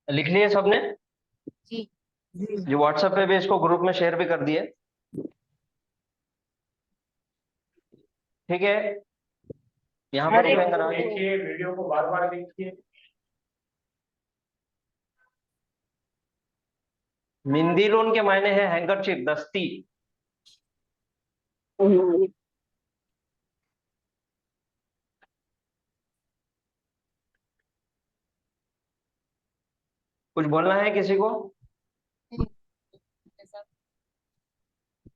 लिख लिए सबने? जी जी, व्हाट्सएप पे भी इसको ग्रुप में शेयर भी कर दिए। ठीक है, यहाँ पर एक देखिए, वीडियो को बार बार देखिए। मिंदीलुन के मायने है हैंकरचीफ, दस्ती। कुछ बोलना है किसी को?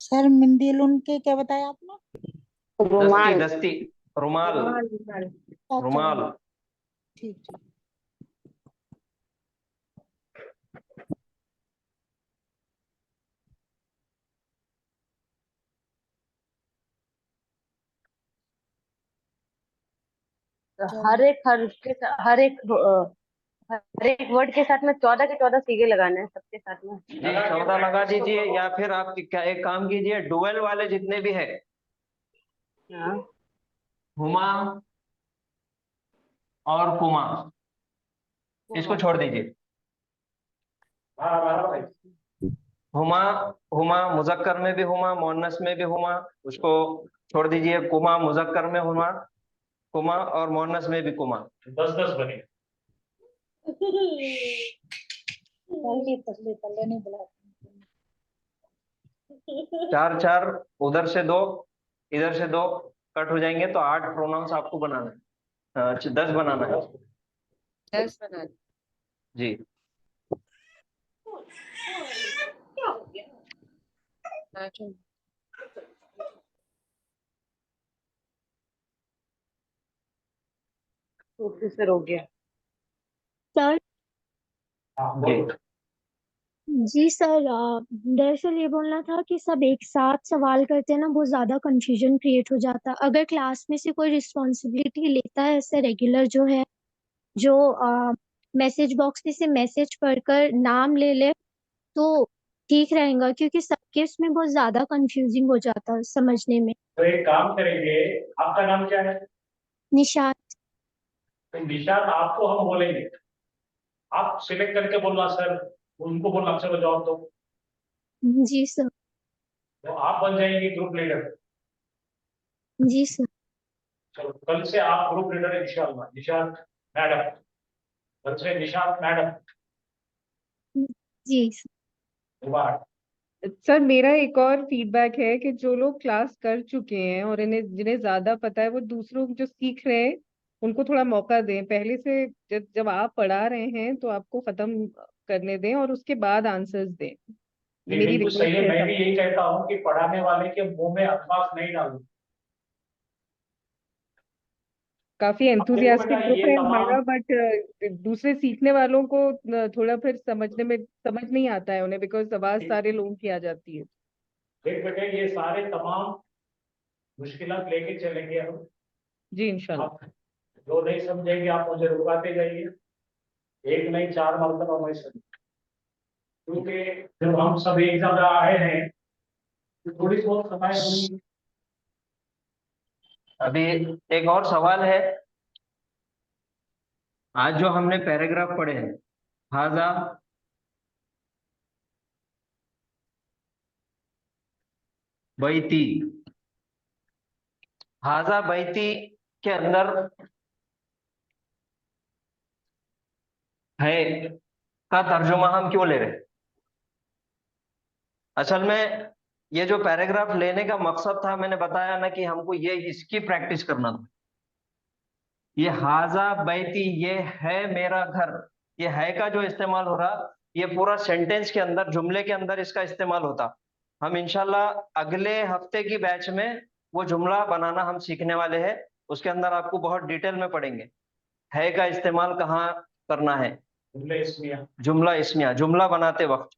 सर मिंदीलुन के क्या बताया आपने? दस्ती दस्ती, रुमाल अच्छा, रुमाल। ठीक ठीक। हर एक वर्ड के साथ में 14 के 14 सीगे लगाने हैं सबके साथ में। जी 14 लगा दीजिए, या फिर आप क्या एक काम कीजिए, डुअल वाले जितने भी है, हाँ। हुमा और कुमा, इसको छोड़ दीजिए। हुमा, हुमा मुजक्कर में भी हुमा, मोन्नस में भी हुमा, उसको छोड़ दीजिए। कुमा मुजक्कर में हुमा, कुमा, और मोन्नस में भी कुमा। 10-10 बने। तल्ले तल्ले नहीं बुला 4-4, उधर से 2, इधर से 2 कट हो जाएंगे, तो 8 प्रोनाउंस आपको बनाना है। 10 बनाना है 10 बना दो। जी। हाँ, चलो। प्रोफेसर हो गया। सर जी जी सर, दरअसल ये बोलना था कि सब एक साथ सवाल करते हैं ना, बहुत ज्यादा कंफ्यूजन क्रिएट हो जाता है। अगर क्लास में से कोई रिस्पॉन्सिबिलिटी लेता है ऐसे रेगुलर जो है, जो मैसेज बॉक्स में से मैसेज पढ़कर नाम ले ले, तो ठीक रहेगा, क्योंकि सबके उसमें बहुत ज्यादा कंफ्यूजिंग हो जाता है समझने में। तो एक काम करेंगे, आपका नाम क्या है? निशात। तो निशात आपको हम बोलेंगे, आप सिलेक्ट करके बोलना सर, उनको बोलना चलो जवाब दो, जी सर। तो आप बन जाएंगे ग्रुप लीडर। जी सर। चलो कल से आप ग्रुप लीडर है इंशाल्लाह। निशात मैडम, कल से निशात मैडम। जी सर। मुबारक। सर मेरा एक और फीडबैक है कि जो लोग क्लास कर चुके हैं और इन्हें जिन्हें ज्यादा पता है, वो दूसरों जो सीख रहे हैं उनको थोड़ा मौका दें। पहले से जब आप पढ़ा रहे हैं तो आपको खत्म करने दें और उसके बाद आंसर्स दें। ये ये मेरी बिल्कुल सही रिक्वेस्ट है, है मैं भी सब। यही कहता हूँ कि पढ़ाने वाले के मुंह में अल्फाज नहीं डालूं। काफी अब देखो बेटा, एंथुजियास्टिक ग्रुप ये है तमाम, हमारा, बट दूसरे सीखने वालों को थोड़ा फिर समझने में समझ नहीं आता है उन्हें, बिकॉज आवाज सारे लोगों की आ जाती है। देख बेटे, ये सारे तमाम मुश्किलात लेके चलेंगे हम। जी इंशाल्लाह। आप जो नहीं समझेंगे आप मुझे रुकाते जाइए, एक नहीं 4 मरतबा मैं समझ, क्योंकि जब हम सब एक जगह आए हैं तो थोड़ी बहुत समय होगी। अभी एक और सवाल है। आज जो हमने पैराग्राफ पढ़े हैं, हाजा बैती, हाजा बैती के अंदर है का तर्जुमा हम क्यों ले रहे हैं? असल में ये जो पैराग्राफ लेने का मकसद था, मैंने बताया ना कि हमको ये इसकी प्रैक्टिस करना था। ये हाजा बैती, ये है मेरा घर, ये है का जो इस्तेमाल हो रहा, ये पूरा सेंटेंस के अंदर, जुमले के अंदर इसका इस्तेमाल होता। हम इंशाल्लाह अगले हफ्ते की बैच में वो जुमला बनाना हम सीखने वाले हैं। उसके अंदर आपको बहुत डिटेल में पढ़ेंगे है का इस्तेमाल कहाँ करना है, जुमले इस्मिया। जुमला इस्मिया, जुमला बनाते वक्त।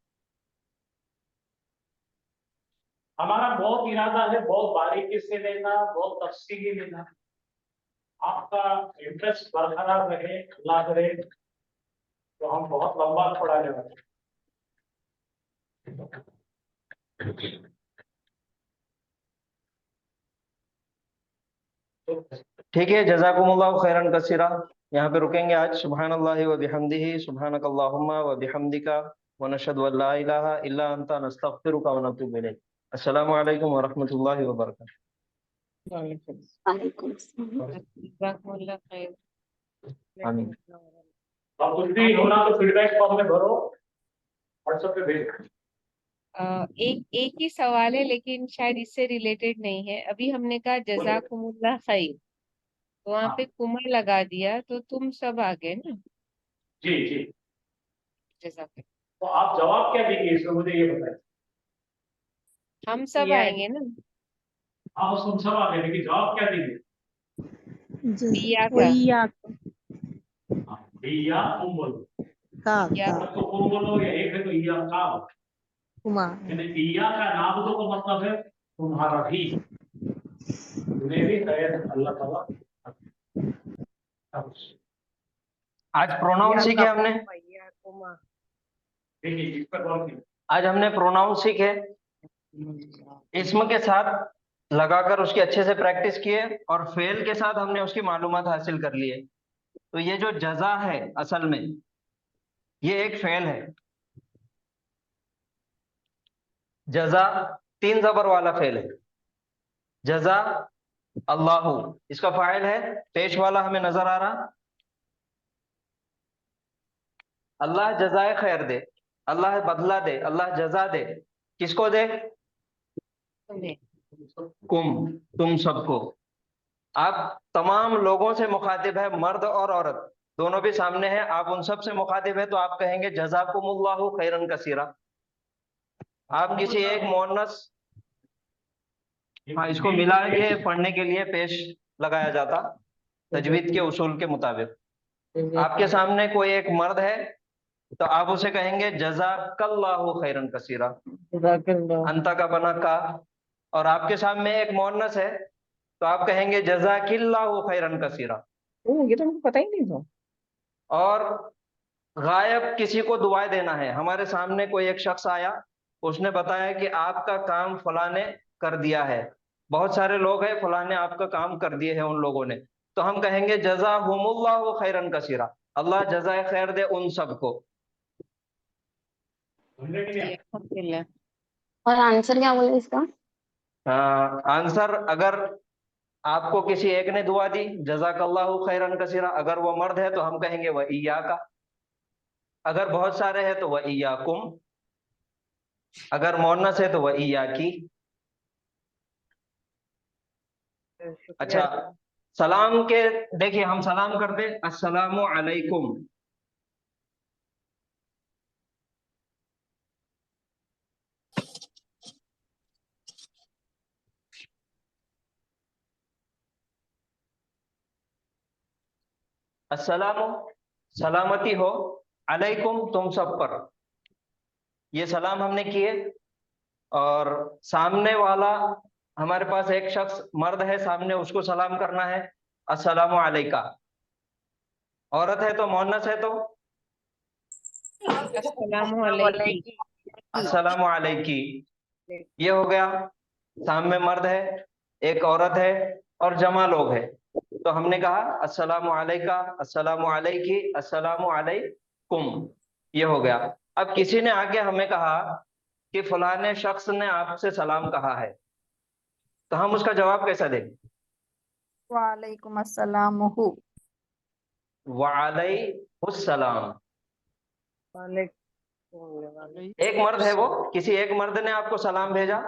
हमारा बहुत इरादा है बहुत बारीकी से लेना, बहुत तफसीली लेना। आपका इंटरेस्ट बरकरार रहे, अल्लाह करे तो हम बहुत लंबा पढ़ाने वाले हैं। ठीक है, जज़ाकुमुल्लाहु खैरन कसीरा। यहाँ पे रुकेंगे आज। सुब्हानल्लाहि व बिहम्दिही, सुब्हानकल्लाहुम्मा व बिहम्दिका, व नशहदु अल्ला इलाहा इल्ला अंता, नस्तगफिरुका व नतूबु इलैक। अस्सलामु अलैकुम व रहमतुल्लाहि व बरकातुहू। जज़ाकुमुल्लाह खैर। आमीन। अब कुछ भी होना तो फीडबैक फॉर्म में भरो, व्हाट्सएप पे भेज। एक ही सवाल है, लेकिन शायद इससे रिलेटेड नहीं है। अभी हमने कहा जज़ाकुमुल्लाह खैर, तो वहां पे कुमा लगा दिया, तो तुम सब आ गए ना। जी जी, जज़ाक। तो आप जवाब क्या देंगे इसमें, मुझे ये बताएं। हम सब या आएंगे ना। आप उसको सब आ गए, लेकिन जवाब क्या देंगे? दिया का। वैया या तुम बोलो, का या तो तुम बोलो, या एक है तो या का हो। कुमा यानी इया का नाबुदो का मतलब है तुम्हारा भी, तुम्हें भी खैर अल्लाह ताला। आज प्रोनाउन सीखे हमने। या कुमा। देखिए इस पर गौर कीजिए। आज हमने प्रोनाउन सीखे, इस्म के साथ लगाकर उसकी अच्छे से प्रैक्टिस किए, और फेल के साथ हमने उसकी मालूमात हासिल कर लिए। तो ये जो जजा है, असल में ये एक फेल है। जजा 3 जबर वाला फेल है। जजा अल्लाहु, इसका फाइल है, पेश वाला हमें नजर आ रहा। अल्लाह जजाए खैर दे, अल्लाह बदला दे, अल्लाह जजा दे। किसको दे? कुम, तुम सबको। आप तमाम लोगों से मुखातिब है, मर्द और औरत दोनों भी सामने हैं, आप उन सब से मुखातिब है, तो आप कहेंगे जज़ाकुमुल्लाहु खैरन कसीरा। आप किसी एक मोनस, हाँ, इसको मिला के पढ़ने के लिए पेश लगाया जाता तजवीद के उसूल के मुताबिक। आपके सामने कोई एक मर्द है तो आप उसे कहेंगे जज़ाकल्लाहु खैरन कसीरा, अंता का बना का। और आपके सामने एक मोनस है तो आप कहेंगे जज़ाकिल्लाहु खैरन कसीरा। ये तो मुझे पता ही नहीं था। और गायब किसी को दुआएं देना है, हमारे सामने कोई एक शख्स आया, उसने बताया कि आपका काम फलां ने कर दिया है, बहुत सारे लोग हैं, फलां ने आपका काम कर दिए हैं उन लोगों ने, तो हम कहेंगे जज़ाहुमुल्लाहु खैरन कसीरा, अल्लाह जज़ाए खैर दे उन सबको। और आंसर क्या बोले इसका? आंसर, अगर आपको किसी एक ने दुआ दी जज़ाकल्लाहु खैरन कसीरा, अगर वो मर्द है तो हम कहेंगे व इय्याका, अगर बहुत सारे हैं तो व इय्याकुम, अगर मोनस है तो व इय्याकी। अच्छा, सलाम के देखिए, हम सलाम करते अस्सलामु अलैकुम, अस्सलामु सलामती हो, अलैकुम तुम सब पर, ये सलाम हमने किए। और सामने वाला, हमारे पास एक शख्स मर्द है सामने, उसको सलाम करना है अस्सलामु अलैका। औरत है तो मोहन्नस है तो अस्सलामु अलैकी। अस्सलामु अलैकी, ये हो गया। सामने मर्द है, एक औरत है और जमा लोग है, तो हमने कहा अस्सलामु अलैका, अस्सलामु अलैकी, अस्सलामु अलैकुम, ये हो गया। अब किसी ने आके हमें कहा कि फलाने शख्स ने आपसे सलाम कहा है, तो हम उसका जवाब कैसा दें? वालेकुम अस्सलाम। वालैकुमुस्सलाम। एक मर्द है, वो किसी एक मर्द ने आपको सलाम भेजा,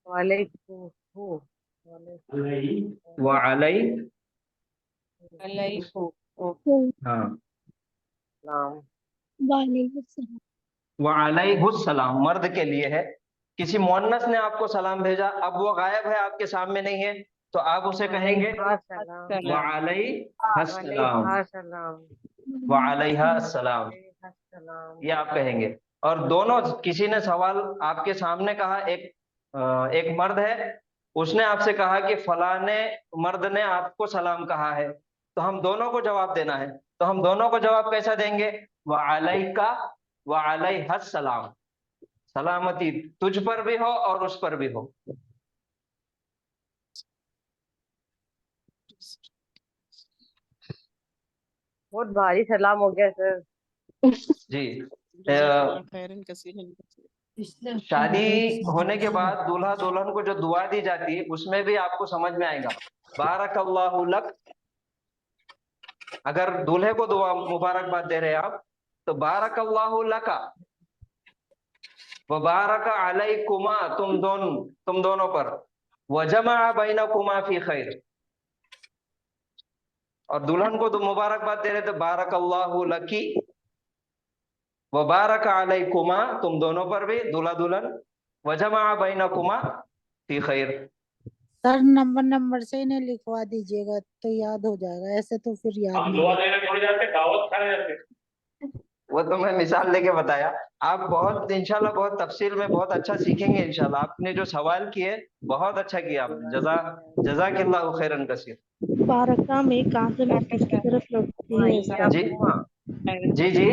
वालैकुमुस्सलाम मर्द के लिए है। किसी मुअन्नस ने आपको सलाम भेजा, अब वो गायब है, आपके सामने नहीं है, तो आप उसे कहेंगे वालैकुमुस्सलाम, वालैकुमुस्सलाम, ये आप कहेंगे। और दोनों, किसी ने सवाल आपके सामने कहा, एक मर्द है, उसने आपसे कहा कि फलाने मर्द ने आपको सलाम कहा है, तो हम दोनों को जवाब देना है, तो हम दोनों को जवाब कैसा देंगे? वालैका वालैहिस्सलाम, सलामती तुझ पर भी हो और उस पर भी हो। बहुत भारी सलाम हो गया सर जी। शादी होने के बाद दूल्हा दुल्हन को जो दुआ दी जाती है, उसमें भी आपको समझ में आएगा बारकल्लाहु लक। अगर दूल्हे को दुआ मुबारकबाद दे रहे हैं आप, तो बारकल्लाहु लका व बारक अलैकुमा, तुम दोनों पर, व जमा बैनकुमा फी खैर। और दुल्हन को तो मुबारकबाद दे रहे तो बारकल्लाहु लकी व बारक अलैकुमा, तुम दोनों पर भी, दूल्हा दुल्हन, व जमा बैनकुमा फी खैर। सर नंबर से इन्हें लिखवा दीजिएगा तो याद हो जाएगा, ऐसे तो फिर याद हम नहीं दुआ होगा। देने थोड़ी जाते, दावत खाने जाते। वो तो मैं मिसाल लेके बताया, आप बहुत इंशाल्लाह बहुत तफसील में बहुत अच्छा सीखेंगे इंशाल्लाह। आपने जो सवाल किए बहुत अच्छा किया आपने, जज़ाकिल्लाहु खैरन कसीर। बारका में काजल किसकी तरफ लगती है? जी जी जी,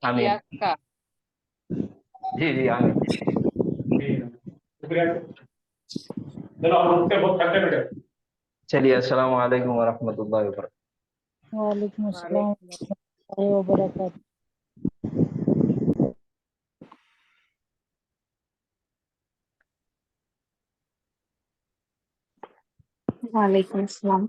आमीन, जी जी आमीन। चलो हम उठते, बहुत थके बैठे। चलिए, अस्सलाम वालेकुम व रहमतुल्लाहि व बरकातुहू। वालेकुम अस्सलाम व रहमतुल्लाहि व बरकातुहू। वालेकुम अस्सलाम।